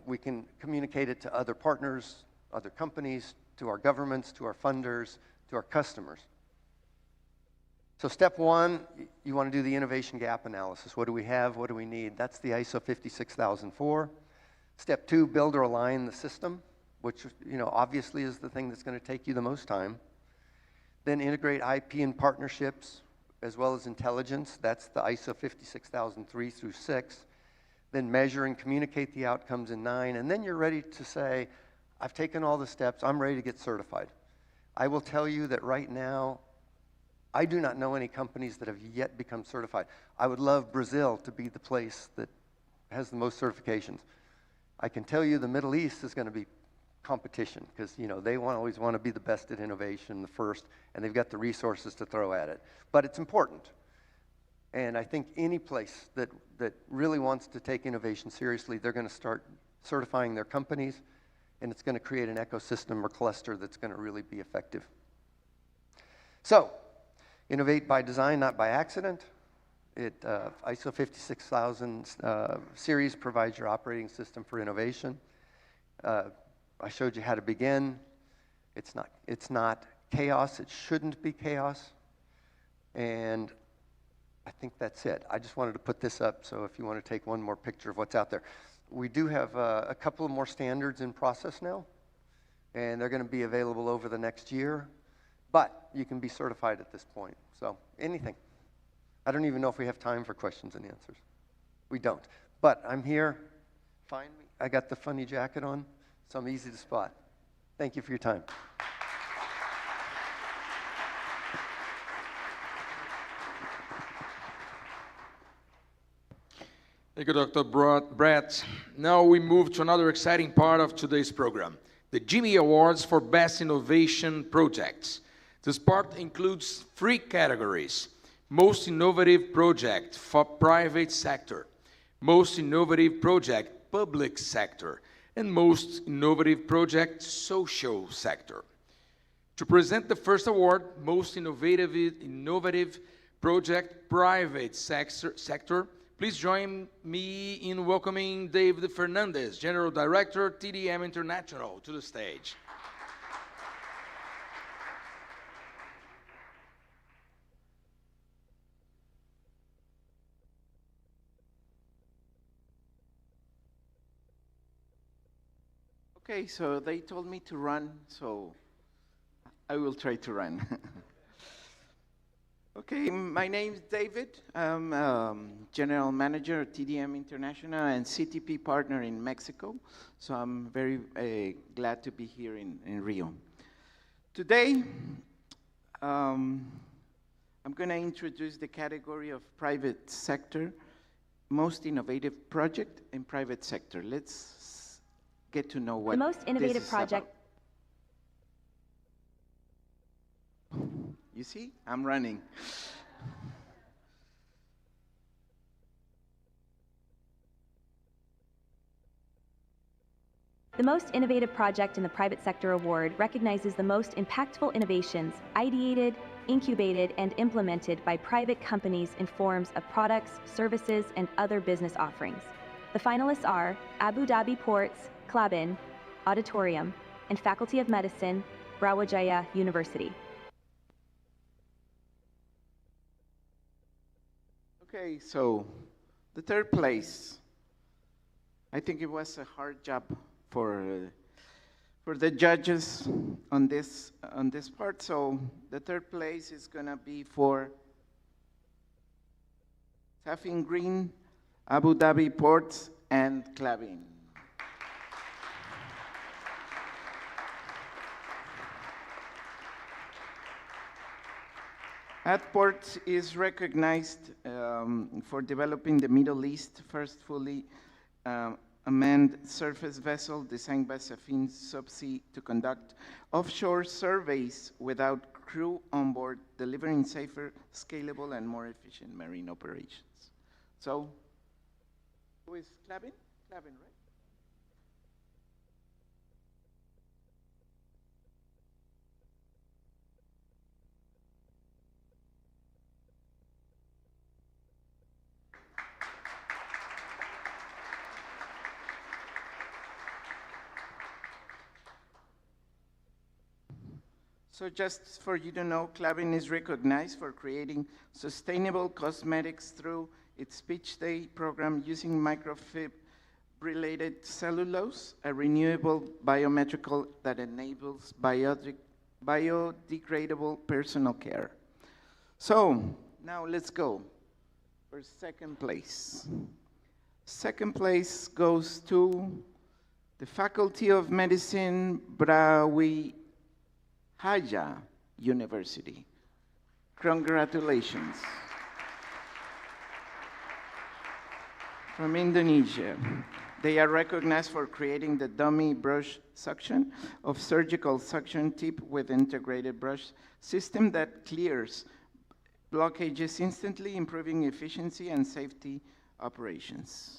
we can communicate it to other partners, other companies, to our governments, to our funders, to our customers. So step one, you want to do the innovation gap analysis. What do we have? What do we need? That's the ISO 56004. Step two, build or align the system, which obviously is the thing that's going to take you the most time. Then integrate IP and partnerships, as well as intelligence. That's the ISO 56003 through 6. Then measure and communicate the outcomes in 9. And then you're ready to say, I've taken all the steps, I'm ready to get certified. I will tell you that right now, I do not know any companies that have yet become certified. I would love Brazil to be the place that has the most certifications. I can tell you the Middle East is going to be competition, because they always want to be the best at innovation, the first, and they've got the resources to throw at it. But it's important. And I think any place that really wants to take innovation seriously, they're going to start certifying their companies, and it's going to create an ecosystem or cluster that's going to really be effective. So, innovate by design, not by accident. ISO 56000 series provides your operating system for innovation. I showed you how to begin. It's not chaos. It shouldn't be chaos. And I think that's it. I just wanted to put this up, so if you want to take one more picture of what's out there. We do have a couple of more standards in process now, and they're going to be available over the next year, but you can be certified at this point. So anything. I don't even know if we have time for questions and answers. We don't. But I'm here. Find me. I got the funny jacket on, so I'm easy to spot. Thank you for your time. Thank you, Dr. Brett. Now we move to another exciting part of today's program, the GIM Awards for Best Innovation Projects. This part includes 3 categories: Most innovative project for private sector, most innovative project public sector, and most innovative project social sector. To present the first award, most innovative project private sector, please join me in welcoming David Fernandez, General Director, TDM International, to the stage. Okay, so they told me to run, so I will try to run. Okay, my name is David. I'm General Manager at TDM International and CTP partner in Mexico. So I'm very glad to be here in Rio. Today, I'm going to introduce the category of private sector, most innovative project in private sector. Let's get to know what the most innovative this is project. About. You see, I'm running. The most innovative project in the private sector award recognizes the most impactful innovations ideated, incubated, and implemented by private companies in forms of products, services, and other business offerings. The finalists are Abu Dhabi Ports, Klabin, Auditorium, and Faculty of Medicine, Brawijaya University. Okay, so the third place. I think it was a hard job for the judges on this part. So the third place is gonna be for Safin Green, Abu Dhabi Ports, and Klabin. Atport is recognized for developing the Middle East first fully unmanned surface vessel designed by Safin Subsea to conduct offshore surveys without crew on board, delivering safer, scalable, and more efficient marine operations. So, who is Klabin? Klabin, right? So just for you to know, Klabin is recognized for creating sustainable cosmetics through its Speech Day program using microfibrillated cellulose, a renewable biometrical that enables biodegradable personal care. So now let's go for second place. Second place goes to the Faculty of Medicine, Brawijaya University. Congratulations. From Indonesia, they are recognized for creating the dummy brush suction of surgical suction tip with integrated brush system that clears blockages instantly, improving efficiency and safety operations.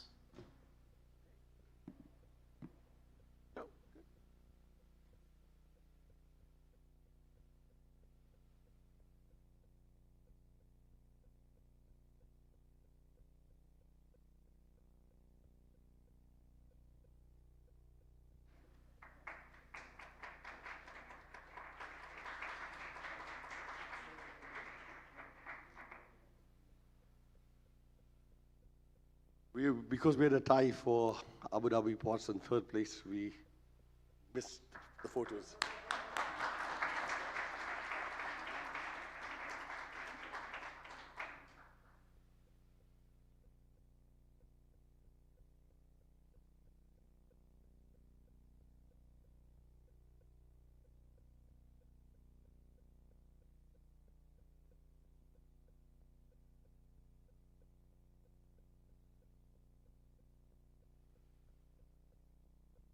Because we had a tie for Abu Dhabi Ports in third place, we missed the photos.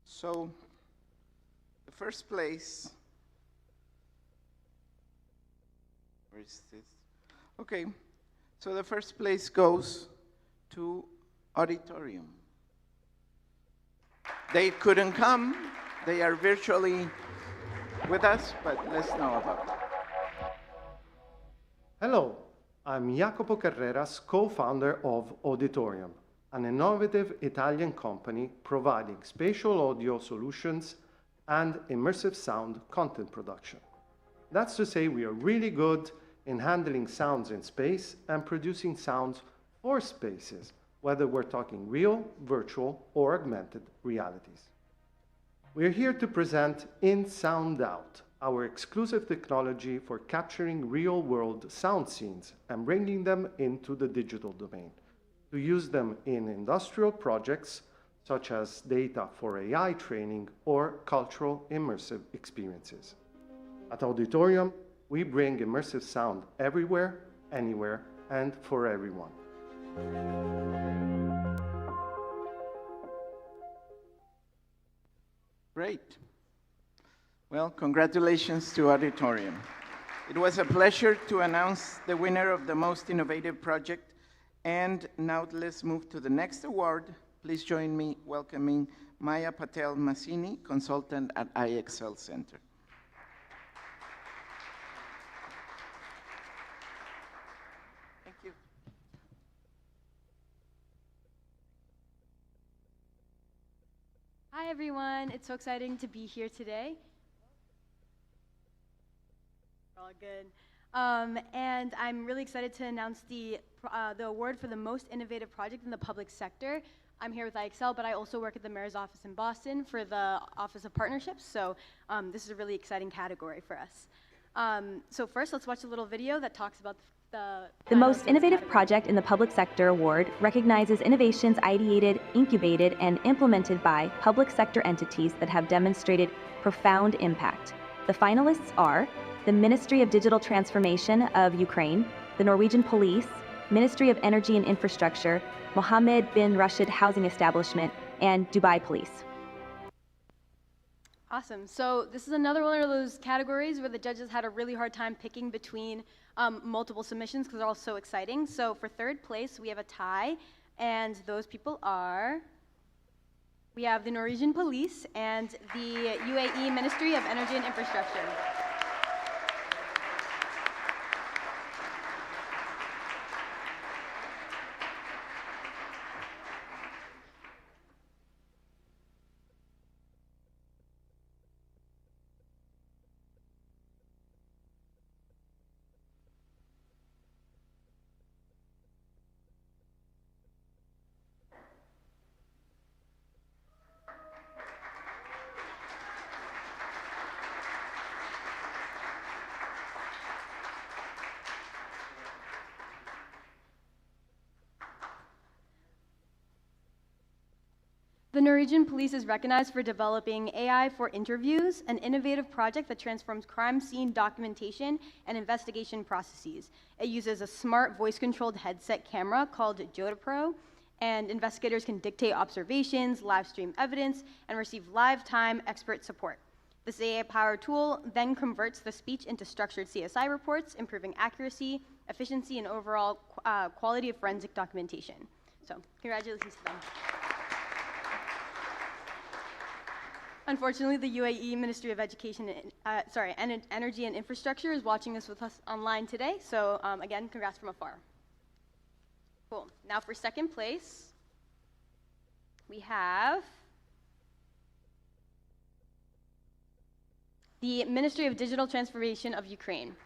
So, the first place, where is this? Okay, So the first place goes to Auditorium. They couldn't come. They are virtually with us, but let's know about it. Hello, I'm Jacopo Carreras, co-founder of Auditorium, an innovative Italian company providing spatial audio solutions and immersive sound content production. That's to say, we are really good in handling sounds in space and producing sounds for spaces, whether we're talking real, virtual, or augmented realities. We're here to present In Sound Out, our exclusive technology for capturing real-world sound scenes and bringing them into the digital domain, to use them in industrial projects such as data for AI training or cultural immersive experiences. At Auditorium, we bring immersive sound everywhere, anywhere, and for everyone. Great. Well, congratulations to Auditorium. It was a pleasure to announce the winner of the most innovative project. And now let's move to the next award. Please join me welcoming Maya Patel Massini, consultant at IXL Center. Thank you. Hi, everyone. It's so exciting to be here today. We're all good. And I'm really excited to announce the award for the most innovative project in the public sector. I'm here with IXL, but I also work at the Mayor's Office in Boston for the Office of Partnerships, so this is a really exciting category for us. So first, let's watch a little video that talks about The Most Innovative Project in the Public Sector Award recognizes innovations ideated, incubated, and implemented by public sector entities that have demonstrated profound impact. The finalists are the Ministry of Digital Transformation of Ukraine, the Norwegian Police, Ministry of Energy and Infrastructure, Mohammed bin Rashid Housing Establishment, and Dubai Police. Awesome. So this is another one of those categories where the judges had a really hard time picking between multiple submissions because they're all so exciting. So for third place, we have a tie, and those people are, we have the Norwegian Police and the UAE Ministry of Energy and Infrastructure. The Norwegian Police is recognized for developing AI for interviews, an innovative project that transforms crime scene documentation and investigation processes. It uses a smart voice-controlled headset camera called JotaPro, and investigators can dictate observations, live stream evidence, and receive live-time expert support. This AI-powered tool then converts the speech into structured CSI reports, improving accuracy, efficiency, and overall quality of forensic documentation. So, congratulations to them. Unfortunately, the UAE Ministry of Education, Energy and Infrastructure is watching us with us online today. So again, congrats from afar. Cool. Now for second place, we have the Ministry of Digital Transformation of Ukraine.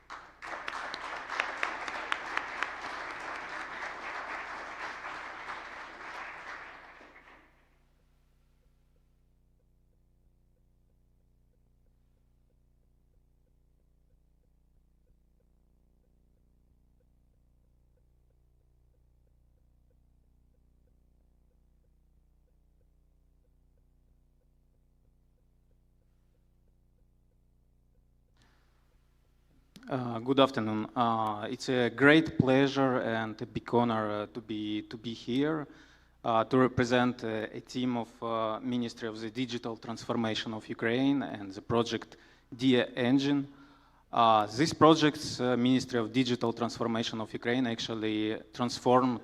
Good afternoon. It's a great pleasure and a big honor to be here to represent a team of Ministry of the Digital Transformation of Ukraine and the project DIA Engine. This project's Ministry of Digital Transformation of Ukraine actually transformed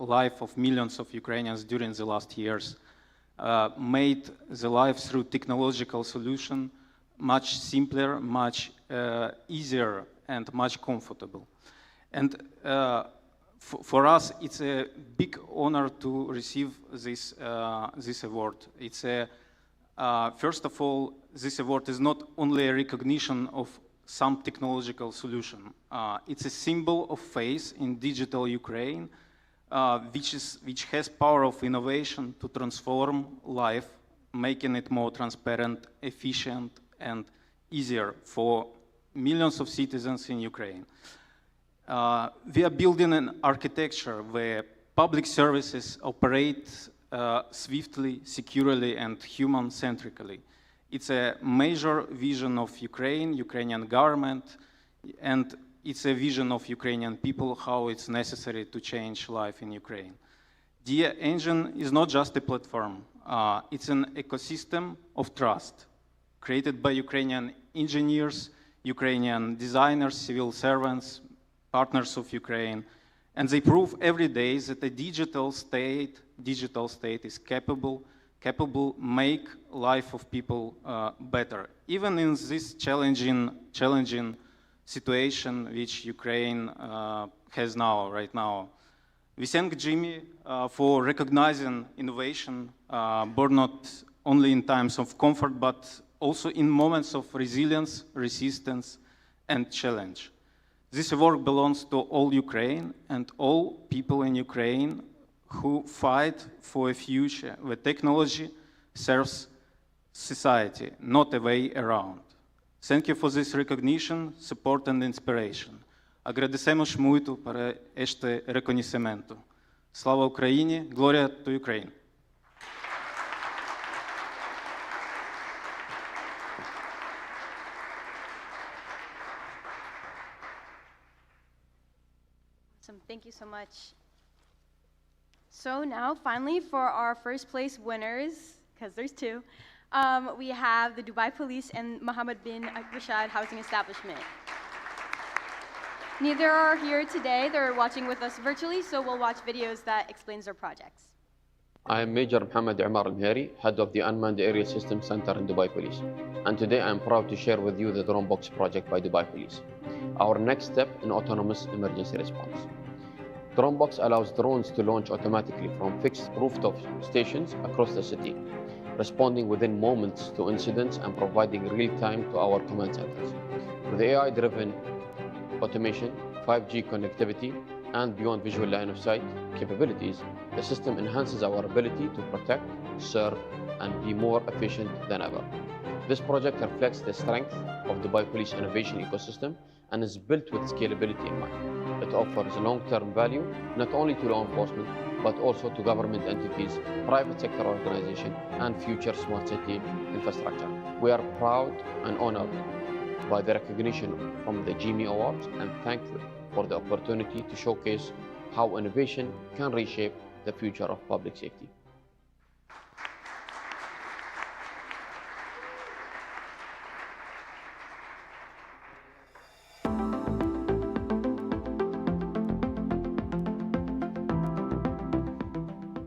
life of millions of Ukrainians during the last years, made the life through technological solution much simpler, much easier, and much comfortable. And for us, it's a big honor to receive this, this award. It's a, first of all, this award is not only a recognition of some technological solution. It's a symbol of faith in digital Ukraine, which has power of innovation to transform life, making it more transparent, efficient, and easier for millions of citizens in Ukraine. We are building an architecture where public services operate swiftly, securely, and human-centrically. It's a major vision of Ukraine, Ukrainian government, and it's a vision of Ukrainian people, how it's necessary to change life in Ukraine. DIA Engine is not just a platform. It's an ecosystem of trust created by Ukrainian engineers, Ukrainian designers, civil servants, partners of Ukraine, and they prove every day that a digital state is capable make life of people better, even in this challenging situation which Ukraine has now, right now. We thank Jimmy for recognizing innovation, born not only in times of comfort, but also in moments of resilience, resistance, and challenge. This award belongs to all Ukraine and all people in Ukraine who fight for a future where technology serves society, not a way around. Thank you for this recognition, support and inspiration. Agradecemos muito para este reconhecimento. Slava Ukraini, Gloria to Ukraine. Awesome, thank you so much. So now, finally, for our first place winners, because there's two, we have the Dubai Police and Mohammed bin Rashid Housing Establishment. Neither are here today. They're watching with us virtually, so we'll watch videos that explains their projects. I am Major Mohammed Umar Al-Mheri, head of the Unmanned Area Systems Center in Dubai Police. And today I am proud to share with you the Drone Box project by Dubai Police, our next step in autonomous emergency response. Drone Box allows drones to launch automatically from fixed rooftop stations across the city, responding within moments to incidents and providing real-time to our command centers. With AI-driven automation, 5G connectivity, and beyond visual line of sight capabilities, the system enhances our ability to protect, serve, and be more efficient than ever. This project reflects the strength of Dubai Police innovation ecosystem and is built with scalability in mind. It offers long-term value not only to law enforcement, but also to government entities, private sector organizations, and future smart city infrastructure. We are proud and honored by the recognition from the GIM Awards and thankful for the opportunity to showcase how innovation can reshape the future of public safety.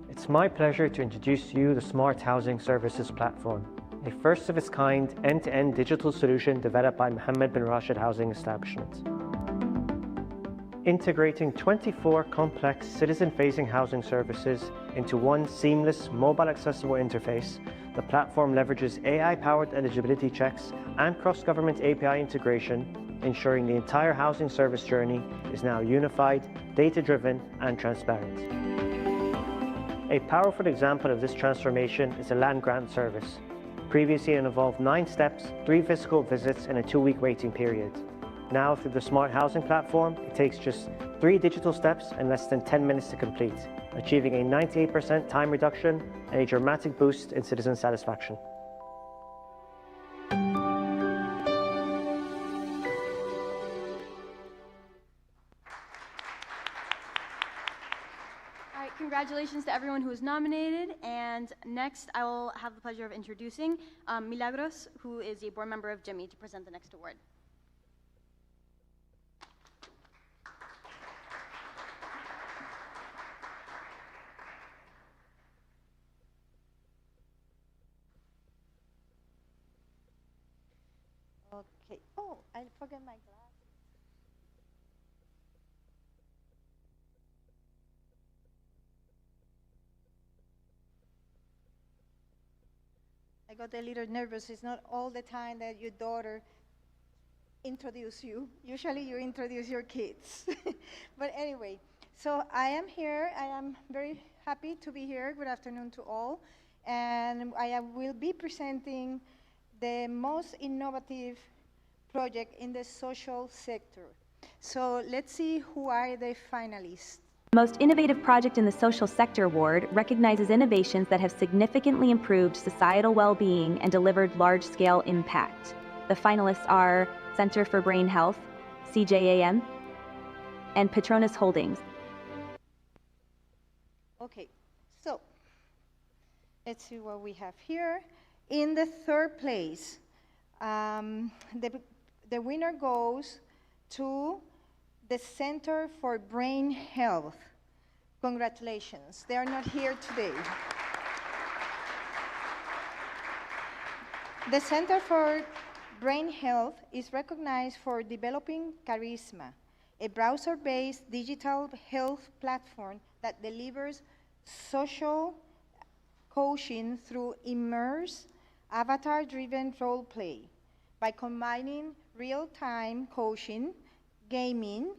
It's my pleasure to introduce to you the Smart Housing Services Platform, a first-of-its-kind end-to-end digital solution developed by Mohammed bin Rashid Housing Establishment. Integrating 24 complex citizen-facing housing services into one seamless, mobile-accessible interface, the platform leverages AI-powered eligibility checks and cross-government API integration, ensuring the entire housing service journey is now unified, data-driven, and transparent. A powerful example of this transformation is a land grant service. Previously, it involved 9 steps, 3 physical visits, and a 2-week waiting period. Now, through the Smart Housing platform, it takes just 3 digital steps and less than 10 minutes to complete, achieving a 98% time reduction and a dramatic boost in citizen satisfaction. Congratulations to everyone who was nominated. And next, I will have the pleasure of introducing Milagros, who is a board member of GIMI, to present the next award. Okay. Oh, I forgot my glasses. I got a little nervous. It's not all the time that your daughter introduce you. Usually you introduce your kids. But anyway, so I am here. I am very happy to be here. Good afternoon to all. And I will be presenting the most innovative project in the social sector. So let's see who are the finalists. The Most Innovative Project in the Social Sector Award recognizes innovations that have significantly improved societal well-being and delivered large-scale impact. The finalists are Center for Brain Health, CJAM, and Petronas Holdings. Okay, so let's see what we have here. In the third place, the winner goes to the Center for Brain Health. Congratulations. They are not here today. The Center for Brain Health is recognized for developing Charisma, a browser-based digital health platform that delivers social coaching through immersive, avatar-driven role play by combining real-time coaching, gaming,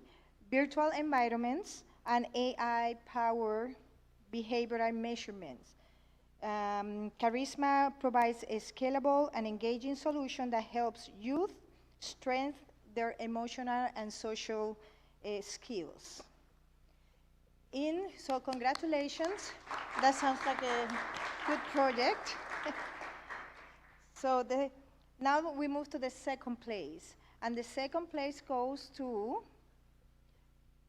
virtual environments, and AI-powered behavioral measurements. Charisma provides a scalable and engaging solution that helps youth strengthen their emotional and social skills. So congratulations. That sounds like a good project. So now we move to the second place. And the second place goes to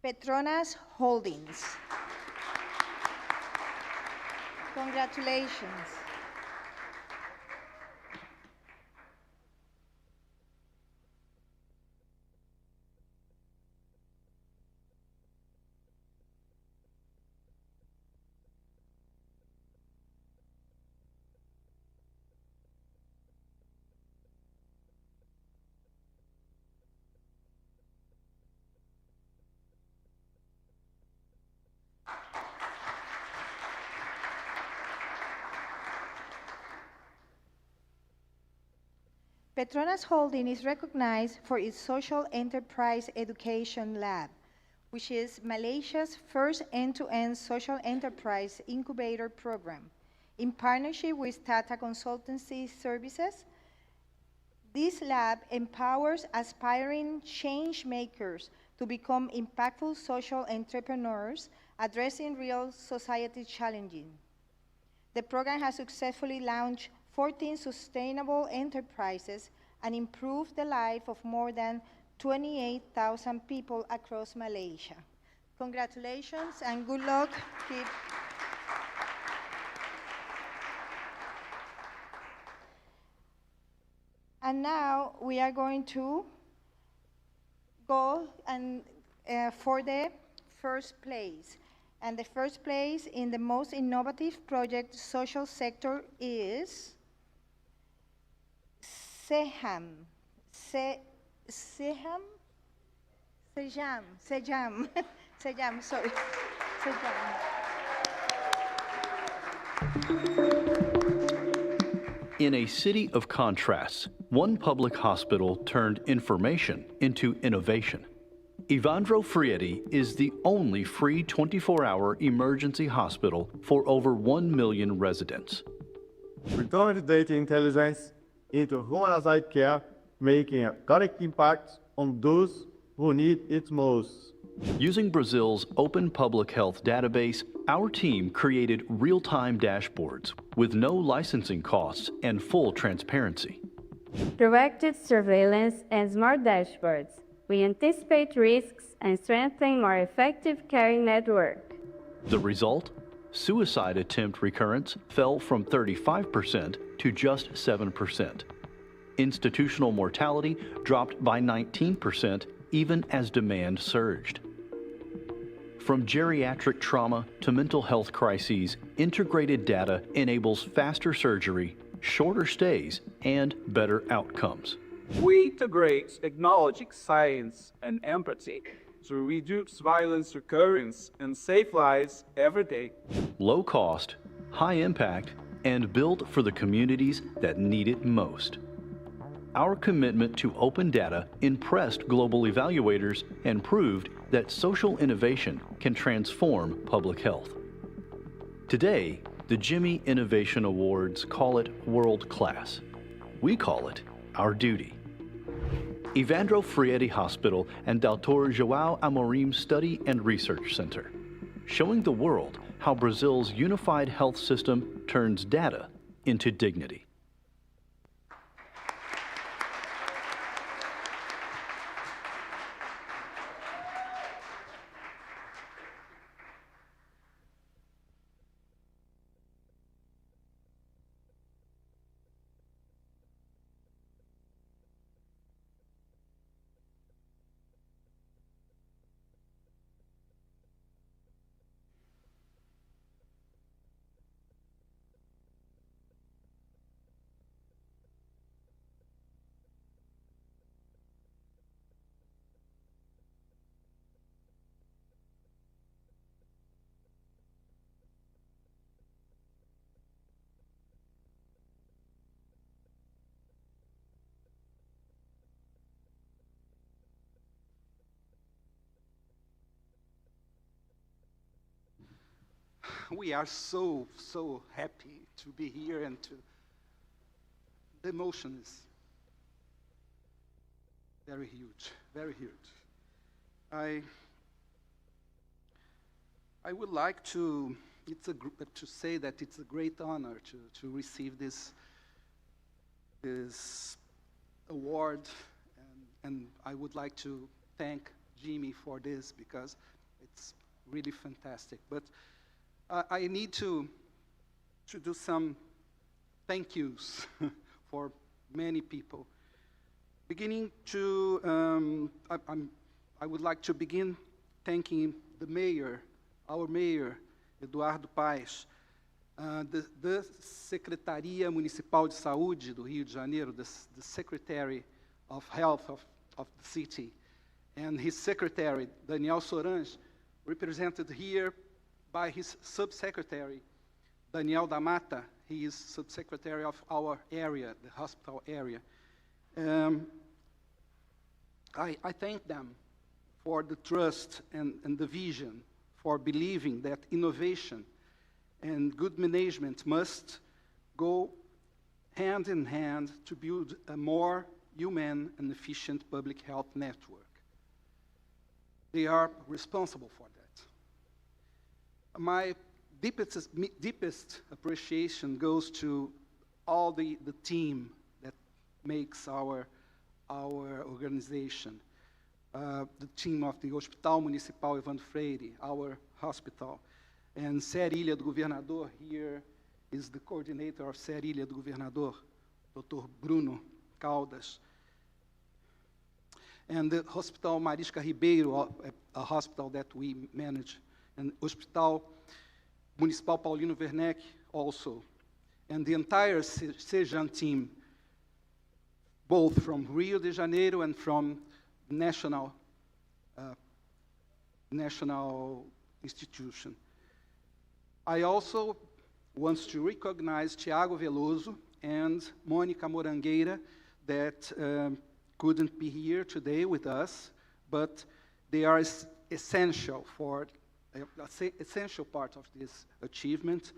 Petronas Holdings. Congratulations. Petronas Holding is recognized for its Social Enterprise Education Lab, which is Malaysia's first end-to-end social enterprise incubator program. In partnership with Tata Consultancy Services, this lab empowers aspiring change makers to become impactful social entrepreneurs addressing real society challenges. The program has successfully launched 14 sustainable enterprises and improved the life of more than 28,000 people across Malaysia. Congratulations and good luck. And now we are going to go for the first place. And the first place in the most innovative project social sector is Sejam, sorry. In a city of contrasts, one public hospital turned information into innovation. Evandro Friedi is the only free 24-hour emergency hospital for over 1 million residents. We turned data intelligence into humanized care, making a direct impact on those who need it most. Using Brazil's open public health database, our team created real-time dashboards with no licensing costs and full transparency. Directed surveillance and smart dashboards. We anticipate risks and strengthen more effective care network. The result? Suicide attempt recurrence fell from 35% to just 7%. Institutional mortality dropped by 19%, even as demand surged. From geriatric trauma to mental health crises, integrated data enables faster surgery, shorter stays, and better outcomes. We integrate technology, science, and empathy to reduce violence recurrence and save lives every day. Low cost, high impact, and built for the communities that need it most. Our commitment to open data impressed global evaluators and proved that social innovation can transform public health. Today, the GIMI Innovation Awards call it world-class. We call it our duty. Evandro Frieri Hospital and Dr. João Amorim Study and Research Center, showing the world how Brazil's unified health system turns data into dignity. We are so happy to be here and the emotion is very huge, very huge. I would like to say that it's a great honor to receive this award, and I would like to thank Jimmy for this because it's really fantastic. But I need to do some thank yous for many people. Beginning to, I would like to begin thanking the mayor, our mayor, Eduardo Paes, the Secretaria Municipal de Saúde do Rio de Janeiro, the Secretary of Health of the city, and his secretary, Daniel Sorange, represented here by his subsecretary, Daniel da Mata. He is subsecretary of our area, the hospital area. I thank them for the trust and the vision, for believing that innovation and good management must go hand in hand to build a more human and efficient public health network. They are responsible for that. My deepest appreciation goes to all the team that makes our organization. The team of the Hospital Municipal Evandro Freire, our hospital, and Ser Ilha do Governador here is the coordinator of Ser Ilha do Governador, Dr. Bruno Caldas. And the Hospital Marisca Ribeiro, a hospital that we manage, and Hospital Municipal Paulino Werneck also, and the entire Sejan team, both from Rio de Janeiro and from national institution. I also want to recognize Tiago Veloso and Mônica Morangueira that couldn't be here today with us, but they are essential for essential part of this achievement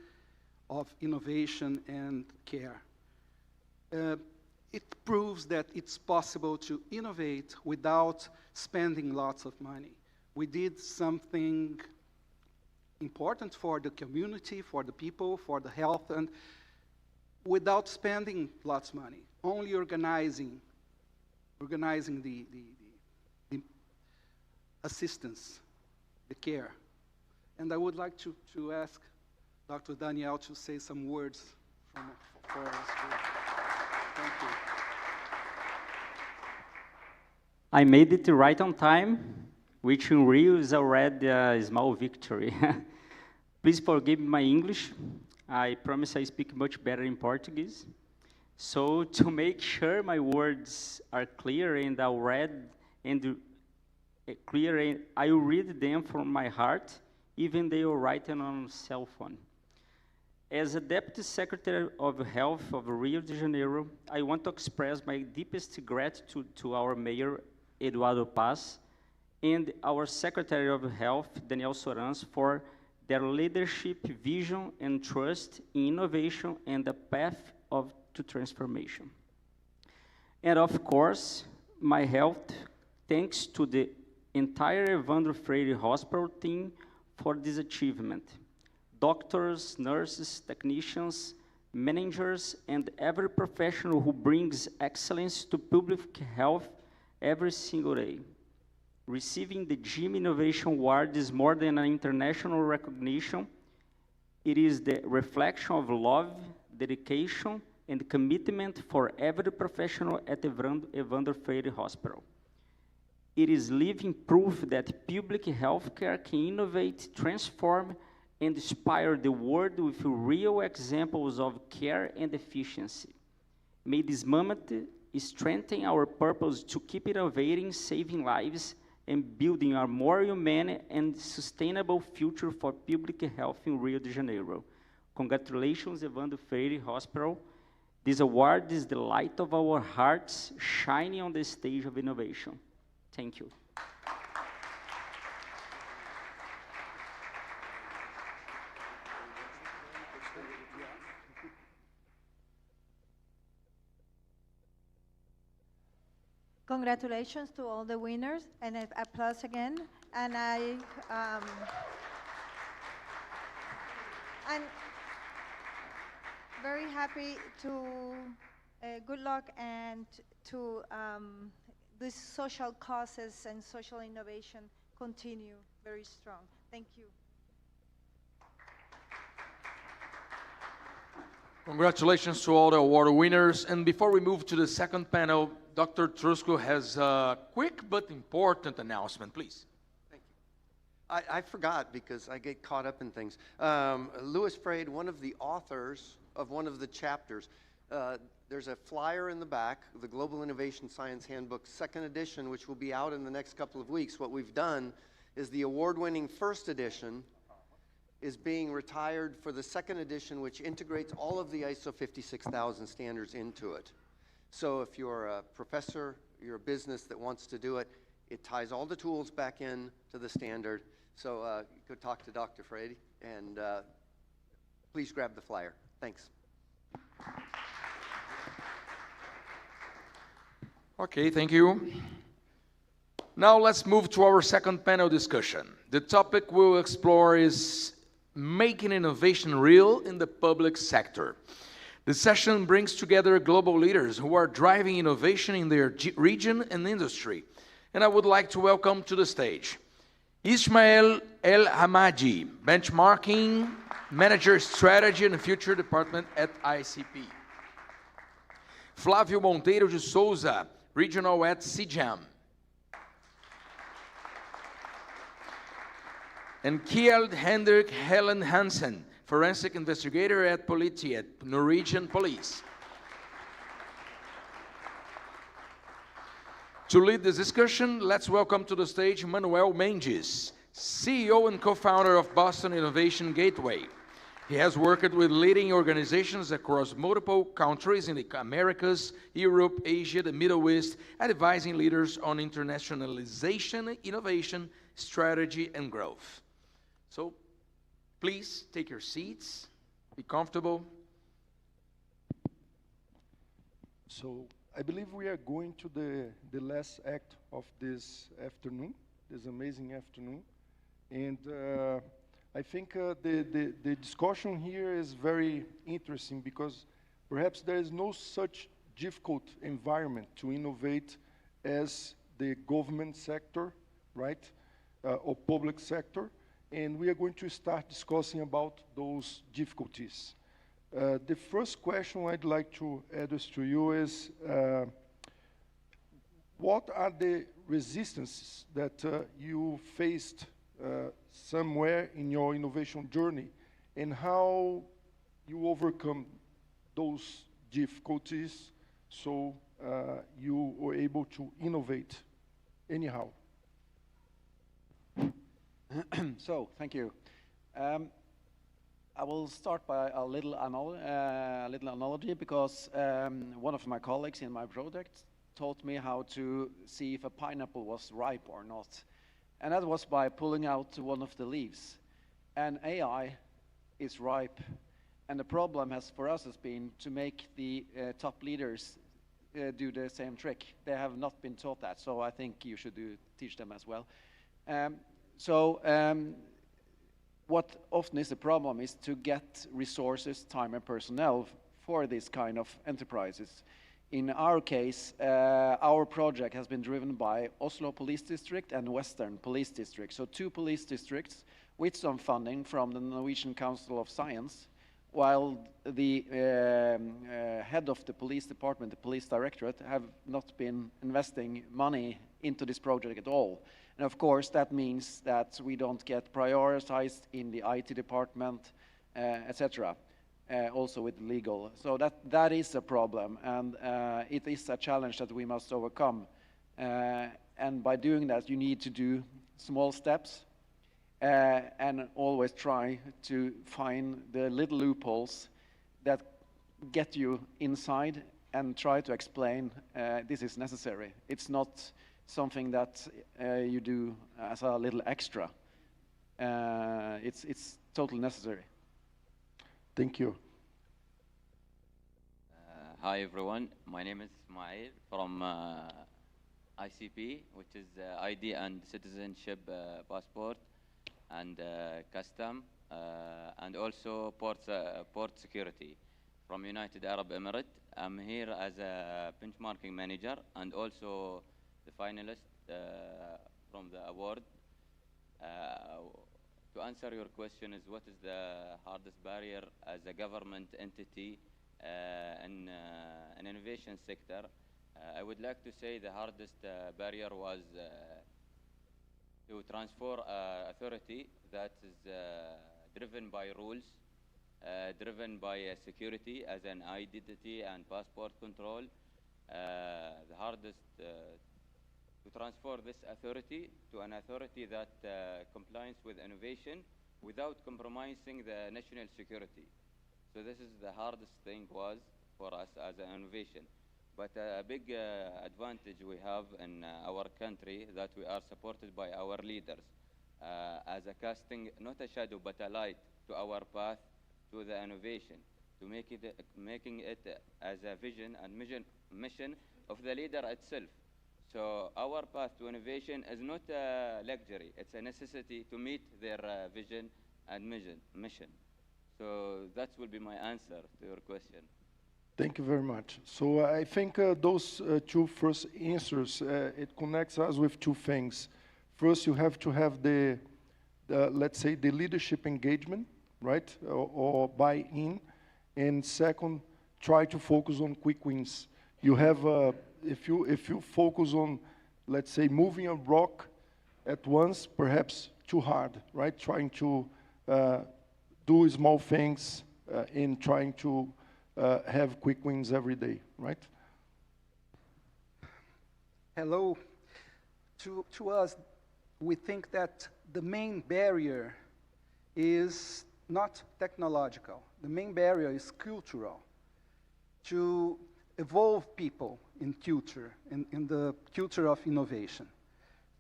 of innovation and care. It proves that it's possible to innovate without spending lots of money. We did something important for the community, for the people, for the health, and without spending lots of money, only organizing the assistance, the care. And I would like to ask Dr. Daniel to say some words for us. Thank you. I made it right on time, which in Rio is already a small victory. Please forgive my English. I promise I speak much better in Portuguese. So to make sure my words are clear and I read and clear, and I read them from my heart, even they are written on cell phone. As a Deputy Secretary of Health of Rio de Janeiro, I want to express my deepest gratitude to our Mayor, Eduardo Paz, and our Secretary of Health, Daniel Sorans, for their leadership, vision, and trust in innovation and the path to transformation. And of course, my health, thanks to the entire Evandro Freire Hospital team for this achievement. Doctors, nurses, technicians, managers, and every professional who brings excellence to public health every single day. Receiving the GIM Innovation Award is more than an international recognition. It is the reflection of love, dedication, and commitment for every professional at Evandro Freire Hospital. It is living proof that public healthcare can innovate, transform, and inspire the world with real examples of care and efficiency. May this moment strengthen our purpose to keep innovating, saving lives, and building a more human and sustainable future for public health in Rio de Janeiro. Congratulations, Evandro Freire Hospital. This award is the light of our hearts shining on the stage of innovation. Thank you. Congratulations to all the winners, and applause again. And I'm very happy to, good luck and to these social causes and social innovation continue very strong. Thank you. Congratulations to all the award winners. And before we move to the second panel, Dr. Trusco has a quick but important announcement, please. Thank you. I forgot because I get caught up in things. Louis Freire, one of the authors of one of the chapters, there's a flyer in the back, the Global Innovation Science Handbook, second edition, which will be out in the next couple of weeks. What we've done is the award-winning first edition is being retired for the second edition, which integrates all of the ISO 56000 standards into it. So if you're a professor, you're a business that wants to do it, it ties all the tools back in to the standard. So you could talk to Dr. Freire, and please grab the flyer. Thanks. Okay, thank you. Now let's move to our second panel discussion. The topic we'll explore is making innovation real in the public sector. The session brings together global leaders who are driving innovation in their region and industry. And I would like to welcome to the stage Ismael El Hamadi, Benchmarking Manager Strategy and Future Department at ICP. Flávio Monteiro de Souza, Regional at CGIM. And Kjeld Hendrik Helen Hansen, Forensic Investigator at Politiet, Norwegian Police. To lead this discussion, let's welcome to the stage Manuel Mendes, CEO and co-founder of Boston Innovation Gateway. He has worked with leading organizations across multiple countries in the Americas, Europe, Asia, the Middle East, advising leaders on internationalization, innovation, strategy, and growth. So, please take your seats, be comfortable. So, I believe we are going to the last act of this afternoon, this amazing afternoon. And I think the discussion here is very interesting because perhaps there is no such difficult environment to innovate as the government sector, right, or public sector. And we are going to start discussing about those difficulties. The first question I'd like to address to you is, what are the resistances that you faced somewhere in your innovation journey, and how you overcome those difficulties, so you were able to innovate anyhow? So, thank you. I will start by a little analogy because one of my colleagues in my project taught me how to see if a pineapple was ripe or not. And that was by pulling out one of the leaves. And AI is ripe. And the problem for us has been to make the top leaders do the same trick. They have not been taught that, so I think you should teach them as well. What often is the problem is to get resources, time, and personnel for this kind of enterprises. In our case, our project has been driven by Oslo Police District and Western Police District. So 2 police districts with some funding from the Norwegian Council of Science, while the head of the police department, the police directorate, have not been investing money into this project at all. And of course, that means that we don't get prioritized in the IT department, etc. Also with legal. So that is a problem, and it is a challenge that we must overcome. And by doing that, you need to do small steps and always try to find the little loopholes that get you inside and try to explain this is necessary. It's not something that you do as a little extra. It's totally necessary. Thank you. Hi everyone, my name is Ismail from ICP, which is ID and Citizenship Passport and Custom, and also Port Security from United Arab Emirates. I'm here as a benchmarking manager and also the finalist from the award. To answer your question is what is the hardest barrier as a government entity in an innovation sector? I would like to say the hardest barrier was to transfer authority that is driven by rules, driven by security as an identity and passport control. The hardest to transfer this authority to an authority that complies with innovation without compromising the national security. So this is the hardest thing was for us as an innovation. But a big advantage we have in our country that we are supported by our leaders as a casting, not a shadow, but a light to our path to the innovation, to making it as a vision and mission of the leader itself. So our path to innovation is not a luxury, it's a necessity to meet their vision and mission. So that will be my answer to your question. Thank you very much. So I think those 2 first answers, it connects us with 2 things. First, you have to have the let's say, the leadership engagement, right, or buy-in. And second, try to focus on quick wins. You have, if you focus on, let's say, moving a rock at once, perhaps too hard, right? Trying to do small things in trying to have quick wins every day, right? Hello. To us, we think that the main barrier is not technological. The main barrier is cultural. To evolve people in culture, in the culture of innovation.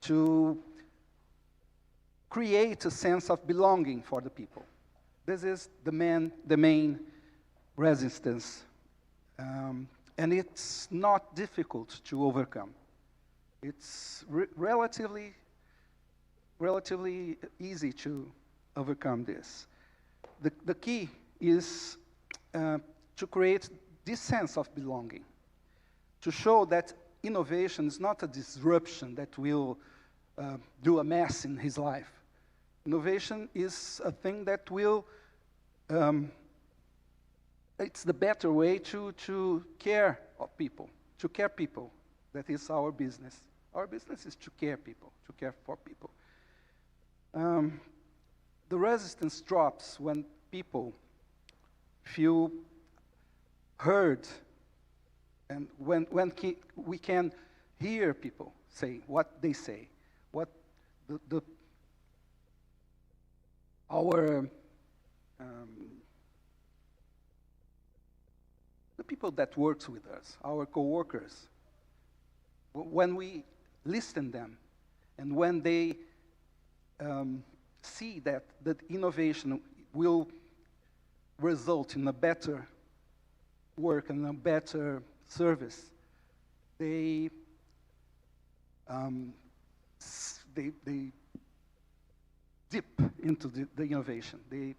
To create a sense of belonging for the people. This is the main resistance. And it's not difficult to overcome. It's relatively easy to overcome this. The key is to create this sense of belonging, to show that innovation is not a disruption that will do a mess in his life. Innovation is a thing that will, it's the better way to care of people, to care people. That is our business. Our business is to care people, to care for people. The resistance drops when people feel heard And we can hear people say what they say, what the people that works with us, our coworkers, when we listen them, and when they see that innovation will result in a better work and a better service, they dip into the innovation. They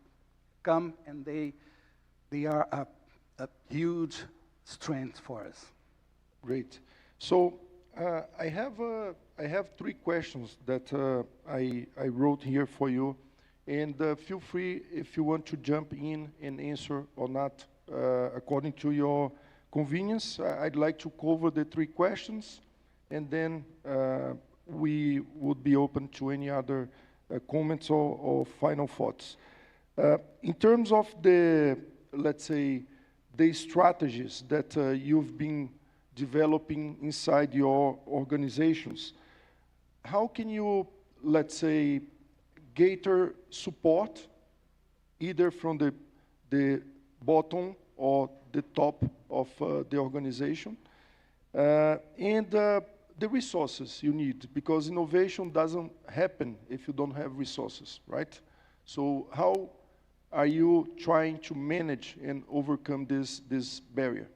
come and they are a huge strength for us. Great. So I have three questions that I wrote here for you, and feel free if you want to jump in and answer or not according to your convenience. I'd like to cover the three questions, and then we would be open to any other comments or final thoughts. In terms of the, let's say, the strategies that you've been developing inside your organizations, how can you, let's say, gather support either from the bottom or the top of the organization, and the resources you need, because innovation doesn't happen if you don't have resources, right? So how are you trying to manage and overcome this barrier?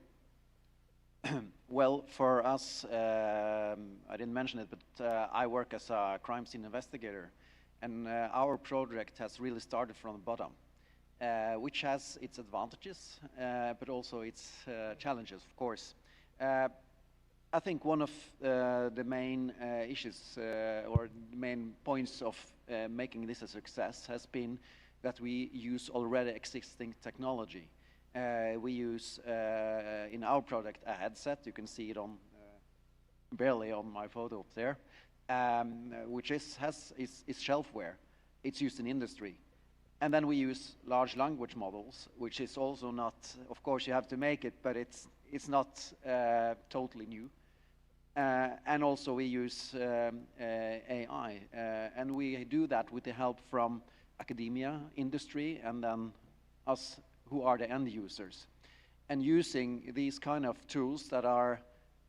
Well, for us, I didn't mention it, but I work as a crime scene investigator, and our project has really started from the bottom, which has its advantages, but also its challenges, of course. I think one of the main issues or the main points of making this a success has been that we use already existing technology. We use, in our product, a headset. You can see it on, barely on my photo up there, which is shelfware. It's used in industry. And then we use large language models, which is also not, of course you have to make it, but it's not totally new. And also we use AI, and we do that with the help from academia, industry, and then us who are the end users. And using these kind of tools that are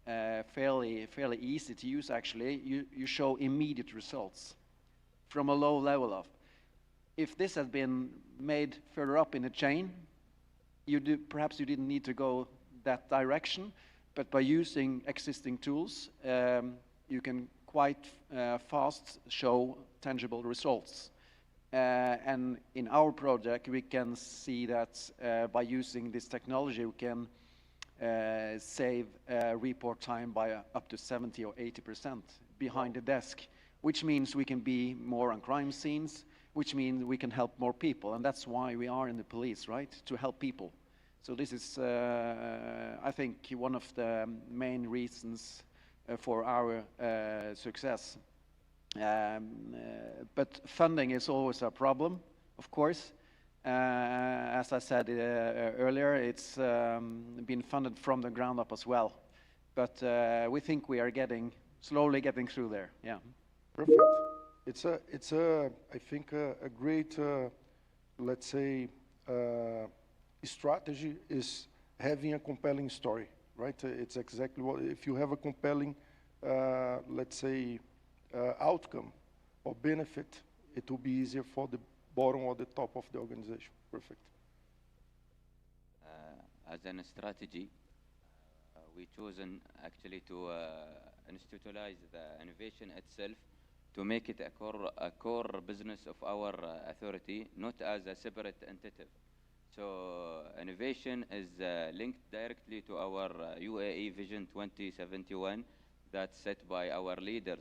fairly easy to use actually, you show immediate results from a low level of. If this had been made further up in the chain, perhaps you didn't need to go that direction, but by using existing tools, you can quite fast show tangible results. And in our project, we can see that by using this technology, we can save report time by up to 70 or 80% behind the desk, which means we can be more on crime scenes, which means we can help more people. And that's why we are in the police, right? To help people. So this is, I think, one of the main reasons for our success. But funding is always a problem, of course. As I said earlier, it's been funded from the ground up as well. But we think we are slowly getting through there, yeah. Perfect. It's I think, a great, let's say, strategy is having a compelling story, right? It's exactly what, if you have a compelling, let's say, outcome or benefit, it will be easier for the bottom or the top of the organization. Perfect. As a strategy, we chosen actually to institutionalize the innovation itself, to make it a core business of our authority, not as a separate entity. So innovation is linked directly to our UAE Vision 2071 that's set by our leaders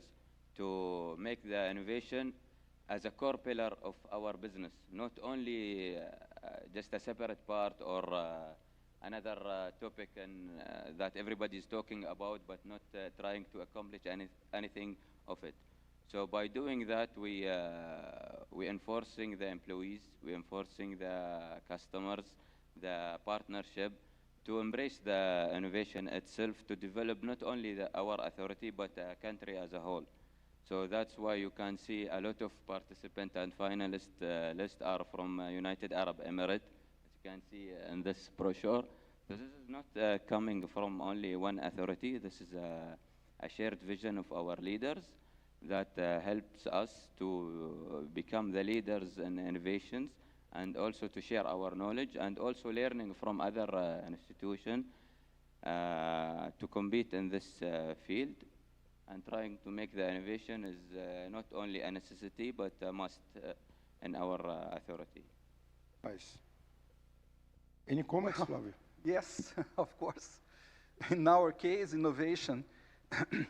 to make the innovation as a core pillar of our business, not only just a separate part or another topic that everybody is talking about, but not trying to accomplish anything of it. So by doing that, we enforcing the employees, we enforcing the customers, the partnership, to embrace the innovation itself, to develop not only our authority, but the country as a whole. So that's why you can see a lot of participants and finalists list are from United Arab Emirates, as you can see in this brochure. So this is not coming from only one authority. This is a shared vision of our leaders that helps us to become the leaders in innovations, and also to share our knowledge, and also learning from other institutions to compete in this field, and trying to make the innovation is not only a necessity, but a must in our authority. Nice. Any comments, Flavio? Yes, of course. In our case, innovation,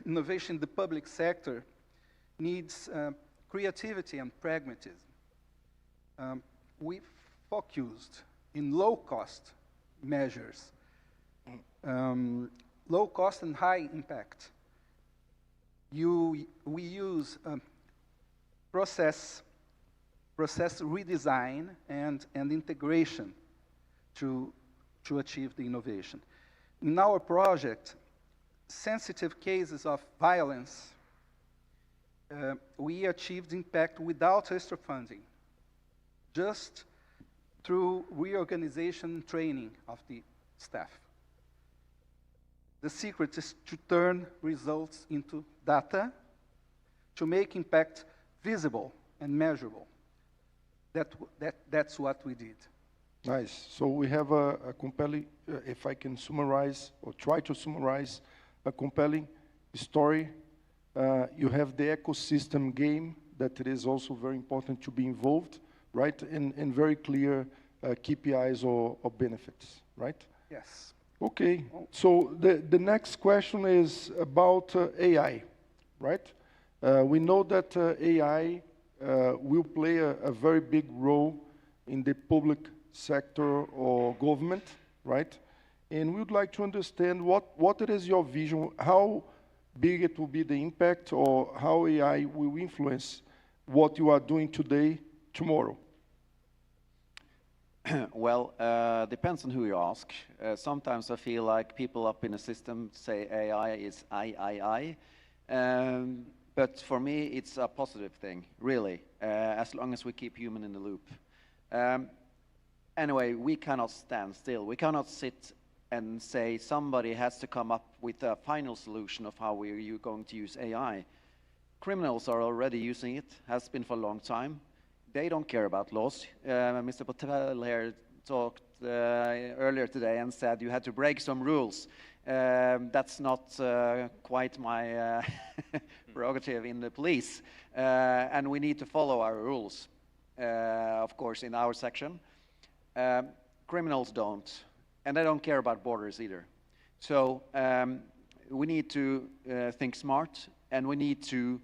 innovation in the public sector needs creativity and pragmatism. We focused in low-cost measures, low cost and high impact. We use process redesign and integration to achieve the innovation. In our project, sensitive cases of violence, we achieved impact without extra funding, just through reorganization and training of the staff. The secret is to turn results into data, to make impact visible and measurable. That's what we did. Nice. So we have a compelling, if I can summarize or try to summarize, a compelling story. You have the ecosystem game that it is also very important to be involved, right? And very clear KPIs or benefits, right? Yes. Okay. So the next question is about AI, right? We know that AI will play a very big role in the public sector or government, right? And we would like to understand what it is your vision, how big it will be the impact, or how AI will influence what you are doing today, tomorrow. Well, depends on who you ask. Sometimes I feel like people up in the system say AI is I. But for me, it's a positive thing, really, as long as we keep human in the loop. Anyway, we cannot stand still. We cannot sit and say somebody has to come up with a final solution of how you're going to use AI. Criminals are already using it, has been for a long time. They don't care about laws. Mr. Patel here talked earlier today and said you had to break some rules. That's not quite my prerogative in the police. And we need to follow our rules, of course, in our section. Criminals don't, and they don't care about borders either. So we need to think smart, and we need to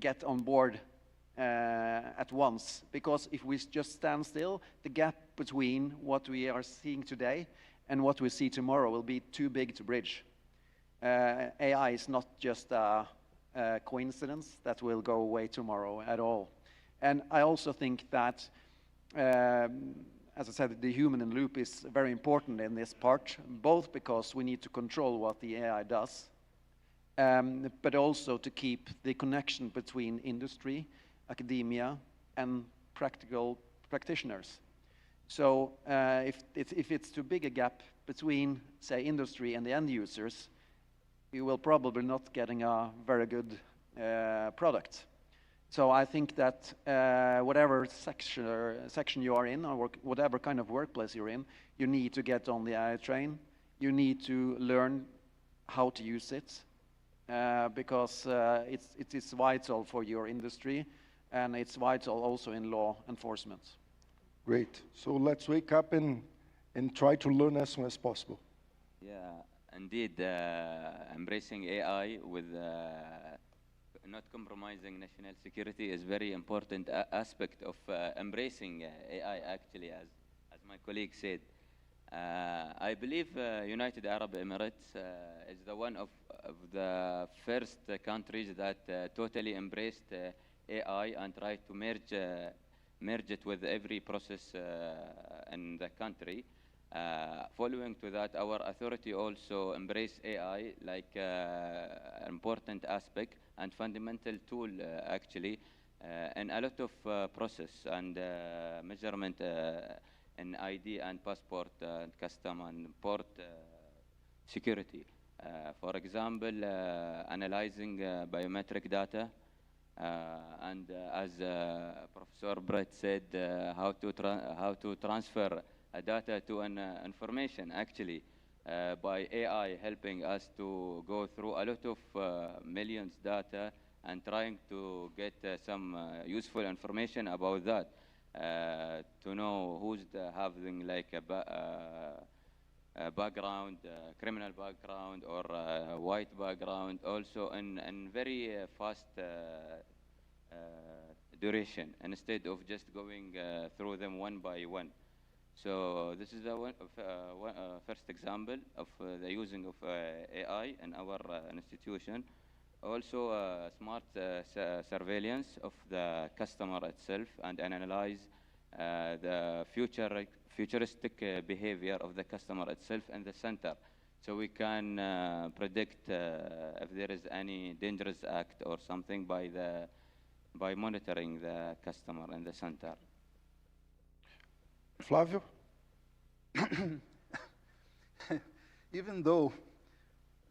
get on board at once, because if we just stand still, the gap between what we are seeing today and what we see tomorrow will be too big to bridge. AI is not just a coincidence that will go away tomorrow at all. And I also think that, as I said, the human in the loop is very important in this part, both because we need to control what the AI does, but also to keep the connection between industry, academia, and practical practitioners. So if it's too big a gap between, say, industry and the end users, you will probably not getting a very good product. So I think that whatever section you are in, or whatever kind of workplace you're in, you need to get on the AI train. You need to learn how to use it, because it is vital for your industry, and it's vital also in law enforcement. Great. So let's wake up and try to learn as soon as possible. Yeah, indeed, embracing AI with not compromising national security is very important aspect of embracing AI, actually, as my colleague said. I believe United Arab Emirates is the one of the first countries that totally embraced AI and tried to merge it with every process in the country. Following to that, our authority also embrace AI like an important aspect and fundamental tool actually, and a lot of process and measurement in ID and passport and custom and port security. For example, analyzing biometric data, and as Professor Brett said, how to transfer data to an information actually by AI helping us to go through a lot of millions data and trying to get some useful information about that, to know who's having like a background, criminal background or white background, also in very fast duration, instead of just going through them one by one. So this is the first example of the using of AI in our institution. Also, smart surveillance of the customer itself and analyze the futuristic behavior of the customer itself in the center. So we can predict if there is any dangerous act or something by monitoring the customer in the center. Flávio? Even though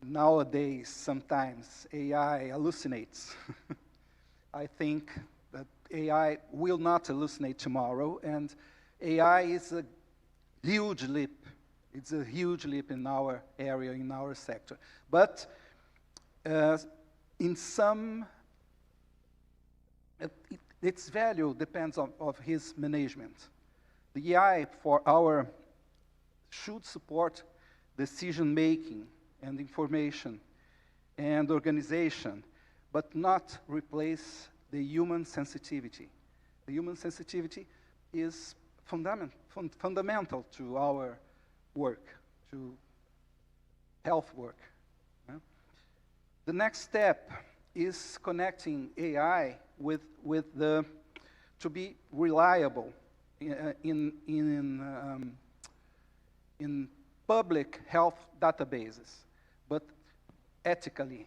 nowadays sometimes AI hallucinates, I think that AI will not hallucinate tomorrow, and AI is a huge leap. It's a huge leap in our area, in our sector. But in some, its value depends on his management. The AI for our should support decision-making and information and organization, but not replace the human sensitivity. The human sensitivity is fundamental to our work, to health work. The next step is connecting AI with the, to be reliable in public health databases, but ethically,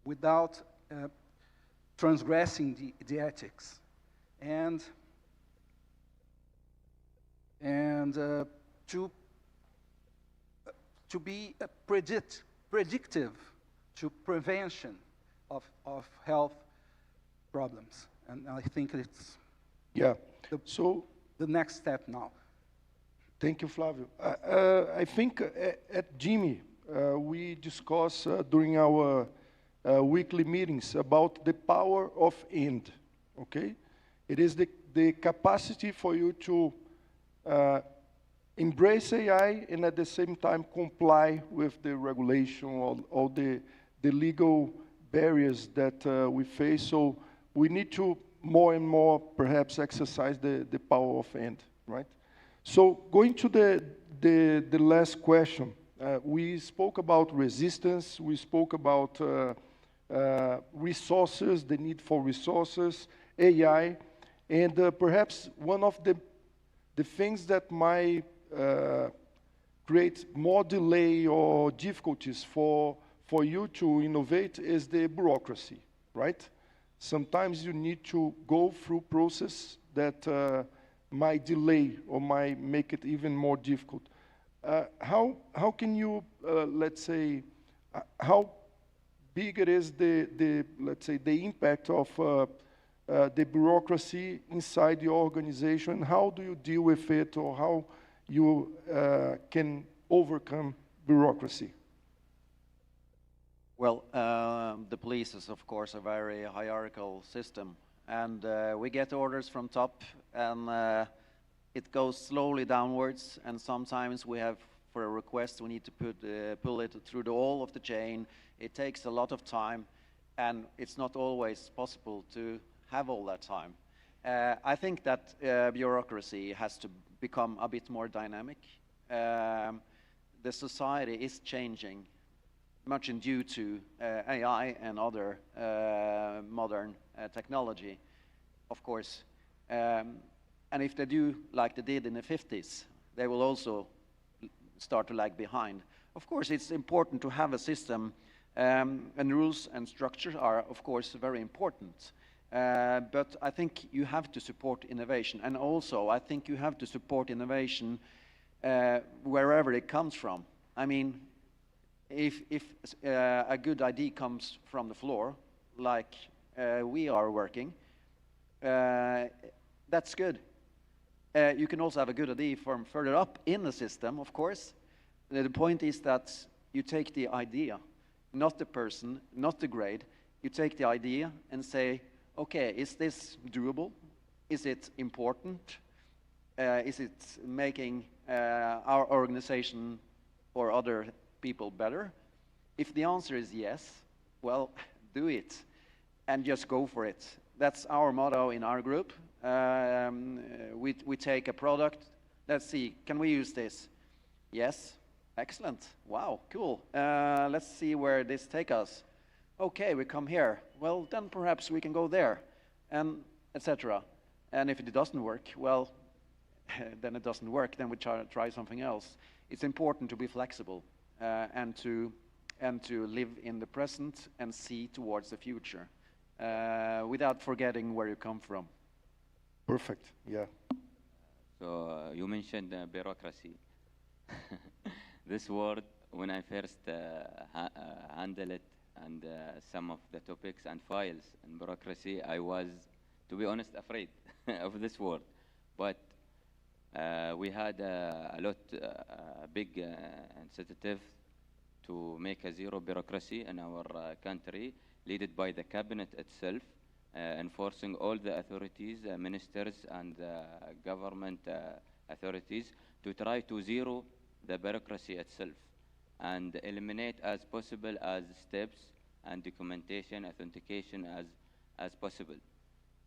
without transgressing the ethics, and to be predictive to prevention of health problems. And I think it's the next step now. Thank you, Flávio. I think at GIM, we discuss during our weekly meetings about the power of and, okay? It is the capacity for you to embrace AI and at the same time comply with the regulation, all the legal barriers that we face. So we need to more and more perhaps exercise the power of and, right? So going to the last question, we spoke about resistance, we spoke about resources, the need for resources, AI, and perhaps one of the things that might create more delay or difficulties for you to innovate is the bureaucracy, right? Sometimes you need to go through process that might delay or might make it even more difficult. How can you, let's say, how big it is let's say, the impact of the bureaucracy inside your organization? How do you deal with it, or how you can overcome bureaucracy? Well, the police is, of course, a very hierarchical system. And we get orders from top, and it goes slowly downwards. And sometimes we have, for a request, we need to pull it through the whole of the chain. It takes a lot of time, and it's not always possible to have all that time. I think that bureaucracy has to become a bit more dynamic. The society is changing, much in due to AI and other modern technology, of course. And if they do like they did in the 50s, they will also start to lag behind. Of course, it's important to have a system, and rules and structures are, of course, very important. But I think you have to support innovation. And also, I think you have to support innovation wherever it comes from. I mean, if a good idea comes from the floor, like we are working, that's good. You can also have a good idea from further up in the system, of course. The point is that you take the idea, not the person, not the grade. You take the idea and say, okay, is this doable? Is it important? Is it making our organization or other people better? If the answer is yes, well, do it and just go for it. That's our motto in our group. We take a product, let's see, can we use this? Yes, excellent, wow, cool. Let's see where this takes us. Okay, we come here. Well, then perhaps we can go there, and etc. And if it doesn't work, well, then it doesn't work. Then we try something else. It's important to be flexible and to live in the present and see towards the future without forgetting where you come from. Perfect. Yeah. So you mentioned bureaucracy. This word, when I first handled it, and some of the topics and files and bureaucracy, I was, to be honest, afraid of this word. But we had a big initiative to make a zero bureaucracy in our country, led by the cabinet itself, enforcing all the authorities, ministers, and government authorities to try to zero the bureaucracy itself and eliminate as possible as steps and documentation, authentication as possible.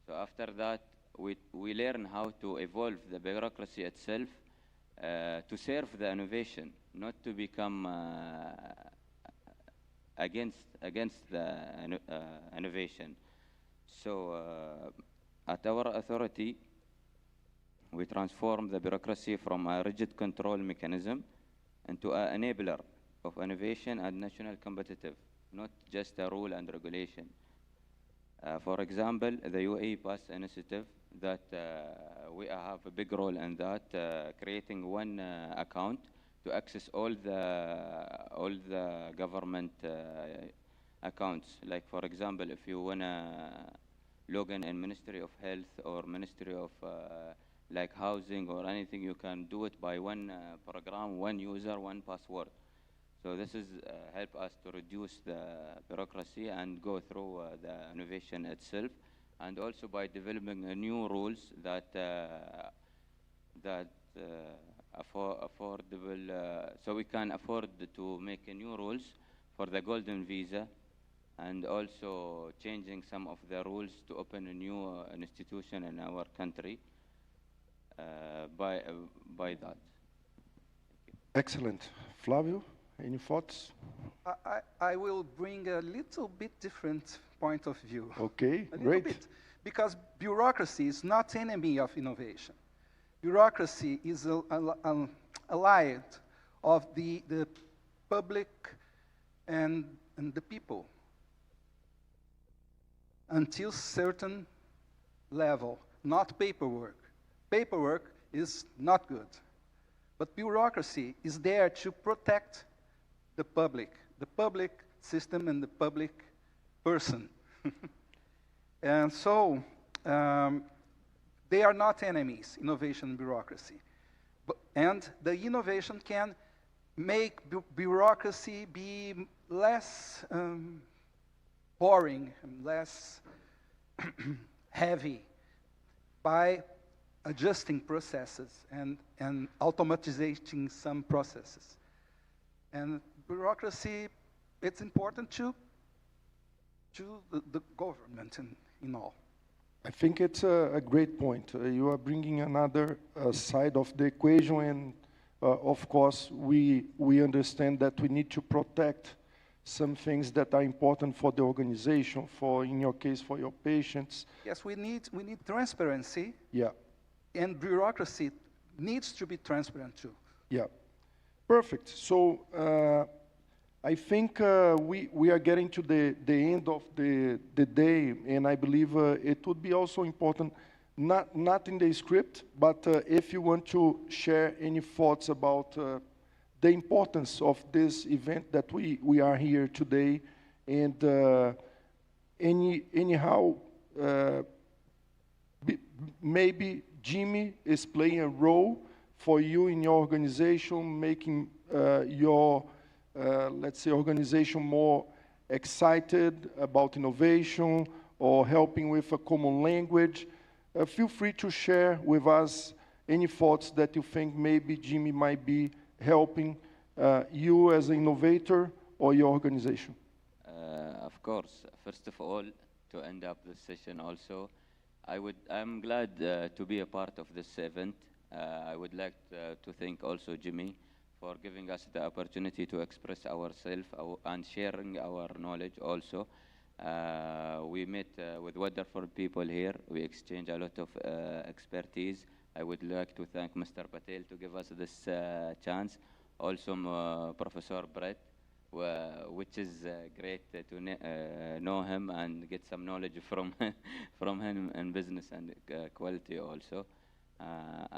So after that, we learn how to evolve the bureaucracy itself to serve the innovation, not to become against the innovation. So at our authority, we transform the bureaucracy from a rigid control mechanism into an enabler of innovation and national competitive, not just a rule and regulation. For example, the UAE passed initiative that we have a big role in that, creating one account to access all the government accounts. Like, for example, if you want to log in Ministry of Health or Ministry of like housing or anything, you can do it by one program, one user, one password. So this is help us to reduce the bureaucracy and go through the innovation itself, and also by developing new rules that affordable, so we can afford to make new rules for the golden visa, and also changing some of the rules to open a new institution in our country by that. Excellent. Flavio, any thoughts? I will bring a little bit different point of view. Okay, a great. Bit, because bureaucracy is not enemy of innovation. Bureaucracy is an ally of the public and the people until certain level, not paperwork. Paperwork is not good, but bureaucracy is there to protect the public system and the public person. And so they are not enemies, innovation and bureaucracy. And the innovation can make bureaucracy be less boring and less heavy by adjusting processes and automatizing some processes. And bureaucracy, it's important to the government in all. I think it's a great point. You are bringing another side of the equation, and of course, we understand that we need to protect some things that are important for the organization, for, in your case, for your patients. Yes, we need transparency. Yeah. And bureaucracy needs to be transparent too. Yeah, perfect. So I think we are getting to the end of the day, and I believe it would be also important, not in the script, but if you want to share any thoughts about the importance of this event that we are here today, and anyhow, maybe Jimmy is playing a role for you in your organization, making your, let's say, organization more excited about innovation or helping with a common language. Feel free to share with us any thoughts that you think maybe Jimmy might be helping you as an innovator or your organization. Of course. First of all, to end up this session also, I'm glad to be a part of this event. I would like to thank also Jimmy for giving us the opportunity to express ourselves and sharing our knowledge also. We met with wonderful people here. We exchanged a lot of expertise. I would like to thank Mr. Patel to give us this chance. Also, Professor Brett, which is great to know him and get some knowledge from from him in business and quality also.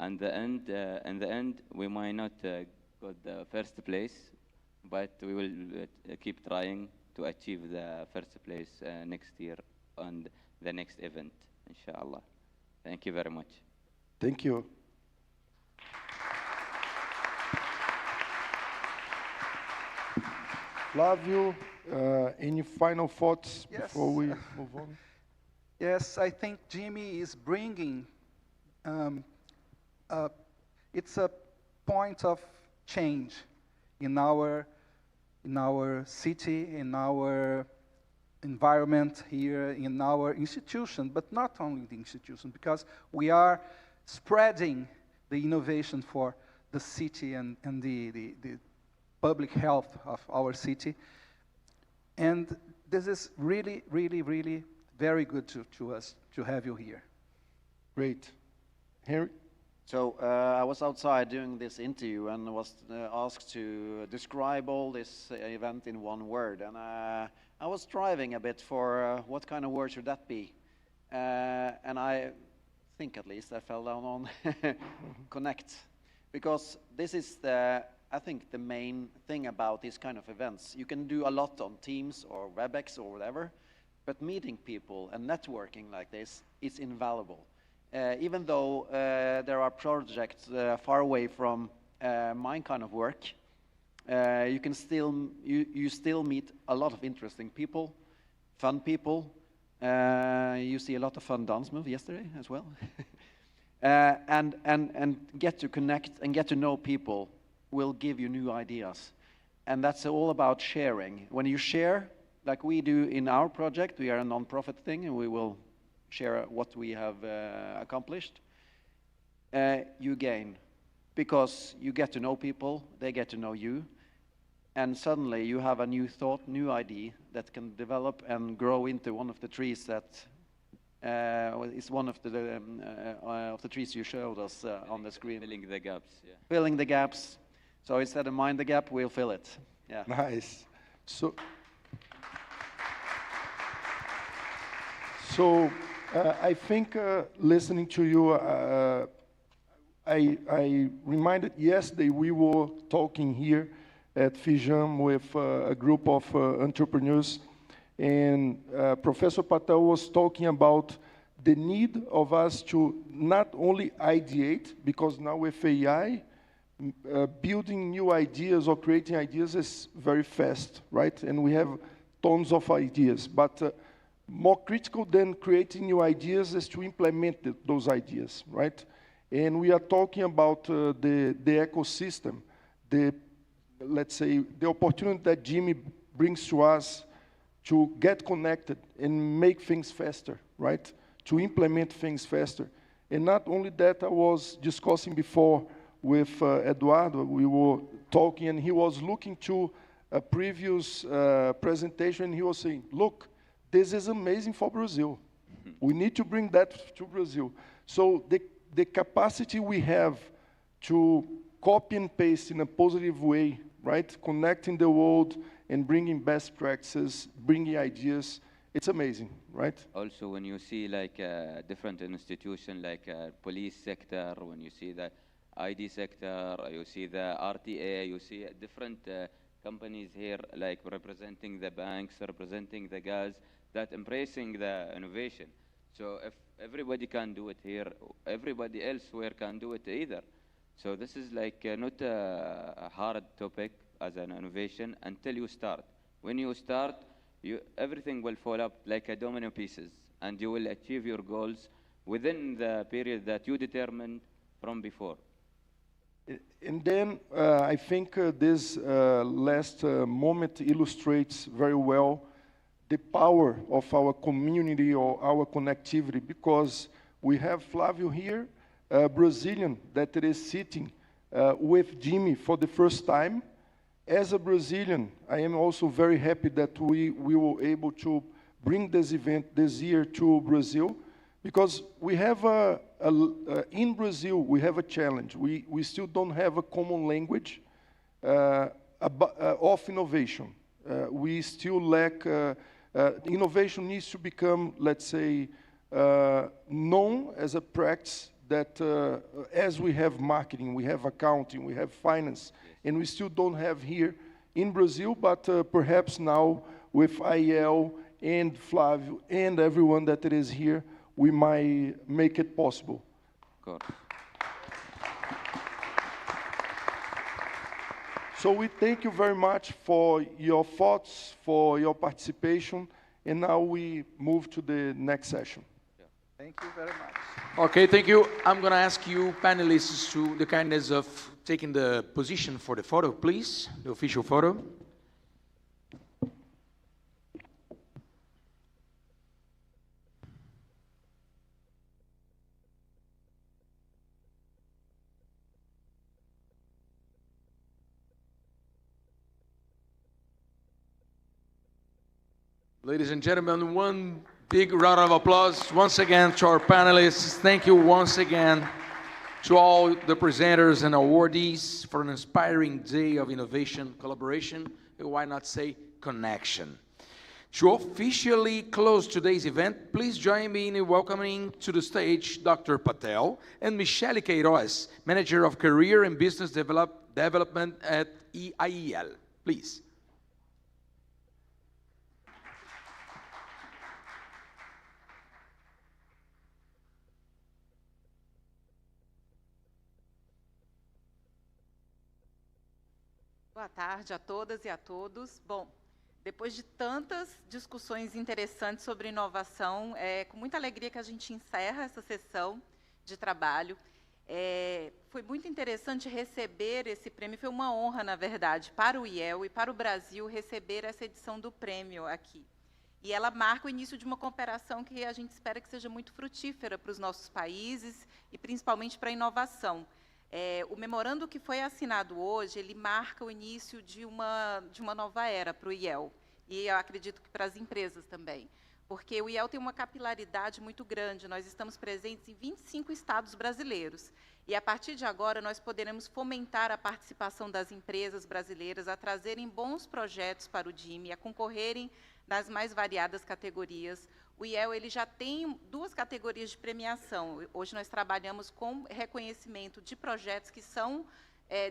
In the end, we might not got the first place, but we will keep trying to achieve the first place next year on the next event, inshallah. Thank you very much. Thank you. Flavio, any final thoughts before we move on? Yes, I think Jimmy is bringing, it's a point of change in our city, in our environment here, in our institution, but not only the institution, because we are spreading the innovation for the city and the public health of our city. And this is really, really, really very good to us to have you here. Great. Henry? So I was outside doing this interview and was asked to describe all this event in one word. And I was striving a bit for what kind of word should that be. And I think at least I fell down on connect. Because this is I think the main thing about these kind of events. You can do a lot on Teams or WebEx or whatever, but meeting people and networking like this is invaluable. Even though there are projects far away from my kind of work, you can still you still meet a lot of interesting people, fun people. You see a lot of fun dance moves yesterday as well, and get to connect and get to know people will give you new ideas, and that's all about sharing. When you share, like we do in our project, we are a non-profit thing, and we will share what we have accomplished. You gain, because you get to know people, they get to know you, and suddenly you have a new thought, new idea that can develop and grow into one of the trees that is one of the trees you showed us on the screen. Filling the gaps, yeah. Filling the gaps. So instead of mind the gap, we'll fill it. Yeah. Nice. So I think listening to you, I reminded yesterday we were talking here at FIJAM with a group of entrepreneurs, and Professor Patel was talking about the need of us to not only ideate, because now with AI, building new ideas or creating ideas is very fast, right? And we have tons of ideas, but more critical than creating new ideas is to implement those ideas, right? And we are talking about the ecosystem, let's say, the opportunity that Jimmy brings to us to get connected and make things faster, right? To implement things faster. And not only that, I was discussing before with Eduardo, we were talking, and he was looking to a previous presentation, and he was saying, look, this is amazing for Brazil. We need to bring that to Brazil. So the capacity we have to copy and paste in a positive way, right? Connecting the world and bringing best practices, bringing ideas. It's amazing, right? Also, when you see like different institutions like police sector, when you see the ID sector, you see the RTA, you see different companies here like representing the banks, representing the gas, that embracing the innovation. So if everybody can do it here, everybody elsewhere can do it either. So this is like not a hard topic as an innovation until you start. When you start, everything will fall up like a domino pieces, and you will achieve your goals within the period that you determined from before. And then I think this last moment illustrates very well the power of our community or our connectivity, because we have Flavio here, a Brazilian that is sitting with Jimmy for the first time. As a Brazilian, I am also very happy that we were able to bring this event this year to Brazil, because we have in Brazil, we have a challenge. We still don't have a common language of innovation. We still lack, innovation needs to become, let's say, known as a practice that as we have marketing, we have accounting, we have finance, and we still don't have here in Brazil, but perhaps now with IEL and Flavio and everyone that is here, we might make it possible. Good. So we thank you very much for your thoughts, for your participation, and now we move to the next session. Thank you very much. Okay, thank you. I'm going to ask you panelists to the kindness of taking the position for the photo, please, the official photo. Ladies and gentlemen, one big round of applause once again to our panelists. Thank you once again to all the presenters and awardees for an inspiring day of innovation, collaboration, and why not say connection. To officially close today's event, please join me in welcoming to the stage Dr. Patel and Michele Queiroz, Manager of Career and Business Development at IEL. Please. Boa tarde a todas e a todos. Bom, depois de tantas discussões interessantes sobre inovação, é com muita alegria que a gente encerra essa sessão de trabalho. Foi muito interessante receber esse prêmio, foi uma honra, na verdade, para o IEL e para o Brasil receber essa edição do prêmio aqui. E ela marca o início de uma cooperação que a gente espera que seja muito frutífera para os nossos países e principalmente para a inovação. O memorando que foi assinado hoje, ele marca o início de uma nova era para o IEL, e eu acredito que para as empresas também, porque o IEL tem uma capilaridade muito grande, nós estamos presentes em 25 estados brasileiros, e a partir de agora nós poderemos fomentar a participação das empresas brasileiras a trazerem bons projetos para o GIM, a concorrerem nas mais variadas categorias. O IEL ele já tem 2 categorias de premiação. Hoje nós trabalhamos com reconhecimento de projetos que são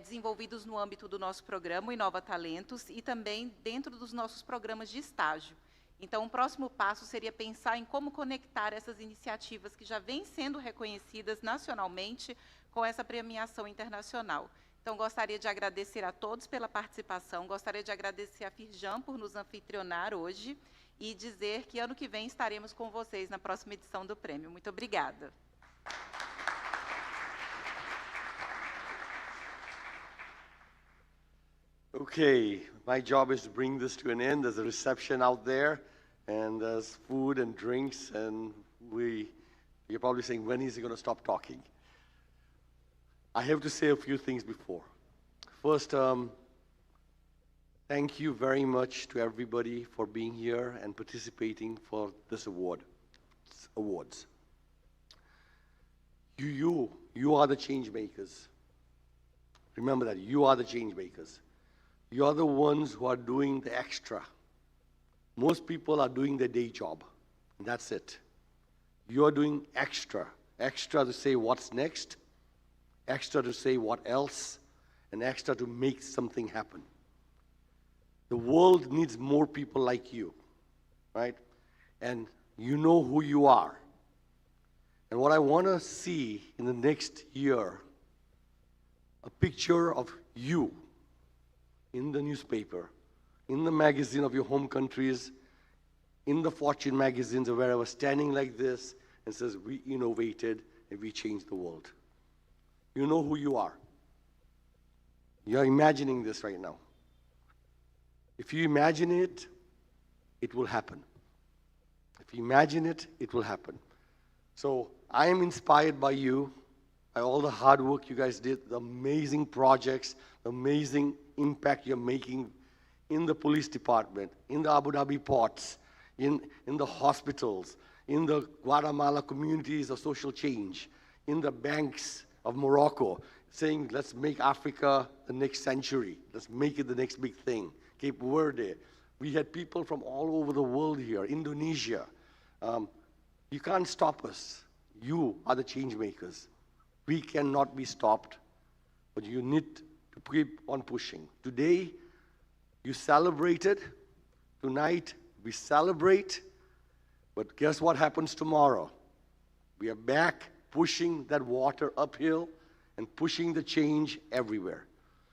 desenvolvidos no âmbito do nosso programa, o Inova Talentos, e também dentro dos nossos programas de estágio. Então, o próximo passo seria pensar em como conectar essas iniciativas que já vêm sendo reconhecidas nacionalmente com essa premiação internacional. Então, gostaria de agradecer a todos pela participação, gostaria de agradecer a Firjan por nos anfitrionar hoje, e dizer que ano que vem estaremos com vocês na próxima edição do prêmio. Muito obrigada. Okay, my job is to bring this to an end. There's a reception out there, and there's food and drinks, and you're probably saying, when is he going to stop talking? I have to say a few things before. First, thank you very much to everybody for being here and participating for this awards. You are the change makers. Remember that. You are the change makers. You are the ones who are doing the extra. Most people are doing their day job, and that's it. You are doing extra. Extra to say what's next, extra to say what else, and extra to make something happen. The world needs more people like you, right? And you know who you are. And what I want to see in the next year, a picture of you in the newspaper, in the magazine of your home countries, in the Fortune magazines or wherever, standing like this and says, we innovated and we changed the world. You know who you are. You're imagining this right now. If you imagine it, it will happen. If you imagine it, it will happen. So I am inspired by you, by all the hard work you guys did, the amazing projects, the amazing impact you're making in the police department, in the Abu Dhabi ports, in the hospitals, in the Guatemala communities of social change, in the banks of Morocco, saying, let's make Africa the next century. Let's make it the next big thing. Cape Verde. We had people from all over the world here, Indonesia. You can't stop us. You are the change makers. We cannot be stopped, but you need to keep on pushing. Today, you celebrated. Tonight, we celebrate. But guess what happens tomorrow? We are back pushing that water uphill and pushing the change everywhere.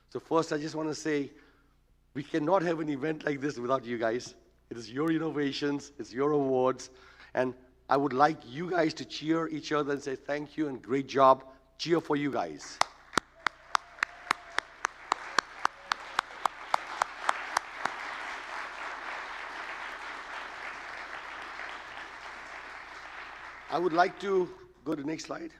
So first, I just want to say, we cannot have an event like this without you guys. It is your innovations, it's your awards, and I would like you guys to cheer each other and say thank you and great job. Cheer for you guys. I would like to go to the next slide.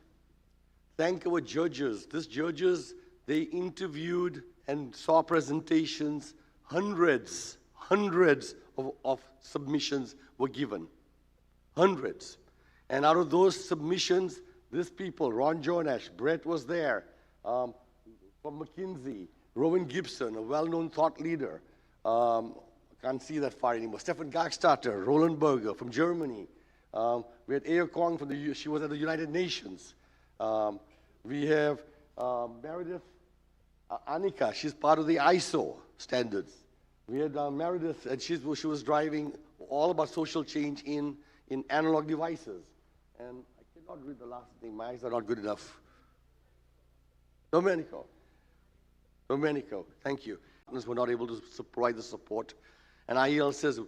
Thank our judges. These judges, they interviewed and saw presentations. Hundreds of submissions were given. Hundreds. And out of those submissions, these people, Ron Jonash, Brett was there, from McKinsey, Rowan Gibson, a well-known thought leader. Can't see that far anymore. Stefan Gagstatter, Roland Berger from Germany. We had Aya Kong from she was at the United Nations. We have Meredith Anika, she's part of the ISO standards. We had Meredith, and she was driving all about social change in analog devices. And I cannot read the last name, my eyes are not good enough. Domenico, thank you. We're not able to provide the support. And IEL says,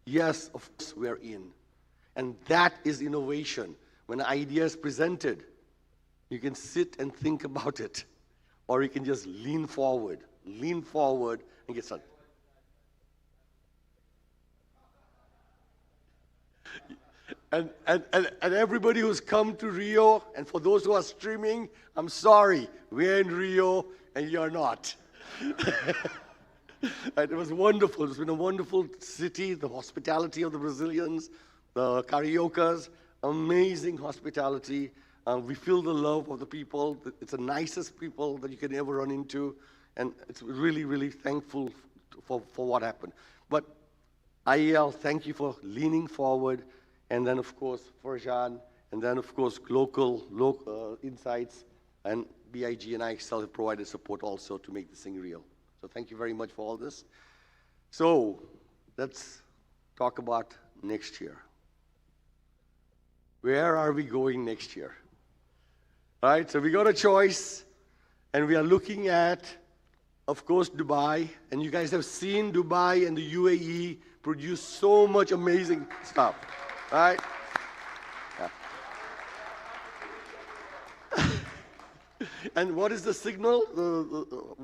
yes, of course we're in. And that is innovation. When an idea is presented, you can sit and think about it. Or you can just lean forward and get started. And everybody who's come to Rio, and for those who are streaming, I'm sorry, we're in Rio and you're not. It was wonderful. It's been a wonderful city, the hospitality of the Brazilians, the Cariocas, amazing hospitality. We feel the love of the people. It's the nicest people that you can ever run into. And it's really, really thankful for what happened. But IEL, thank you for leaning forward. And then, of course, Farjan. And then, of course, local insights. And BIG and IXL have provided support also to make this thing real. So thank you very much for all this. So let's talk about next year. Where are we going next year? All right, so we got a choice, and we are looking at, of course, Dubai. And you guys have seen Dubai and the UAE produce so much amazing stuff, right? Yeah. And what is the signal?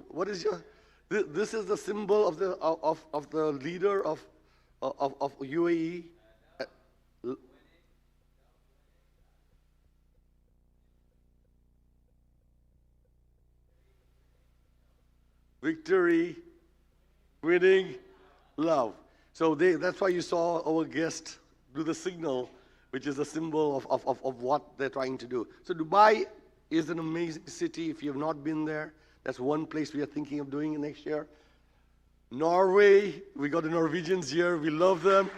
What is your? This is the symbol of the leader of UAE. Victory, winning, love. So that's why you saw our guest do the signal, which is a symbol of what they're trying to do. So Dubai is an amazing city. If you have not been there, That's one place we are thinking of doing it next year. Norway, we got the Norwegians here. We love them.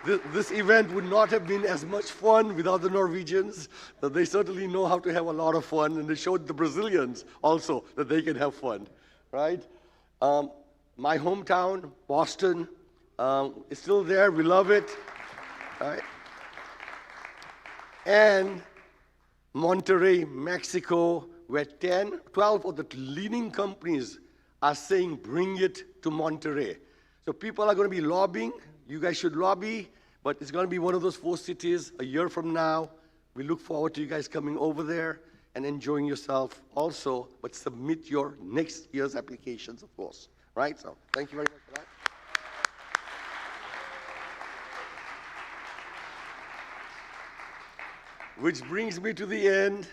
This event would not have been as much fun without the Norwegians. They certainly know how to have a lot of fun, and they showed the Brazilians also that they can have fun, right? My hometown, Boston, is still there. We love it, right? And Monterrey, Mexico, where 12 of the leading companies are saying, bring it to Monterrey. So people are going to be lobbying. You guys should lobby, but it's going to be one of those 4 cities a year from now. We look forward to you guys coming over there and enjoying yourself also, but submit your next year's applications, of course, right? So thank you very much for that. Which brings me to the end,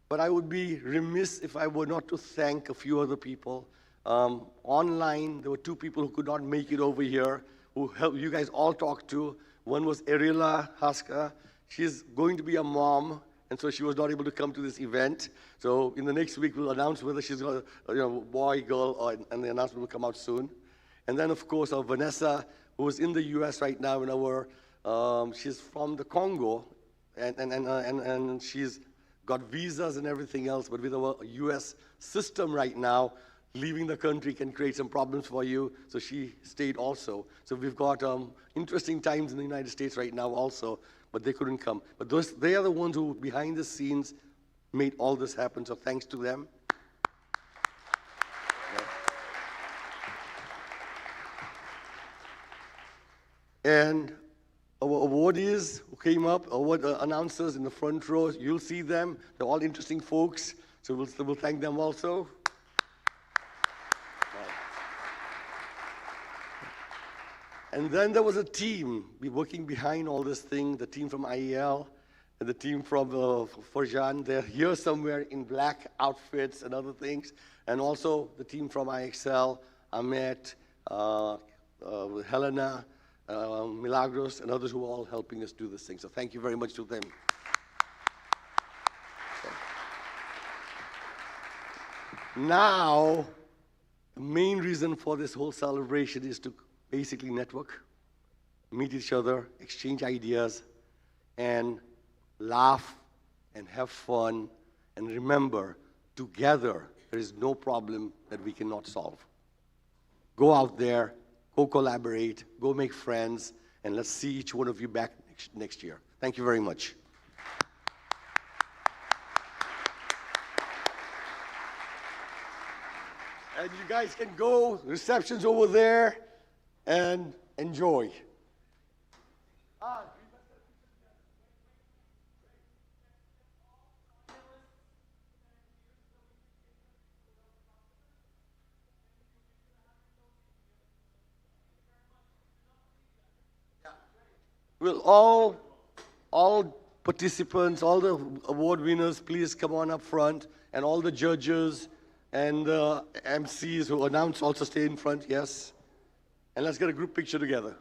but I would be remiss if I were not to thank a few other people. Online, there were 2 people who could not make it over here, who helped you guys all talk to. One was Erila Haska. She's going to be a mom, and so she was not able to come to this event. So in the next week, we'll announce whether she's a boy, girl, and the announcement will come out soon. And then, of course, Vanessa, who is in the U.S. right now, she's from the Congo, and she's got visas and everything else, but with our U.S. system right now, leaving the country can create some problems for you, so she stayed also. So we've got interesting times in the United States right now also, but they couldn't come. But they are the ones who, behind the scenes, made all this happen, so thanks to them. And our awardees who came up, award announcers in the front row, you'll see them. They're all interesting folks, so we'll thank them also. And then there was a team working behind all this thing, the team from IEL and the team from Forjan. They're here somewhere in black outfits and other things. And also the team from IXL, Ahmet, Helena, Milagros, and others who are all helping us do this thing. So thank you very much to them. Now, the main reason for this whole celebration is to basically network, meet each other, exchange ideas, and laugh and have fun. And remember, together, there is no problem that we cannot solve. Go out there, go collaborate, go make friends, and let's see each one of you back next year. Thank you very much. And you guys can go, reception's over there, and enjoy. Will all participants, all the award winners, please come on up front, and all the judges and MCs who announced also stay in front, yes? And let's get a group picture together.